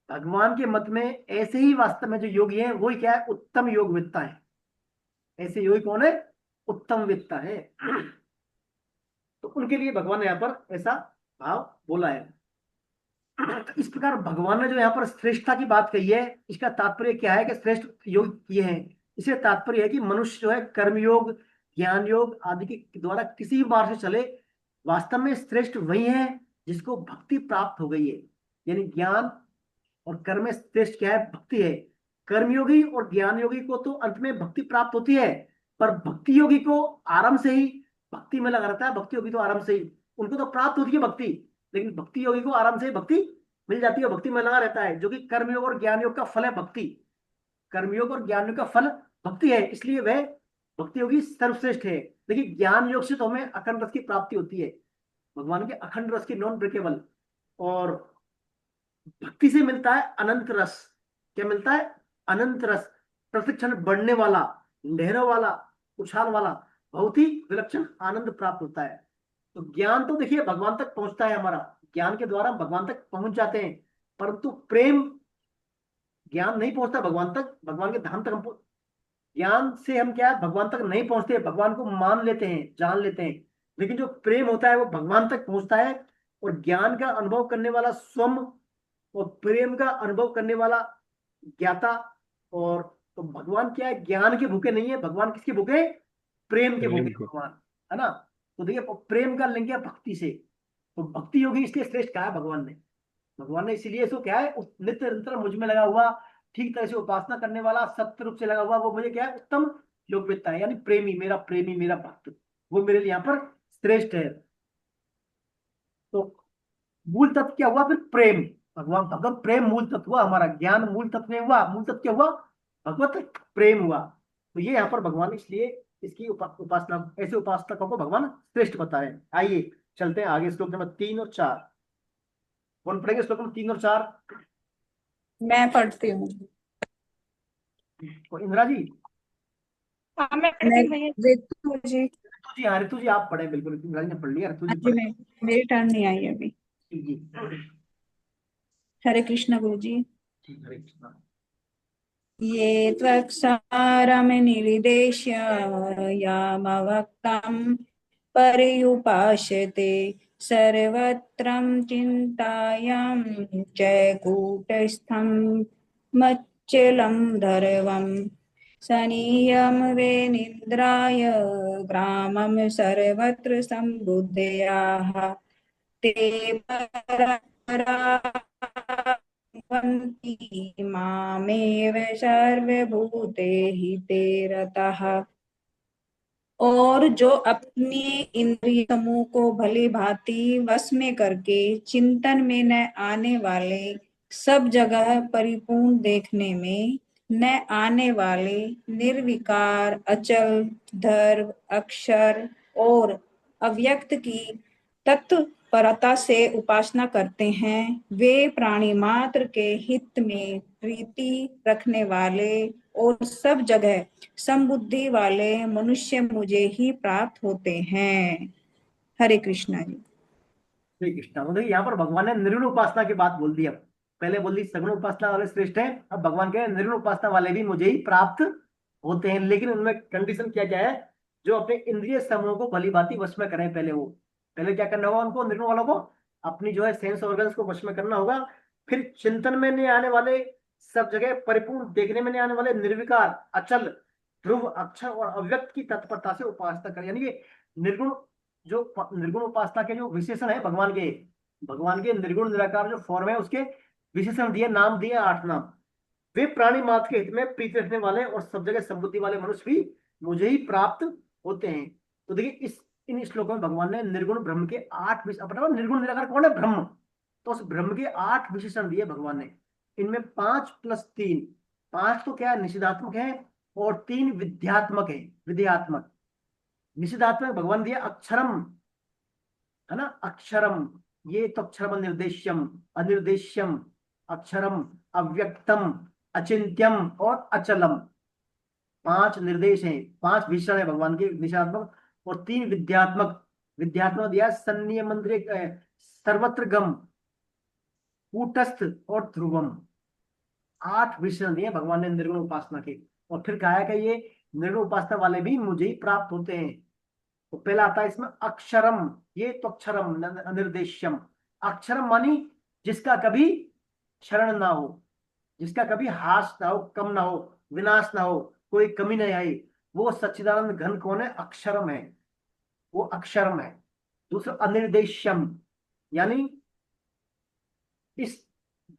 भगवान के मत में ऐसे ही वास्तव में जो योगी है वही क्या है, उत्तम योगविद्ता है। ऐसे योगी कौन है? उत्तम विद्ता है। तो उनके लिए भगवान ने यहाँ पर ऐसा भाव बोला है। तो इस प्रकार भगवान ने जो यहाँ पर श्रेष्ठता की बात कही है, इसका तात्पर्य क्या है कि श्रेष्ठ योग किए हैं, इससे तात्पर्य है कि मनुष्य जो है कर्मयोग, ज्ञान योग आदि के द्वारा किसी भी मार्ग से चले, वास्तव में श्रेष्ठ वही है जिसको भक्ति प्राप्त हो गई है। यानी ज्ञान और कर्म में श्रेष्ठ क्या है? भक्ति है। कर्मयोगी और ज्ञान योगी को तो अंत में भक्ति प्राप्त होती है, पर भक्ति योगी को आरंभ से ही भक्ति में लगा रहता है। भक्ति योगी तो आरंभ से ही, उनको तो प्राप्त होती है भक्ति, लेकिन भक्ति योगी को आराम से भक्ति मिल जाती है, भक्ति में लगा रहता है, जो कि कर्मयोग और ज्ञान योग का फल है भक्ति। कर्मयोग और ज्ञान योग का फल भक्ति है, इसलिए वह भक्ति योगी सर्वश्रेष्ठ है। देखिए ज्ञान योग से तो हमें अखंड रस की प्राप्ति होती है, भगवान के अखंड रस की, नॉन ब्रेकेबल। और भक्ति से मिलता है अनंत रस। क्या मिलता है? अनंत रस, प्रतिक्षण बढ़ने वाला, लहरों वाला, उछाल वाला, बहुत ही विलक्षण आनंद प्राप्त होता है। तो ज्ञान तो देखिए भगवान तक पहुंचता है, हमारा ज्ञान के द्वारा भगवान तक पहुंच जाते हैं, परंतु प्रेम, ज्ञान नहीं पहुंचता भगवान तक, भगवान के धाम तक हम ज्ञान से हम क्या है, भगवान तक नहीं पहुंचते, भगवान को मान लेते हैं, जान लेते हैं। लेकिन जो प्रेम होता है वो भगवान तक पहुंचता है। और ज्ञान का अनुभव करने वाला स्वयं और प्रेम का अनुभव करने वाला ज्ञाता। और तो भगवान क्या है? ज्ञान के भूखे नहीं है भगवान, किसके भूखे? प्रेम के भूखे भगवान, है ना। तो देखिए प्रेम का लिंक है भक्ति से, तो भक्ति योगी इसलिए श्रेष्ठ कहा है भगवान ने इसीलिए इसको क्या है, नित्य निरंतर मुझ में लगा हुआ, ठीक तरह से उपासना करने वाला, सत्य रूप से लगा हुआ, वो मुझे क्या है? उत्तम योगविद्ता है। यानी प्रेमी, मेरा भक्त, वो मेरे लिए यहाँ पर श्रेष्ठ है। तो मूल तत्व क्या हुआ फिर? प्रेम। भगवत प्रेम मूल तत्व हुआ हमारा, ज्ञान मूल तत्व नहीं हुआ, मूल तत्व क्या हुआ? भगवत प्रेम हुआ। तो ये यहाँ पर भगवान इसलिए इसकी उपासना, ऐसे उपासकों को भगवान श्रेष्ठ बता रहे हैं। आइए चलते हैं आगे, श्लोक नंबर 3 और 4। कौन पढ़ेंगे श्लोक नंबर 3 और 4? मैं पढ़ती हूँ। इंदिरा जी? हाँ मैं ऋतु जी, ऋतु जी आप पढ़े, बिल्कुल इंदिरा जी ने पढ़ लिया, ऋतु जी पढ़े। मेरी टर्न नहीं आई अभी। जी हरे कृष्ण गुरु जी। हरे कृष्ण। ये त्वक्सारमनिर्देश्य यामवक्तं पर्युपासते सर्वत्रं चिन्तायां जयकूटस्थं मच्चलं धर्वं सनीयं वेनिन्द्राय ग्रामं सर्वत्र सम्बुद्धयाः ते भवन्ति मामेव सर्वभूते हिते रतः। और जो अपने इंद्रिय समूह को भली भांति वश में करके चिंतन में न आने वाले, सब जगह परिपूर्ण देखने में न आने वाले, निर्विकार, अचल, ध्रुव, अक्षर और अव्यक्त की तत्परता से उपासना करते हैं, वे प्राणी मात्र के हित में प्रीति रखने वाले और सब जगह समबुद्धि वाले मनुष्य मुझे ही प्राप्त होते हैं। हरे कृष्णा जी। श्री कृष्णा। तो देखिए यहाँ पर भगवान ने निर्गुण उपासना की बात बोल दी। अब पहले बोल दी सगुण उपासना वाले श्रेष्ठ हैं, अब भगवान कह निर्गुण उपासना वाले भी मुझे ही प्राप्त होते हैं, लेकिन उनमें कंडीशन क्या क्या है, जो अपने इंद्रिय समूह को भली भांति वश में करें। पहले क्या करना होगा उनको, निर्गुण वालों को अपनी जो है सेंस ऑर्गन्स को वश में करना होगा, फिर चिंतन में नहीं आने वाले, सब जगह परिपूर्ण देखने में नहीं आने वाले, निर्विकार, अचल, ध्रुव, अक्षर और अव्यक्त की तत्परता से उपासना करें। यानी कि निर्गुण निर्गुण उपासना के जो विशेषण है भगवान के निर्गुण निराकार जो फॉर्म है उसके विशेषण दिए, नाम दिए 8 नाम। वे प्राणी मात्र के हित में प्रीति रखने वाले और सब जगह समबुद्धि वाले मनुष्य भी मुझे ही प्राप्त होते हैं। तो देखिए इन श्लोकों में भगवान ने निर्गुण ब्रह्म के 8 निर्गुण निराकार कौन है, ब्रह्म। तो उस ब्रह्म के 8 विशेषण दिए भगवान ने। इनमें 5 + 3, 5 तो क्या है निषेधात्मक है और 3 विध्यात्मक है, विधेयात्मक। निषेधात्मक भगवान दिया अक्षरम, है ना, अक्षरम, ये तो अक्षरम निर्देश्यम, अनिर्देश्यम, अक्षरम, अव्यक्तम, अचिंत्यम और अचलम। 5 निर्देश हैं, 5 विषय है भगवान के निषेधात्मक, और 3 विध्यात्मक। विध्यात्मक दिया संनियमंत्रिक, सर्वत्र गम, कूटस्थ और ध्रुवम। 8 विषय दिए भगवान ने निर्गुण उपासना के। और फिर कहा है कि ये निर्गुण उपासना वाले भी मुझे ही प्राप्त होते हैं। तो पहला आता है इसमें अक्षरम, ये तो अक्षरम अनिर्देश्यम। अक्षरम मानी जिसका कभी क्षरण ना हो, जिसका कभी हास ना हो, कम ना हो, विनाश ना हो, कोई कमी नहीं आई, वो सच्चिदानंद घन कौन है, अक्षरम है, वो अक्षरम है। दूसरा अनिर्देश्यम, यानी इस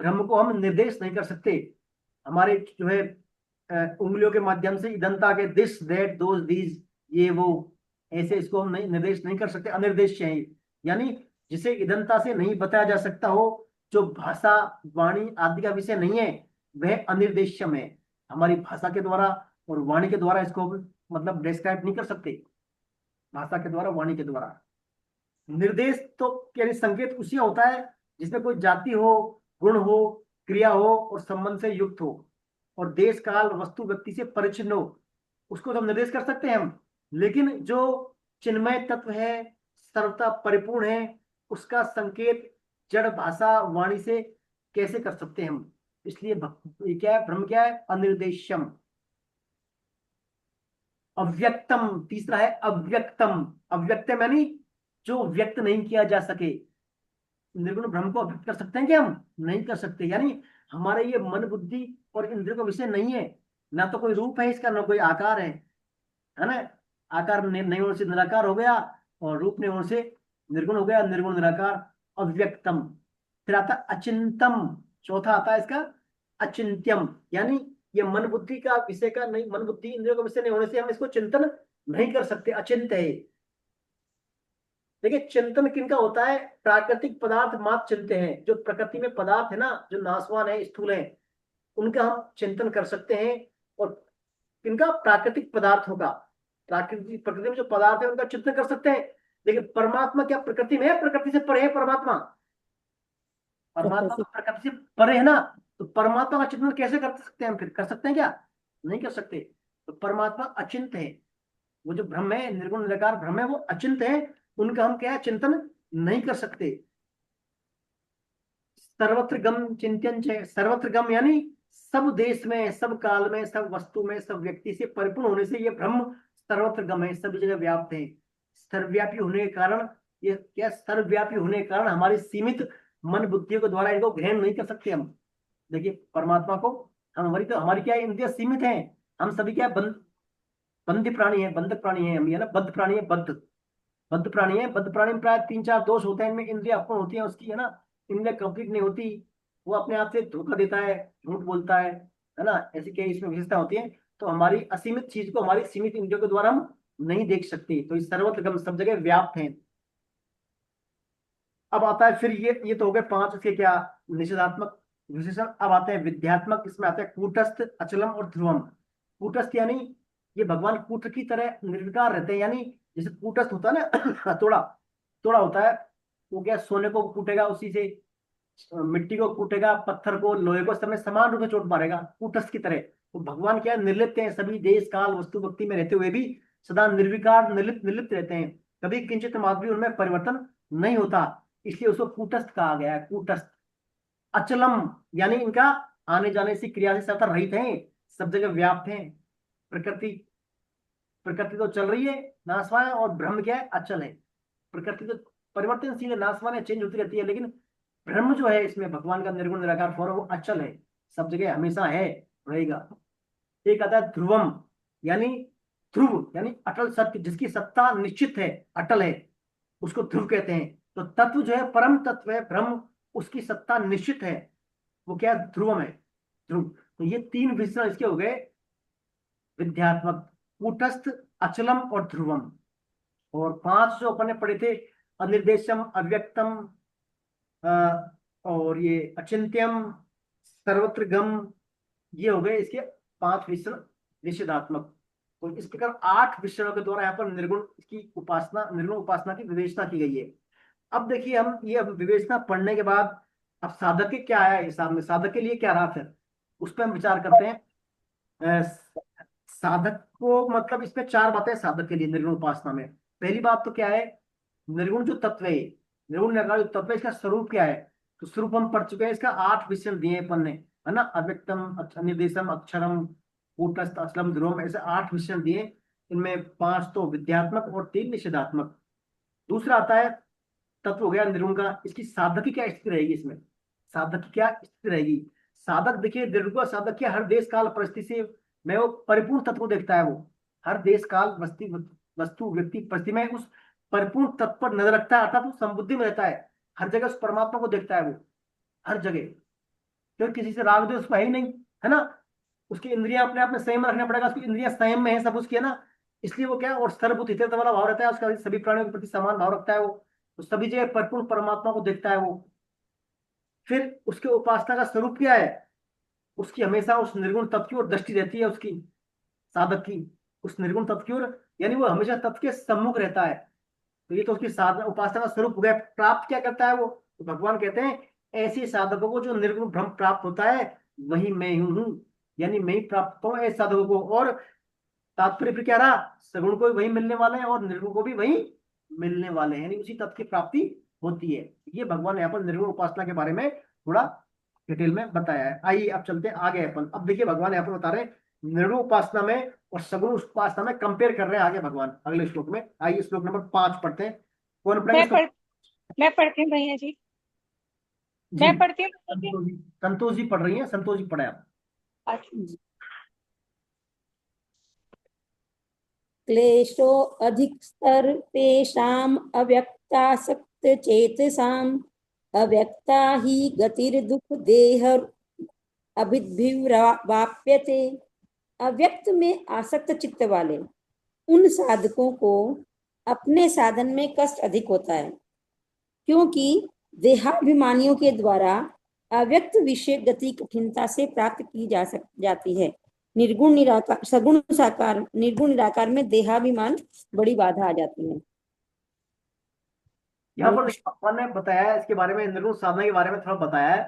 ब्रह्म को हम निर्देश नहीं कर सकते। हमारे जो है उंगलियों के माध्यम से इदंता के दिस दैट दोज दीज ये वो, ऐसे इसको हम नहीं निर्देश नहीं कर सकते, अनिर्देश्य है। यानी जिसे इदंता से नहीं बताया जा सकता हो, जो भाषा वाणी आदि का विषय नहीं है, वह अनिर्देश्यम है। हमारी भाषा के द्वारा और वाणी के द्वारा इसको मतलब डिस्क्राइब नहीं कर सकते, भाषा के द्वारा वाणी के द्वारा। निर्देश तो यानी संकेत उसी होता है जिसमें कोई जाति हो, गुण हो, क्रिया हो और संबंध से युक्त हो, और देश काल वस्तु व्यक्ति से परिचिन्न हो, उसको तो हम निर्देश कर सकते हैं हम। लेकिन जो चिन्मय तत्व है, सर्वता परिपूर्ण है, उसका संकेत जड़ भाषा वाणी से कैसे कर सकते हैं हम। इसलिए ये क्या है, ब्रह्म क्या है, अनिर्देश्यम। अव्यक्तम तीसरा है, अव्यक्तम। अव्यक्तम यानी जो व्यक्त नहीं किया जा सके। निर्गुण ब्रह्म को अभिव्यक्त कर सकते हैं क्या हम, नहीं कर सकते। यानी हमारे ये मन बुद्धि और इंद्रियों का विषय नहीं है, ना तो कोई रूप है इसका, ना कोई आकार है ना। आकार नहीं होने से निराकार हो गया और रूप नहीं होने से निर्गुण हो गया, निर्गुण निराकार, अव्यक्तम। फिर आता अचिंतम, चौथा आता है इसका अचिंत्यम, यानी ये मन बुद्धि का विषय का नहीं, मन बुद्धि इंद्रियों का विषय नहीं होने से हम इसको चिंतन नहीं कर सकते, अचिंत्य है। देखिए चिंतन किनका होता है, प्राकृतिक पदार्थ मात्र चिंतते हैं। जो प्रकृति में पदार्थ है ना, जो नाशवान है, स्थूल है, उनका हम चिंतन कर सकते हैं। और किनका, प्राकृतिक पदार्थों का। प्रकृति में जो पदार्थ है उनका चिंतन कर सकते हैं। लेकिन परमात्मा क्या प्रकृति में है, प्रकृति से परे है परमात्मा। परमात्मा तो प्रकृति से परे है ना, तो परमात्मा का चिंतन कैसे कर सकते हैं हम, फिर कर सकते हैं क्या, नहीं कर सकते। तो परमात्मा अचिंत है, वो जो ब्रह्म है, निर्गुण निराकार ब्रह्म है, वो अचिंत है, उनका हम क्या है, चिंतन नहीं कर सकते। सर्वत्र गम चिंतन, सर्वत्र गम यानी सब देश में, सब काल में, सब वस्तु में, सब व्यक्ति से परिपूर्ण होने से ये ब्रह्म सर्वत्र गम है, सभी जगह व्याप्त है। सर्वव्यापी होने के कारण, ये क्या, सर्वव्यापी होने के कारण हमारी सीमित मन बुद्धियों के द्वारा इनको ग्रहण नहीं कर सकते हम। देखिए परमात्मा को हमारी क्या इंद्रिय सीमित है, हम सभी क्या बंध प्राणी है, बंधक प्राणी है हम, ये ना बद्ध प्राणी है, बद्ध प्राणी है। बद्ध प्राणी में प्राय 3-4 दोष होते हैं, इनमें इंद्रिय अपन होती है उसकी, है ना, इंद्रिय कंप्लीट नहीं होती, वो अपने आप से धोखा देता है, झूठ बोलता है ना, ऐसी कई इसमें विशेषता होती है। तो हमारी असीमित चीज को हमारी सीमित इंद्रियों के द्वारा हम नहीं देख सकते, तो इस सर्वत्रगम सब जगह व्याप्त हैं। अब आता है फिर ये तो हो गए 5 इसके क्या निषेधात्मक विशेषण। अब आते हैं विध्यात्मक, इसमें आता है कूटस्थ, अचलम और ध्रुवम। कूटस्थ यानी ये भगवान कूट की तरह निर्विकार रहते हैं, यानी जैसे कूटस्थ होता है ना हथौड़ा, थोड़ा होता है, वो क्या सोने को कूटेगा, उसी से मिट्टी को कूटेगा, पत्थर को, लोहे को, समय समान रूप से चोट मारेगा, कूटस्थ की तरह। तो भगवान क्या है, निर्लिप्त हैं, सभी देश काल वस्तु भक्ति में रहते हुए भी सदा निर्विकार निर्लिप्त निर्लिप्त रहते हैं, कभी किंचित मात्र भी उनमें परिवर्तन नहीं होता, इसलिए उसको कूटस्थ कहा गया है, कूटस्थ। अचलम यानी इनका आने जाने से क्रिया से सतत रहित हैं, सब जगह व्याप्त हैं। प्रकृति प्रकृति तो चल रही है, नाशवान है, और ब्रह्म क्या है, अचल है। प्रकृति तो परिवर्तनशील है, नाशवान है, चेंज होती रहती है, लेकिन ब्रह्म जो है इसमें भगवान का निर्गुण निराकार फॉर्म वो अचल है, सब जगह हमेशा है, रहेगा। एक आता है ध्रुवम, यानी ध्रुव यानी अटल सत्य, जिसकी सत्ता निश्चित है, अटल है, उसको ध्रुव कहते हैं। तो तत्व जो है, परम तत्व है ब्रह्म, उसकी सत्ता निश्चित है, वो क्या है, ध्रुवम है, ध्रुव। तो ये 3 विशेषण इसके हो गए विध्यात्मक, कूटस्थ, अचलम और ध्रुवम। और 5 जो अपने पढ़े थे, अनिर्देशम, अव्यक्तम, और ये अचिंत्यम, सर्वत्र गम, ये हो गए इसके 5 विशेषण निषेधात्मक। तो इस प्रकार 8 विषयों के द्वारा यहाँ पर निर्गुण की उपासना, निर्गुण उपासना की विवेचना की गई है। अब देखिए हम ये विवेचना पढ़ने के बाद अब साधक के क्या आया हिसाब में, साधक के लिए क्या रहा, फिर उस पर हम विचार करते हैं। साधक को मतलब इसमें 4 बातें साधक के लिए निर्गुण उपासना में। पहली बात तो क्या है, निर्गुण जो तत्व है, निर्गुण निराकार जो तत्व है, इसका स्वरूप क्या है। तो स्वरूप हम पढ़ चुके हैं, इसका 8 विषय दिए अपन ने, है ना, अव्यक्तम, अनिर्देशम, अक्षरम, कूटस्थ, असलम, ध्रुवम, ऐसे 8 विषय दिए। इनमें 5 तो विध्यात्मक और 3 निषेधात्मक। दूसरा आता है तत्व हो गया निर्गुण का, इसकी साधक की क्या स्थिति रहेगी, इसमें साधक की क्या स्थिति रहेगी। साधक देखिए, निर्गुण का साधक क्या, हर देश काल परिस्थिति से मैं वो परिपूर्ण तत्व को देखता है, वो हर देश काल वस्तु व्यक्ति परिस्थिति में उस परिपूर्ण तत्व पर नजर रखता है, अर्थात वो संबुद्धि में रहता है, हर जगह उस परमात्मा को देखता है वो, हर जगह, क्योंकि किसी से राग द्वेष उसको है ही नहीं, है ना। उसकी इंद्रियां अपने आप में संयम रखना पड़ेगा, उसकी इंद्रियां संयम में है सब उसकी, है ना, इसलिए वो क्या, और सर्वभूत हित वाला भाव रहता है उसका, सभी प्राणियों के प्रति समान भाव रखता है वो, तो सभी जगह परिपूर्ण परमात्मा को देखता है वो। फिर उसके उपासना का स्वरूप क्या है, उसकी हमेशा उस निर्गुण तत्व की ओर दृष्टि रहती है, उसकी साधक की उस निर्गुण तत्व की ओर, यानी वो हमेशा तत्व के सम्मुख रहता है। तो ये तो उसकी साधना उपासना का स्वरूप हो गया। प्राप्त क्या करता है वो, तो भगवान कहते हैं ऐसे साधकों को जो निर्गुण ब्रह्म प्राप्त होता है, वही मैं हूँ, यानी मैं ही प्राप्त हूँ ऐसे साधकों को। और तात्पर्य फिर क्या रहा, सगुण को भी वही मिलने वाले हैं और निर्गुण को भी वही मिलने वाले हैं, यानी उसी तत्व की प्राप्ति होती है। ये भगवान यहाँ पर निर्गुण उपासना के बारे में थोड़ा डिटेल में बताया है। आइए अब चलते हैं आगे अपन। अब देखिए भगवान यहाँ पर बता रहे हैं निर्गुण उपासना में और सगुण उपासना में कंपेयर कर रहे हैं आगे भगवान अगले श्लोक में। आइए श्लोक नंबर 5 पढ़ते हैं। कौन पढ़ेगा? मैं पढ़ती हूँ भैया जी, मैं पढ़ती हूँ। संतोष जी पढ़ रही है, संतोष जी पढ़े आप। अच्छा। क्लेशो अधिकतर तेषाम् अव्यक्तासक्त चेतसाम् अव्यक्ता ही गतिर्दुख देह अभिद्भिर्वाप्यते। अव्यक्त में आसक्त चित्त वाले उन साधकों को अपने साधन में कष्ट अधिक होता है, क्योंकि देहाभिमानियों के द्वारा अव्यक्त विषय गति कठिनता से प्राप्त की जाती है। निर्गुण निराकार, सगुण साकार, निर्गुण निराकार में देहाभिमान बड़ी बाधा आ जाती है। यहाँ पर भगवान ने बताया इसके बारे में, निर्गुण साधना के बारे में थोड़ा बताया है।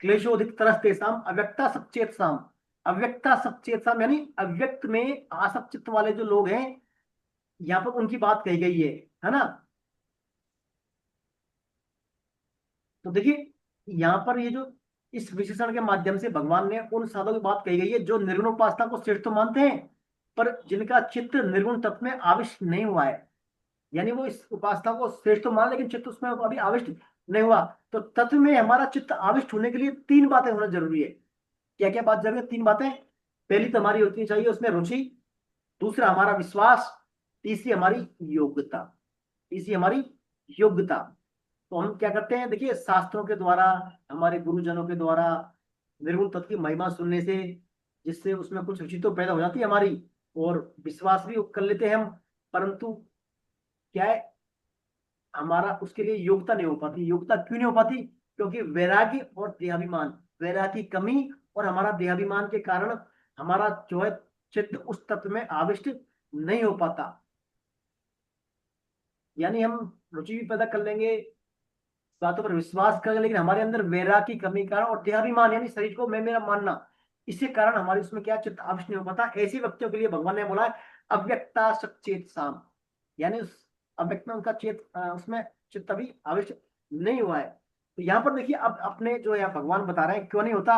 क्लेशोधिक तरस्तेषाम अव्यक्ता सचेतसाम, अव्यक्ता सचेतसाम यानी अव्यक्त में आसक्त चित्त वाले जो लोग हैं, यहाँ पर उनकी बात कही गई है ना। तो देखिए यहाँ पर ये जो इस विशेषण के माध्यम से भगवान ने उन साधकों की बात कही गई है जो निर्गुण उपासना को श्रेष्ठ तो मानते हैं, पर जिनका चित्त निर्गुण तत्व में आविष्ट नहीं हुआ है, यानी वो इस उपासना को श्रेष्ठ तो मान, लेकिन चित्त उसमें अभी आविष्ट नहीं हुआ। तो तत्व में हमारा चित्त आविष्ट होने के लिए 3 बातें होना जरूरी है। क्या क्या बात जरूरी है? 3 बातें। पहली तो हमारी होती चाहिए उसमें रुचि, दूसरा हमारा विश्वास, तीसरी हमारी योग्यता, तीसरी हमारी योग्यता। तो हम क्या करते हैं, देखिए शास्त्रों के द्वारा, हमारे गुरुजनों के द्वारा निर्गुण तत्व की महिमा सुनने से, जिससे उसमें कुछ रुचि तो पैदा हो जाती है हमारी, और विश्वास भी कर लेते हैं हम परंतु क्या है, हमारा उसके लिए योग्यता नहीं हो पाती। योग्यता क्यों नहीं हो पाती? क्योंकि वैराग्य और देहाभिमान, वैराग्य की कमी और हमारा देहाभिमान के कारण हमारा जो है चित्त उस तत्व में आविष्ट नहीं हो पाता। यानी हम रुचि भी पैदा कर लेंगे, बातों पर विश्वास करेंगे, लेकिन हमारे अंदर वैराग्य की कमी के कारण और देहाभिमान यानी शरीर को मैं मेरा मानना, इसके कारण हमारे उसमें क्या चित्त आविष्ट नहीं हो पाता। ऐसे व्यक्तियों के लिए भगवान ने बोला है अव्यक्ता सचेत साम, यानी उस अव्यक्त में उनका उसमें चित्त अभी आविष्ट नहीं हुआ है। तो यहाँ पर देखिए, अब अपने जो है भगवान बता रहे हैं क्यों नहीं होता।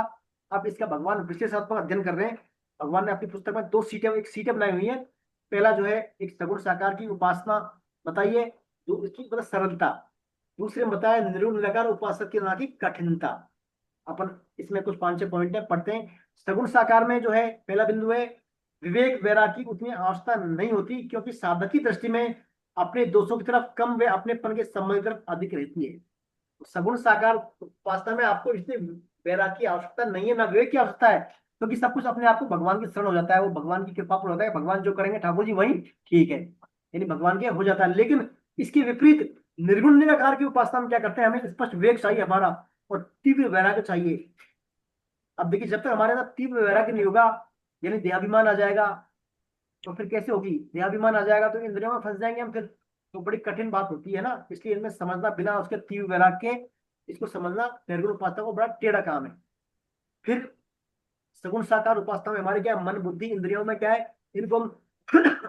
अब इसका भगवान विश्लेषणात्मक अध्ययन कर रहे हैं। भगवान ने अपनी पुस्तक में एक सीटें बनाई हुई है। पहला जो है एक सगुण साकार की उपासना बताइए, जो इसकी मतलब सरलता। दूसरे में बताया निर्गुण निराकार उपासक की ना की कठिनता। अपन इसमें कुछ 5-6 पॉइंट है, पढ़ते हैं। सगुण साकार में जो है पहला बिंदु है विवेक वैराग्य की उतनी आवश्यकता नहीं होती, क्योंकि साधक की दृष्टि में अपने दोषों की तरफ कम व अपनेपन के संबंध की तरफ अधिक रहती है। सगुण साकार उपासना में आपको इसलिए वैराग्य की आवश्यकता नहीं है, ना विवेक की आवश्यकता है, क्योंकि सब कुछ अपने आप को भगवान की शरण हो जाता है। वो भगवान की कृपा पर होता है, भगवान जो करेंगे ठाकुर जी वही ठीक है, यानी भगवान के हो जाता है। लेकिन इसके विपरीत निर्गुण निराकार की उपासना में क्या करते हैं, हमें स्पष्ट विवेक चाहिए हमारा और तीव्र वैराग्य चाहिए। अब देखिए, जब तक हमारे अंदर तीव्र वैराग्य नहीं होगा, यानी देहाभिमान आ जाएगा, तो फिर कैसे होगी? देहाभिमान आ जाएगा तो इंद्रियों में फंस जाएंगे हम फिर, तो बड़ी कठिन बात होती है ना। इसलिए इनमें समझना, बिना उसके तीव्र वैराग्य के इसको समझना निर्गुण उपासना को बड़ा टेढ़ा काम है। फिर सगुण साकार उपासना में हमारे क्या, मन बुद्धि इंद्रियों में क्या है, इनको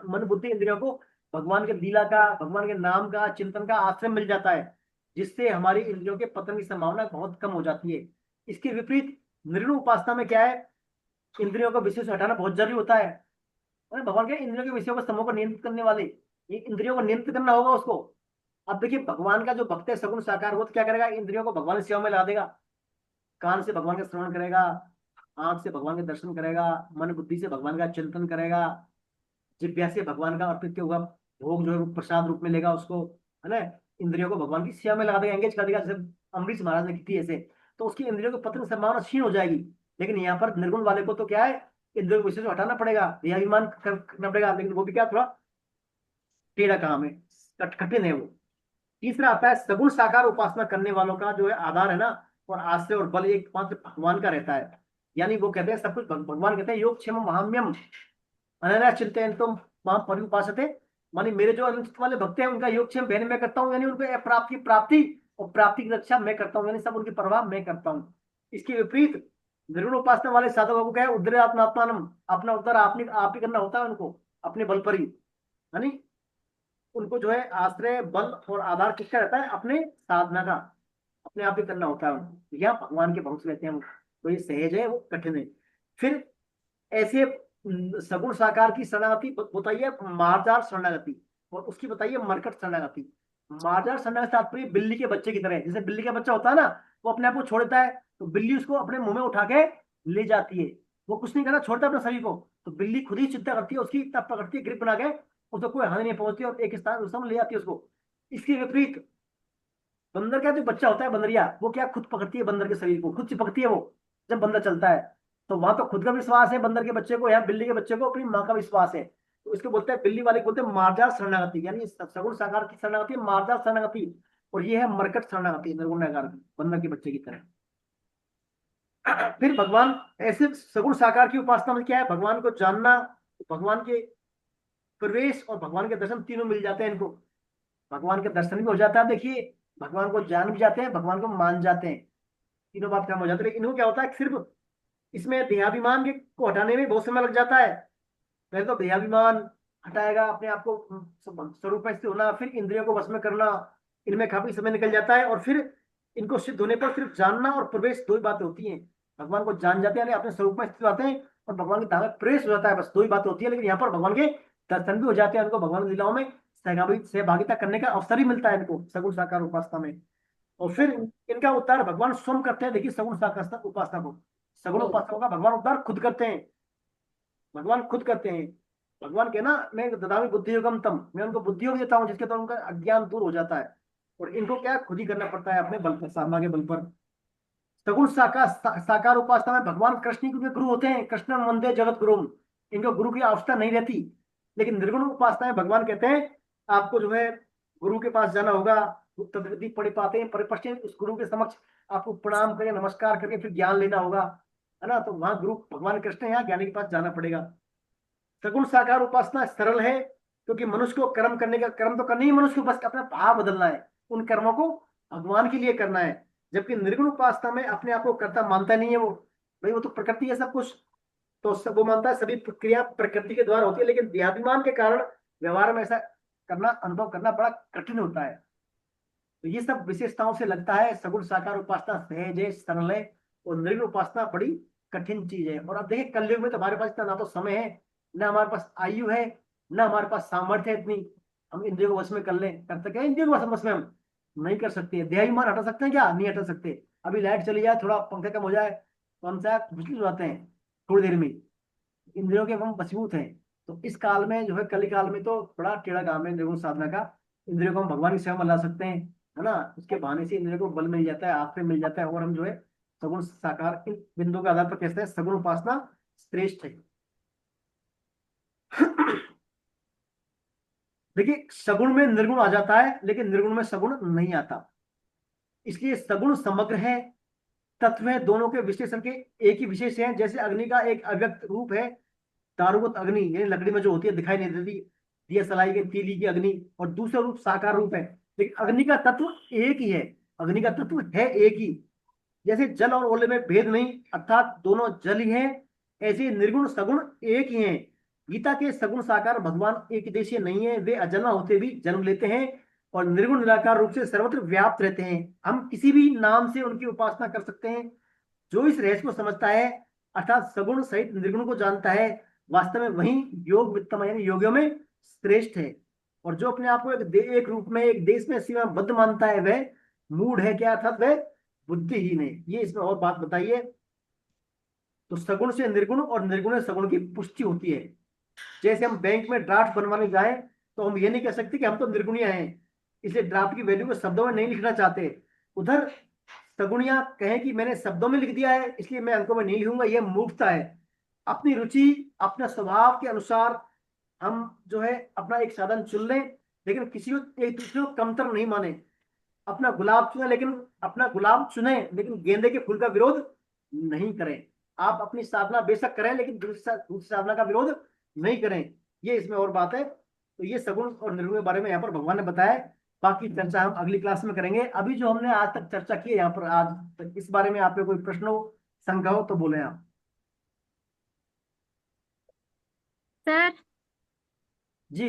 मन बुद्धि इंद्रियों को भगवान के लीला का, भगवान के नाम का, चिंतन का आश्रय मिल जाता है, जिससे हमारी इंद्रियों के पतन की संभावना बहुत कम हो जाती है। इसके विपरीत निर्गुण उपासना में क्या है, इंद्रियों का विषय से हटाना बहुत जरूरी होता है। भगवान के इंद्रियों के विषयों को समूह को नियंत्रित करने वाले, ये इंद्रियों को नियंत्रित करना होगा उसको। अब देखिए, भगवान का जो भक्त है सगुण साकार, वो तो क्या करेगा, इंद्रियों को भगवान की सेवा में लगा देगा। कान से भगवान का श्रवण करेगा, आंख से भगवान के दर्शन करेगा, मन बुद्धि से भगवान का चिंतन करेगा, जिह्वा से भगवान का अर्पित हुआ भोग जो है प्रसाद रूप में लेगा उसको, है ना। इंद्रियों को भगवान की सेवा में लगा देगा, एंगेज कर देगा, जैसे अम्बरीश महाराज ने की थी ऐसे। तो उसकी इंद्रियों के पतन की संभावना क्षीण हो जाएगी। लेकिन यहाँ पर निर्गुण वाले को तो क्या है, इंद्रियों को विषय से हटाना पड़ेगा, देहाभिमान करना पड़ेगा, लेकिन वो भी क्या थोड़ा टेढ़ा काम है, कठिन है वो। तीसरा आता है सगुण साकार उपासना करने वालों का जो है आधार है ना, और आश्रय और बल एक मात्र भगवान का रहता है। यानी वो कहते हैं सब कुछ भगवान कहते हैं योग क्षेम महाम्यम अनन्या चिंतन तुम वहां परिउपासते, मानी मेरे जो अनुचित वाले भक्त हैं उनका योग क्षेम मैं करता हूँ, यानी उनको प्राप्ति और प्राप्ति की रक्षा मैं करता हूँ, यानी सब उनकी परवाह मैं करता हूँ। इसके विपरीत निर्गुण उपासना वाले साधकों को क्या है, उद्धरे आत्मात्मानम, अपना उद्धार आप ही करना होता है उनको, अपने बल पर ही, यानी उनको जो है आश्रय बल और आधार किसका रहता है, अपने साधना का, अपने आप ही करना होता है। यहाँ भगवान के बहुत रहते हैं, तो ये सहज है, वो कठिन है। फिर ऐसे सगुण साकार की शरणागति बताइए मार्जार शरणागति, और उसकी बताइए मरकट शरणागति। मार्जार शरणागति तात्पर्य बिल्ली के बच्चे की तरह, जैसे बिल्ली का बच्चा होता है ना, वो अपने आप को छोड़ देता है, तो बिल्ली उसको अपने मुंह में उठा के ले जाती है, वो कुछ नहीं करना, छोड़ता है अपने शरीर को, तो बिल्ली खुद ही चिंता करती है, उसकी तब पकड़ती है, ग्रिप बना के, उसको कोई हानि नहीं पहुंचती और एक स्थान दूसरे में ले जाती है उसको। इसके विपरीत बंदर का जो बच्चा होता है, बंदरिया, वो क्या खुद पकड़ती है बंदर के शरीर को, खुद चिपकती है वो जब बंदर चलता है, तो वहां तो खुद का विश्वास है बंदर के बच्चे को, यहाँ बिल्ली के बच्चे को अपनी माँ का विश्वास है। तो इसको बोलते हैं, बिल्ली वाले बोलते हैं मार्जार शरणागति, यानी सगुण साकार की शरणागति मार्जार शरणागति, और ये है मरकट शरणागति निर्गुण निराकार बंदर के बच्चे की तरह। फिर भगवान ऐसे सगुण साकार की उपासना में क्या है, भगवान को जानना, भगवान के प्रवेश और भगवान के दर्शन तीनों मिल जाते हैं इनको। भगवान के दर्शन भी हो जाता है, देखिए भगवान को जान भी जाते हैं, भगवान को मान जाते हैं, तीनों बात काम हो जाती है। लेकिन इनको क्या होता है, सिर्फ इसमें देहाभिमान को हटाने में बहुत समय लग जाता है। पहले तो देहाभिमान हटाएगा, अपने आप को स्वरूप में स्थित होना, फिर इंद्रियों को वश में करना, इनमें काफी समय निकल जाता है, और फिर इनको सिद्ध होने पर सिर्फ जानना और प्रवेश दो ही बातें होती हैं। भगवान को जान जाते हैं, अपने स्वरूप में स्थित होते हैं, और भगवान की धाम में प्रवेश हो जाता है, बस दो ही बातें होती है। लेकिन यहाँ पर भगवान के दर्शन भी हो जाते हैं, उनको भगवान की लीलाओं में सहभागिता करने का अवसर ही मिलता है इनको सगुण साकार उपासना में। और फिर इनका उद्धार भगवान स्वयं करते हैं। देखिए सगुण साकार उपासना को, सगुण उपासना का भगवान उद्धार खुद करते हैं, भगवान खुद करते हैं। भगवान के ना, मैं ददामी बुद्धि युगम तम, मैं उनको बुद्धि योग देता हूँ जिसके द्वारा उनका अज्ञान दूर हो जाता है, और इनको क्या खुद ही करना पड़ता है अपने बल पर, साधना के बल पर। सगुण साकार उपासना में भगवान कृष्ण के गुरु होते हैं, कृष्ण वंदे जगत गुरु, इनको गुरु की आवश्यकता नहीं रहती। लेकिन निर्गुण उपासना में भगवान कहते हैं आपको जो है गुरु के पास जाना होगा, तद्विधि पढ़ पाते हैं परिपश्चिम उस गुरु के समक्ष आपको प्रणाम करके नमस्कार करके फिर ज्ञान लेना होगा, है ना। तो वहां गुरु भगवान कृष्ण यहाँ ज्ञानी के पास जाना पड़ेगा। सगुण साकार उपासना सरल है, क्योंकि मनुष्य को कर्म करने का, कर्म तो करनी ही मनुष्य को, बस अपना भाव बदलना है, उन कर्मों को भगवान के लिए करना है। जबकि निर्गुण उपासना में अपने आप को कर्ता मानता नहीं है वो, भाई वो तो प्रकृति है सब कुछ, तो सब वो मानता है सभी क्रिया प्रकृति के द्वारा होती है, लेकिन देहाभिमान के कारण व्यवहार में ऐसा करना, अनुभव करना बड़ा कठिन होता है। तो ये सब विशेषताओं से लगता है सगुण साकार उपासना सहज है, सरल है, और निर्गुण उपासना बड़ी कठिन चीज है। और अब देखिए कलयुग में तो हमारे पास इतना ना तो समय है, ना हमारे पास आयु है, ना हमारे पास सामर्थ्य है इतनी हम इंद्रियों को वश में कर लें, कर सके इंद्रियों को वश में हम नहीं कर सकते। देहाभिमान हटा सकते हैं क्या? नहीं हटा सकते। अभी लाइट चली जाए, थोड़ा पंखा कम हो जाए तो हम शायद विचलित हो जाते हैं थोड़ी देर में, इंद्रियों के हम वशीभूत हैं। तो इस काल में जो है कली काल में तो बड़ा टेढ़ा काम है निर्गुण साधना का। इंद्रियों को हम भगवान की सेवा में ला सकते हैं, है ना, उसके बहाने से इंद्रियों को बल मिल जाता है, आश्रय मिल जाता है, और हम जो है सगुण साकार इन बिंदुओं के आधार पर कहते हैं सगुण उपासना श्रेष्ठ है। देखिए सगुण में निर्गुण आ जाता है, लेकिन निर्गुण में सगुण नहीं आता, इसलिए सगुण समग्र है, तत्व है, दोनों के विशेषण के एक ही विशेष है। जैसे अग्नि का एक अव्यक्त रूप है दारुवत अग्नि, यानी लकड़ी में जो होती है दिखाई नहीं देती, दिया सलाई के तीली की अग्नि, और दूसरा रूप साकार रूप है, लेकिन अग्नि का तत्व एक ही है, अग्नि का तत्व है एक ही। जैसे जल और ओले में भेद नहीं, अर्थात दोनों जल ही हैं, ऐसे निर्गुण सगुण एक ही हैं। गीता के सगुण साकार भगवान एक देशीय नहीं है, वे अजन्मा होते भी जन्म लेते हैं और निर्गुण निराकार रूप से सर्वत्र व्याप्त रहते हैं। हम किसी भी नाम से उनकी उपासना कर सकते हैं। जो इस रहस्य को समझता है, अर्थात सगुण सहित निर्गुण को जानता है, वास्तव में वही योग वित्तम यानी योगियों में श्रेष्ठ है। और जो अपने आप को एक रूप में, एक देश में सीमाबद्ध मानता है, वह मूढ़ है, क्या अर्थात वह बुद्धिहीन है। ये इसमें और बात बताइए। तो सगुण से निर्गुण और निर्गुण से सगुण की पुष्टि होती है। जैसे हम बैंक में ड्राफ्ट बनवाने जाए तो हम ये नहीं कह सकते कि हम तो निर्गुणिया हैं, इसलिए ड्राफ्ट की वैल्यू को शब्दों में नहीं लिखना चाहते। उधर सगुणिया कहें कि मैंने शब्दों में लिख दिया है इसलिए मैं अंकों में नहीं लिखूंगा, यह मूर्खता है। अपनी रुचि अपने स्वभाव के अनुसार हम जो है अपना एक साधन चुन लें, लेकिन किसी को एक दूसरे को कमतर नहीं माने। अपना गुलाब चुने, लेकिन अपना गुलाब चुने लेकिन गेंदे के फूल का विरोध नहीं करें। आप अपनी साधना बेशक करें, लेकिन दूसरी साधना का विरोध नहीं करें। ये इसमें और बात है। तो ये सगुण और निर्गुण के बारे में यहाँ पर भगवान ने बताया। बाकी चर्चा हम अगली क्लास में करेंगे। अभी जो हमने आज तक चर्चा की है यहाँ पर, आज तक इस बारे में आप पे कोई प्रश्न हो, शंका हो तो बोले आप। सर जी,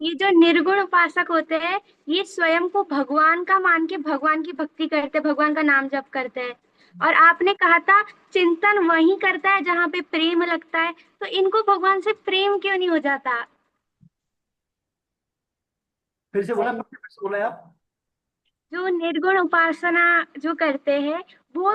ये जो निर्गुण उपासक होते हैं, ये स्वयं को भगवान का मान के भगवान की भक्ति करते हैं, भगवान का नाम जप करते हैं। और आपने कहा था चिंतन वही करता है जहाँ पे प्रेम लगता है, तो इनको भगवान से प्रेम क्यों नहीं हो जाता? फिर से बोला आप। जो निर्गुण उपासना जो करते हैं, वो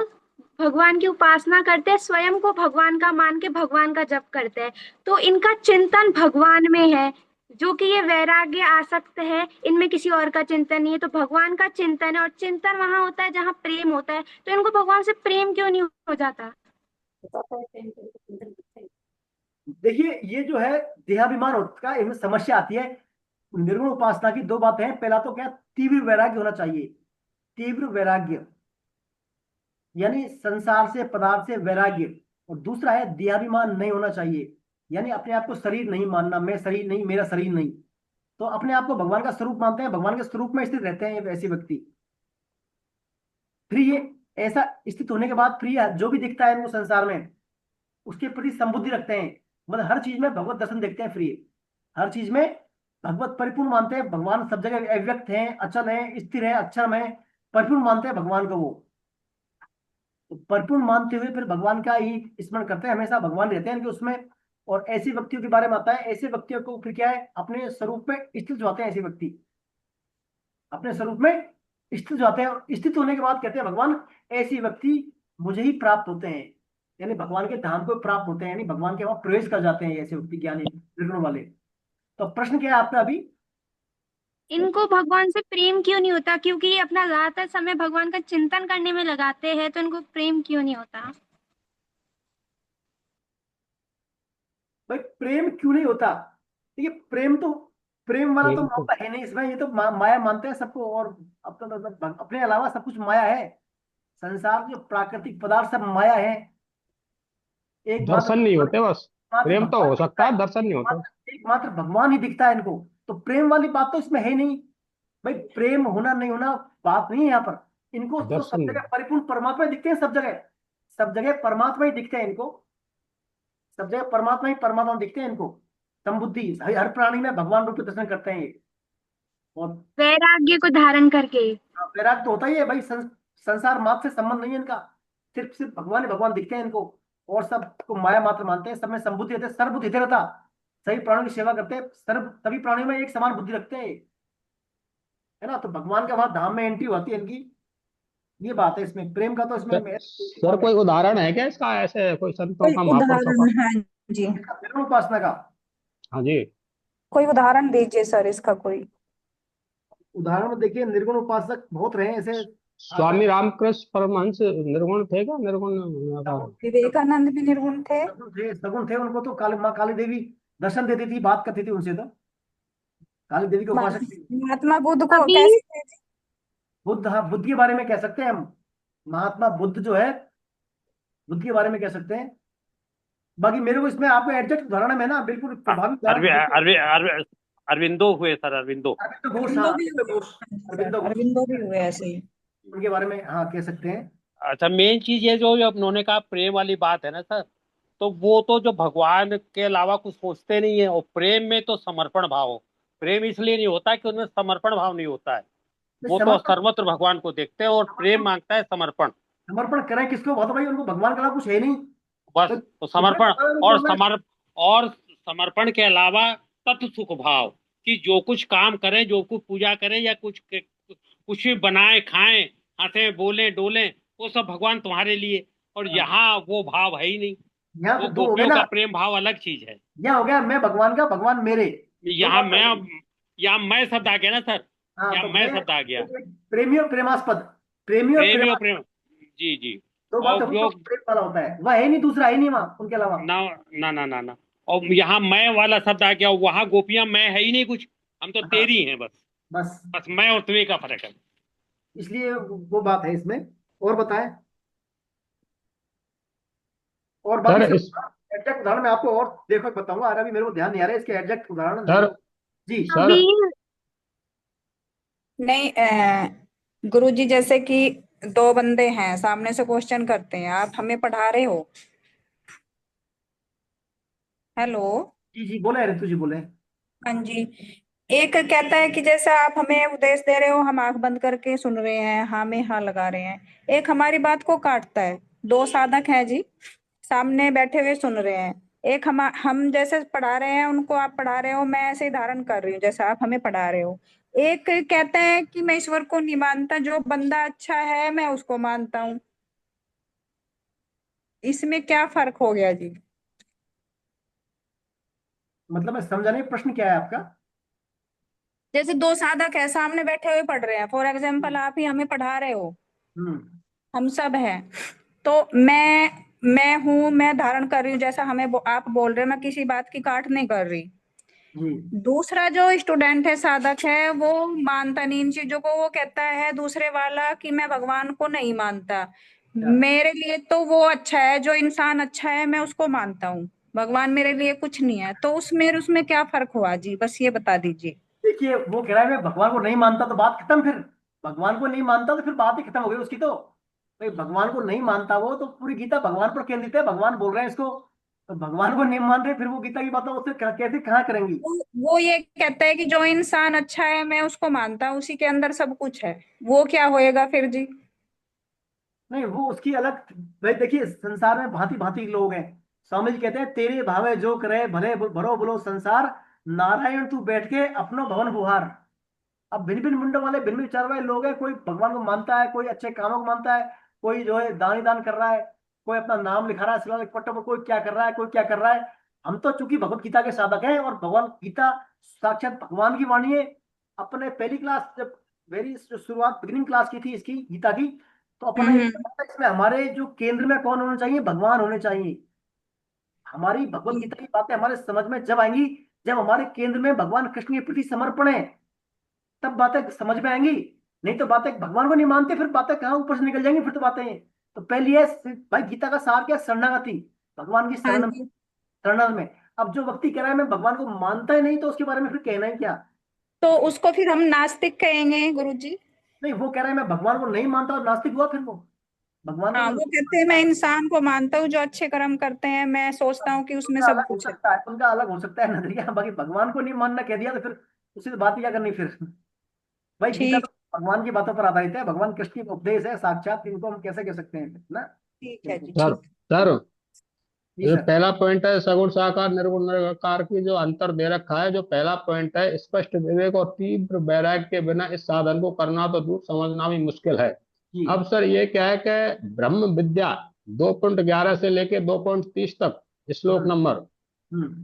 भगवान की उपासना करते हैं, स्वयं को भगवान का मान के भगवान का जप करते हैं, तो इनका चिंतन भगवान में है, जो कि ये वैराग्य आसक्त है, इनमें किसी और का चिंतन नहीं है। तो भगवान का चिंतन है, और चिंतन वहां होता है जहाँ प्रेम होता है, तो इनको भगवान से प्रेम क्यों नहीं हो जाता? देखिए ये जो है देहाभिमान का इनमें समस्या आती है। निर्गुण उपासना की दो बातें हैं। पहला तो क्या, तीव्र वैराग्य होना चाहिए। तीव्र वैराग्य यानी संसार से, पदार्थ से वैराग्य। और दूसरा है देहाभिमान नहीं होना चाहिए, यानी अपने आप को शरीर नहीं मानना, मैं शरीर नहीं, मेरा शरीर नहीं। तो अपने आप को भगवान का स्वरूप मानते हैं, भगवान के स्वरूप में स्थित रहते हैं ऐसे व्यक्ति। फिर ये ऐसा स्थित होने के बाद फिर जो भी दिखता है इनको संसार में, उसके प्रति संबुद्धि रखते हैं, मतलब हर चीज में भगवत दर्शन देखते हैं। फिर हर चीज में भगवत परिपूर्ण मानते हैं। भगवान सब जगह अव्यक्त है, अचल है, स्थिर है, अक्षर है, परिपूर्ण मानते हैं भगवान को। वो तो परिपूर्ण मानते हुए फिर भगवान का ही स्मरण करते हैं, हमेशा भगवान रहते हैं इनके उसमें। और ऐसे व्यक्तियों के बारे में आता है, ऐसे व्यक्तियों को फिर क्या है, अपने स्वरूप में स्थित होते हैं। ऐसे व्यक्ति अपने स्वरूप में स्थित जाते हैं, और स्थित होने के बाद कहते हैं भगवान ऐसे व्यक्ति मुझे ही प्राप्त होते हैं, यानी भगवान के धाम को प्राप्त होते हैं, यानी भगवान के वहां प्रवेश कर जाते हैं ऐसे व्यक्ति, ज्ञानी निर्गुण वाले। तो प्रश्न क्या है आपका अभी? इनको भगवान से प्रेम क्यों नहीं होता? क्योंकि ये अपना ज्यादातर समय भगवान का चिंतन करने में लगाते हैं, तो इनको प्रेम क्यों नहीं होता? भाई प्रेम क्यों नहीं होता? देखिए प्रेम वाला तो प्रेम तो मामला है नहीं इसमें, ये तो माया मानते हैं सबको, और अब तो अपने अलावा सब कुछ माया है। संसार जो प्राकृतिक पदार्थ सब माया है। एकमात्र दर्शन नहीं होते बस। एकमात्र प्रेम तो भगवान हो दिखता सकता है, है, दर्शन नहीं होते। एकमात्र भगवान ही दिखता है इनको। तो प्रेम वाली बात तो इसमें है नहीं भाई, प्रेम होना नहीं होना बात नहीं है यहाँ पर। इनको तो दर्शन सब नहीं। जगह परिपूर्ण परमात्मा ही दिखते हैं, सब जगह परमात्मा ही दिखते हैं इनको, सब जगह परमात्मा ही परमात्मा दिखते हैं इनको। संबुद्धि हर प्राणी में भगवान रूप में दर्शन करते हैं ये। और वैराग्य को धारण करके। वैराग तो होता ही है भाई, संसार मात्र से संबंध नहीं है इनका, सिर्फ सिर्फ भगवान ही भगवान दिखते हैं इनको। और सबको माया मात्र मानते हैं, सब में संबुद्धि रहते हैं, सर्वबुद्धि रहता, सभी प्राणियों की सेवा करते हैं, सर्व सभी प्राणियों में एक समान बुद्धि रखते हैं, है ना। तो भगवान का वहां धाम में एंट्री होती है इनकी, ये बात है इसमें। प्रेम का तो इसमें सर कोई उदाहरण है क्या इसका, ऐसे कोई संतों कोई का, महापुरुषों का? उदाहरण? हाँ जी, निर्गुण उपासना का हाँ जी। कोई उदाहरण दीजिए सर इसका कोई। उदाहरण में देखिए, निर्गुण उपासक बहुत रहे हैं ऐसे। स्वामी रामकृष्ण परमहंस निर्गुण थे क्या? निर्गुण विवेकानंद भी निर्गुण थे। सगुण थे, उनको तो माँ काली देवी दर्शन देती थी, बात करती थी उनसे, तो काली देवी के उपासक थे। महात्मा बुद्ध को अभी कैसे थे जी? बुद्ध, हाँ बुद्ध के बारे में कह सकते हैं हम। महात्मा बुद्ध जो है, बुद्ध के बारे में कह सकते हैं। बाकी मेरे को इसमें आपको एग्जैक्ट उदाहरण में ना बिल्कुल प्रभावी अरविंदो हुए सर, अरविंदो घोष, हाँ अरविंदो भी हुए ऐसे ही। उनके बारे में हाँ कह सकते हैं। अच्छा, मेन चीज ये जो उन्होंने कहा प्रेम वाली बात है ना सर, तो वो तो जो भगवान के अलावा कुछ सोचते नहीं है। और प्रेम में तो समर्पण भाव हो, प्रेम इसलिए नहीं होता कि उनमें समर्पण भाव नहीं होता है, वो तो सर्वत्र भगवान को देखते हैं और प्रेम मांगता है समर्पण। समर्पण करें किसको, बहुत भाई उनको भगवान के अलावा कुछ है नहीं बस। तो समर्पण और समर्पण के अलावा तत्व सुख भाव, कि जो कुछ काम करें, जो कुछ पूजा करें या कुछ भी बनाए खाएं, हंसे बोले डोले, वो सब भगवान तुम्हारे लिए। और यहाँ वो भाव है ही नहीं। यहाँ वो तो दो हो गए गोपियों ना, का प्रेम भाव अलग चीज है। यहाँ हो गया मैं भगवान का, भगवान मेरे। यहाँ मैं शब्द आ गया ना सर, यहाँ तो मैं शब्द आ गया। प्रेमी और प्रेमास्पद, प्रेमी और प्रेम, जी जी। तो बात और जो प्रेम वाला होता है वह है नहीं, दूसरा है नहीं वहाँ उनके अलावा। ना ना ना ना ना। और यहाँ मैं वाला शब्द आ गया, वहां गोपियां मैं है ही नहीं कुछ, हम तो तेरी हैं बस। बस मैं और तुम्हें का फर्क है, इसलिए वो बात है इसमें। और बताएं, और बाकी एग्जैक्ट उदाहरण मैं आपको और देखो बताऊंगा, अभी मेरे को ध्यान नहीं आ रहा है इसके एग्जैक्ट उदाहरण। सर जी सर नहीं, गुरुजी जैसे कि दो बंदे हैं सामने से क्वेश्चन करते हैं, आप हमें पढ़ा रहे हो। हेलो। जी जी बोले ऋतु जी बोले। हाँ जी। एक कहता है कि जैसे आप हमें उपदेश दे रहे हो, हम आंख बंद करके सुन रहे हैं, हाँ में हाँ लगा रहे हैं। एक हमारी बात को काटता है। दो साधक हैं जी, सामने बैठे हुए सुन रहे हैं। एक हम जैसे पढ़ा रहे हैं उनको, आप पढ़ा रहे हो, मैं ऐसे ही धारण कर रही हूँ जैसे आप हमें पढ़ा रहे हो। एक कहता है कि मैं ईश्वर को नहीं मानता, जो बंदा अच्छा है मैं उसको मानता हूँ। इसमें क्या फर्क हो गया जी? मतलब मैं समझा नहीं, प्रश्न क्या है आपका? जैसे दो साधक है सामने बैठे हुए पढ़ रहे हैं, फॉर एग्जाम्पल आप ही हमें पढ़ा रहे हो, हम सब हैं, तो मैं हूँ, मैं धारण कर रही हूँ जैसा हमें आप बोल रहे हो, मैं किसी बात की काट नहीं कर रही। दूसरा जो स्टूडेंट है, साधक है, वो मानता नहीं इन चीजों को। वो कहता है दूसरे वाला कि मैं भगवान को नहीं मानता, मेरे लिए तो वो अच्छा है, जो इंसान अच्छा है मैं उसको मानता हूँ, भगवान मेरे लिए कुछ नहीं है। तो उसमें क्या फर्क हुआ जी, बस ये बता दीजिए। देखिए वो कह रहा है मैं भगवान को नहीं मानता, तो बात खत्म। फिर भगवान को नहीं मानता तो फिर बात ही खत्म हो गई उसकी। तो भाई भगवान को नहीं मानता वो, तो पूरी गीता भगवान पर केंद्रित है, भगवान बोल रहे हैं इसको, तो भगवान को नहीं मान रहे, फिर वो गीता की बातें उससे कैसे कहाँ करेंगी? वो ये कहता है कि जो इंसान अच्छा है मैं उसको मानता हूँ, उसी के अंदर सब कुछ है, वो क्या होएगा फिर जी? नहीं वो उसकी अलग। भाई देखिए संसार में भांति भांति के लोग हैं। स्वामी जी कहते हैं तेरे भावे जो करे भले भरो बोलो संसार, नारायण तू बैठ के अपनो भवन बुहार। अब भिन्न भिन्न मुंडों वाले, भिन्न विचार वाले लोग हैं। कोई भगवान को मानता है, कोई अच्छे कामों को मानता है, कोई जो है दान ही दान कर रहा है, कोई अपना नाम लिखा रहा है शिलालेख पट्टों पर, कोई क्या कर रहा है, कोई क्या कर रहा है। हम तो चूंकि भगवत गीता के साधक हैं, और भगवान गीता साक्षात भगवान की वाणी है। अपने पहली क्लास जब मेरी शुरुआत बिगिनिंग क्लास की थी इसकी गीता की, तो अपने इसमें हमारे जो केंद्र में कौन होने चाहिए? भगवान होने चाहिए। हमारी भगवत गीता की बातें हमारे समझ में जब आएंगी, जब हमारे केंद्र में भगवान कृष्ण के प्रति समर्पण है तब बातें समझ में आएंगी, नहीं तो बातें भगवान को नहीं मानते फिर बातें कहाँ ऊपर से निकल जाएंगी फिर तो बातें। तो पहली है भाई गीता का सार क्या, शरणागति, भगवान की हाँ शरण जी। शरण में। अब जो व्यक्ति कह रहा है मैं भगवान को मानता ही नहीं तो उसके बारे में फिर कहना ही क्या। तो उसको फिर हम नास्तिक कहेंगे गुरुजी? नहीं, वो कह रहा है मैं भगवान को नहीं मानता और नास्तिक हुआ फिर वो भगवान को हाँ, तो वो कहते हैं मैं इंसान को मानता हूँ जो अच्छे कर्म करते हैं, मैं सोचता हूँ कि उसमें उनका सब अलग हो कुछ है। सकता है, उनका अलग हो सकता है नजरिया, बाकी भगवान को नहीं मानना कह दिया तो फिर उसी से बात ही क्या करनी फिर। भाई गीता ठीक। तो भगवान की बातों पर आधारित है, भगवान कृष्ण की उपदेश है साक्षात, इनको हम कैसे कह सकते हैं ना। ठीक है जी, सर ठीक। सर जी ये सर। पहला पॉइंट है सगुण साकार निर्गुण निराकार की जो अंतर दे रखा है। जो पहला पॉइंट है स्पष्ट विवेक और तीव्र वैराग्य के बिना इस साधन को करना तो दूर समझना भी मुश्किल है। जी अब सर ये क्या है कि ब्रह्म विद्या 2.11 से लेके 2.30 तक श्लोक नंबर,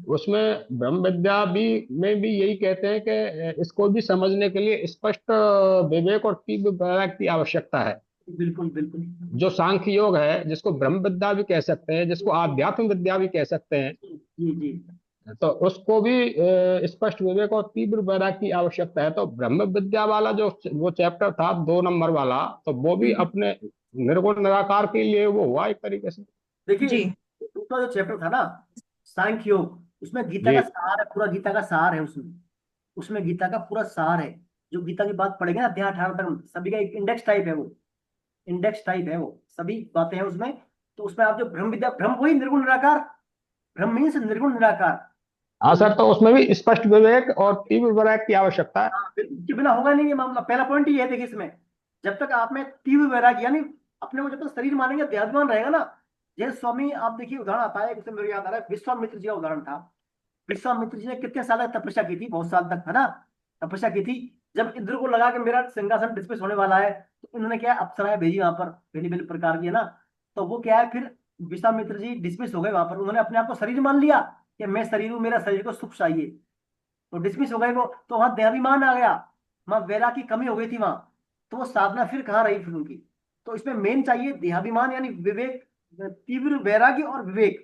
उसमें ब्रह्म विद्या भी में भी यही कहते हैं कि इसको भी समझने के लिए स्पष्ट विवेक और तीव्र वैराग्य की आवश्यकता है। बिल्कुल बिल्कुल। जो सांख्य योग है जिसको ब्रह्म विद्या भी कह सकते हैं, जिसको आध्यात्म विद्या भी कह सकते हैं, जी जी। तो उसको भी स्पष्ट विवेक और तीव्र वैराग्य की आवश्यकता है। तो ब्रह्म विद्या वाला जो वो चैप्टर था 2 नंबर वाला, तो वो भी अपने निर्गुण निराकार के लिए वो हुआ एक तरीके से। देखिए दूसरा जो चैप्टर था ना सांख्य योग, उसमें गीता जी का सार है, पूरा गीता का सार है उसमें। उसमें गीता का पूरा सार है। जो गीता की बात पढ़ेंगे ना अध्याय 18 तक सभी का एक इंडेक्स टाइप है वो, इंडेक्स टाइप है वो, सभी बातें हैं उसमें। तो उसमें आप जो ब्रह्म विद्या, ब्रह्म वही निर्गुण निराकार, ब्रह्म मीन्स निर्गुण निराकार। हाँ सर, तो उसमें भी स्पष्ट विवेक और तीव्र वैराग्य की आवश्यकता है। हाँ, इसके बिना होगा नहीं ये मामला। पहला पॉइंट ही है देखिए इसमें, जब तक आप में तीव्र वैराग्य यानी अपने को जब तक शरीर मानेंगे देहाभिमान रहेगा ना। जैसे स्वामी आप देखिए उदाहरण आता है, जैसे मेरे याद आ रहा है विश्वामित्र जी का उदाहरण था। विश्वामित्र जी ने कितने साल तक तपस्या की थी, बहुत साल तक है ना तपस्या की थी। जब इंद्र को लगा कि मेरा सिंहासन डिस्मिस होने वाला है तो उन्होंने क्या अप्सराएं भेजी वहां पर, भिन्न भिन्न प्रकार की है ना। तो वो क्या है फिर विश्वामित्र जी डिस्मिस हो गए वहां पर, उन्होंने अपने आप को शरीर मान लिया कि मैं शरीर हूँ, मेरा शरीर को सुख चाहिए, तो डिसमिस हो गए वो। तो वहां देहाभिमान आ गया, वहां वैराग की कमी हो गई थी वहां। तो वो साधना फिर कहाँ रही फिर उनकी। तो इसमें मेन चाहिए देहाभिमान यानी विवेक, तीव्र वैराग्य और विवेक।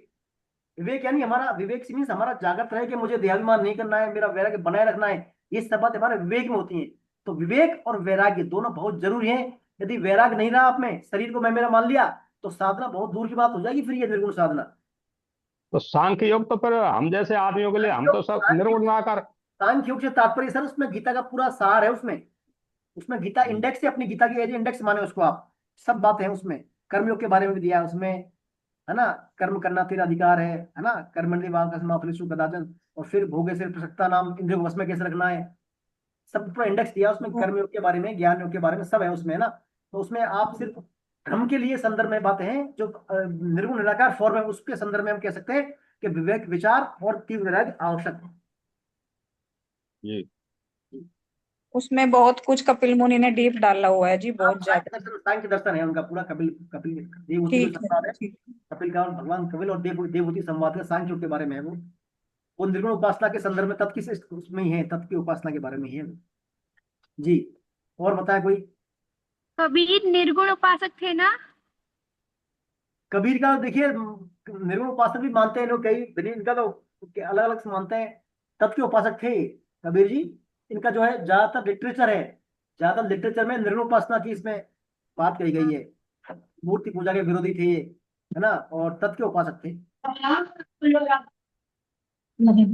विवेक यानी हमारा विवेक मीन्स हमारा जागृत रहे कि मुझे देहाभिमान नहीं करना है, मेरा वैराग्य बनाए रखना है। ये सब बातें हमारे विवेक में होती हैं। तो विवेक और वैराग्य दोनों बहुत जरूरी हैं। यदि वैराग्य नहीं रहा आप में, शरीर को मैं मेरा मान लिया, तो साधना बहुत दूर की बात हो जाएगी फिर ये निर्गुण साधना। तो सांख्य योग तो फिर हम जैसे आदमियों के लिए, हम तो सब निर्गुण निराकार। सांख्य योग से तात्पर्य सर उसमें गीता का पूरा सार है उसमें। उसमें गीता इंडेक्स है, अपनी गीता की एज इंडेक्स माने उसको आप, सब बातें हैं उसमें। कर्मयोग के बारे में भी दिया है उसमें, है ना। कर्म करना तेरा अधिकार है ना। कर्मण्येवाधिकारस्ते मा फलेषु कदाचन। और फिर भोगे से प्रसक्ता नाम, इंद्रिय को वश में कैसे रखना है, सब पूरा इंडेक्स दिया उसमें। कर्मयोग के बारे में, ज्ञान योग के बारे में सब है उसमें, है ना। तो उसमें आप सिर्फ धर्म के लिए संदर्भ में बातें हैं जो निर्गुण निराकार फॉर्म है, उसके संदर्भ में हम कह सकते हैं कि विवेक विचार और तीव्र वैराग्य आवश्यक है। जी उसमें बहुत कुछ कपिल मुनि ने डीप डाला हुआ है जी, बहुत ज्यादा। सांख्य दर्शन है उनका पूरा, कपिल कपिल देवहूति को ठीक है, संवाद है। ठीक। कपिल का और भगवान कपिल और देवहूति संवाद का सांख्य योग के बारे में है वो निर्गुण उपासना के संदर्भ में तत्व की उसमें ही है, तत्व की उपासना के बारे में ही है जी। और बताए कोई। कबीर निर्गुण उपासक थे ना? कबीर का देखिए निर्गुण उपासक भी मानते हैं लोग, कई इनका तो अलग अलग मानते हैं। तत्व के उपासक थे कबीर जी। इनका जो है ज्यादातर लिटरेचर है, ज्यादातर लिटरेचर में निर्गुण उपासना की इसमें बात कही गई है। मूर्ति पूजा के विरोधी थे ये, है ना, और तत्व के उपासक थे। जी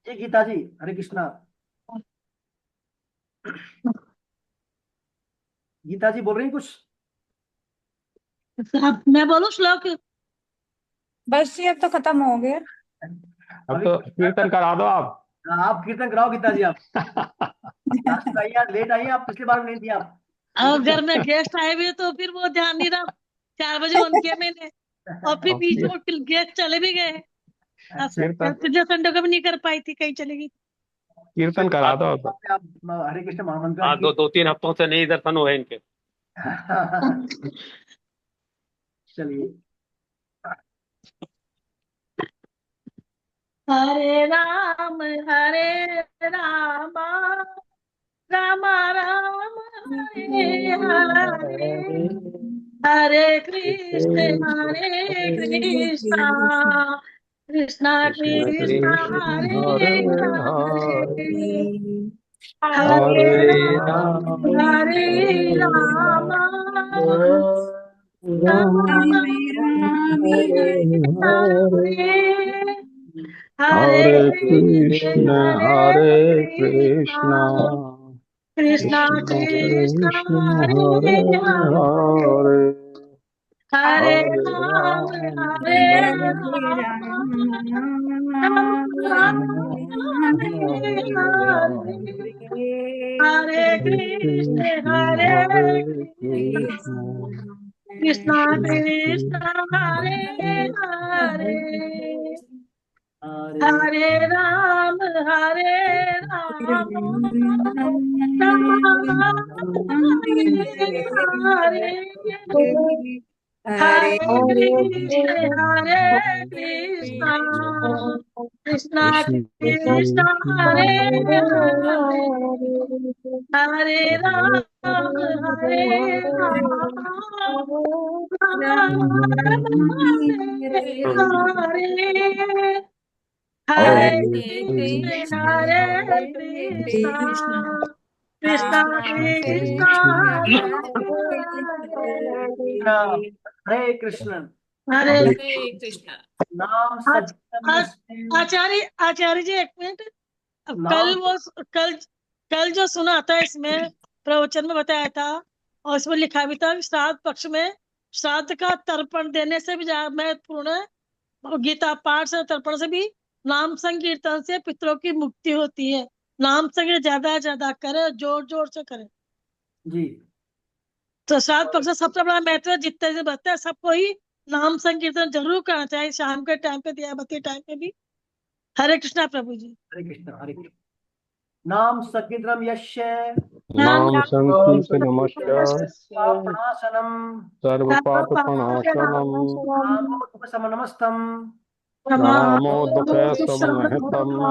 गीता जी, हरे कृष्णा। गीता जी बोल रही हैं कुछ? मैं बोलूं श्लोक? बस ये अब तो खत्म हो गया। अब तो कीर्तन करा दो आप कीर्तन कराओ गीता जी। आप लास्ट आइए, आज लेट आइए, आप पिछली बार नहीं थी आप। और घर में गेस्ट आए हुए तो फिर वो ध्यान नहीं रहा, 4 बजे ऑन किया मैंने और फिर बीच में फिर गेस्ट चले भी गए। पिछले संडे को भी नहीं कर पाई थी, कहीं चली गई। कीर्तन करा दो आप हरे कृष्ण महामंत्र। हाँ, 2-3 हफ्तों से नहीं दर्शन हुए इनके। चलिए। हरे राम राम राम हरे हरे, हरे कृष्ण कृष्णा कृष्ण कृष्णा कृष्ण हरे हरे हरे हरे हरे राम राम हरे राम राम राम हरे हरे हरे कृष्ण कृष्ण हरे हरे कृष्ण कृष्ण कृष्णा कृष्ण कृष्ण कृष्ण हरे हरे हरे हरे हरे हरे राम राम हरे हरे राम राम राम हरे हरे हरे हरे कृष्ण कृष्ण हरे हरे कृष्ण कृष्ण कृष्णा कृष्ण कृष्ण हरे कृष्ण हरे हरे हरे राम राम हरे हरे हरे हरे कृष्ण कृष्णा कृष्ण हरे हरे हरे राम राम हरे हरे कृष्ण कृष्ण कृष्णा कृष्ण हरे हरे कृष्ण हरे हरे कृष्ण। नाम आज- संकीर्तन आज- यस्य आचार्य जी एक मिनट। अब नाम कल कल जो सुना था इसमें प्रवचन में बताया था और इसमें लिखा भी था कि श्राद्ध पक्ष में श्राद्ध का तर्पण देने से भी ज्यादा महत्वपूर्ण है और गीता पाठ से तर्पण से भी नाम संकीर्तन से पितरों की मुक्ति होती है। नाम संकीर्तन ज्यादा से ज्यादा करे, जोर जोर से करे। जी तो श्राद्ध पक्ष का सबसे बड़ा महत्व है, जितने से बचता है सबको ही नाम संकीर्तन जरूर करना चाहिए, शाम के टाइम पे दिया बत्ती टाइम पे भी। हरे कृष्णा प्रभु जी। हरे कृष्ण हरे कृष्ण नाम संकीर्तनम यस्य नाम संकीर्तनमस्य पापनाशनम सर्व पाप प्रणाशनम नामोपशमनमस्तम प्रणामो दुःखसमनहितम्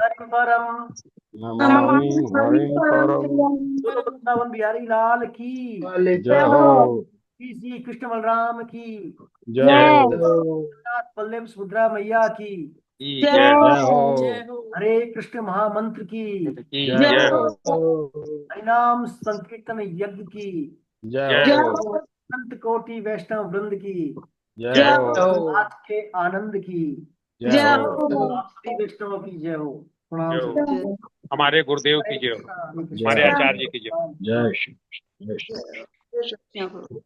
हरिं परम नमामि हरिं परम। बोलो वृंदावन बिहारी लाल की जय हो श्री कृष्ण बलराम की जय हो जगन्नाथ बलदेव सुभद्रा मैया की जय हो जय हो जय हो। हरे कृष्ण महामंत्र की जय हो हरिनाम संकीर्तन यज्ञ की जय जय हो हो संत कोटि वैष्णव वृंद की जय हो आज के आनंद की जय हो आप सभी वैष्णव की जय हो। प्रणाम जय सर। हो हमारे गुरुदेव की जय हो, हरे जय हमारे कृष्ण हो आचार्य जी की जय हो। जय श्री कृष्ण जय श्री कृष्ण। जय हो।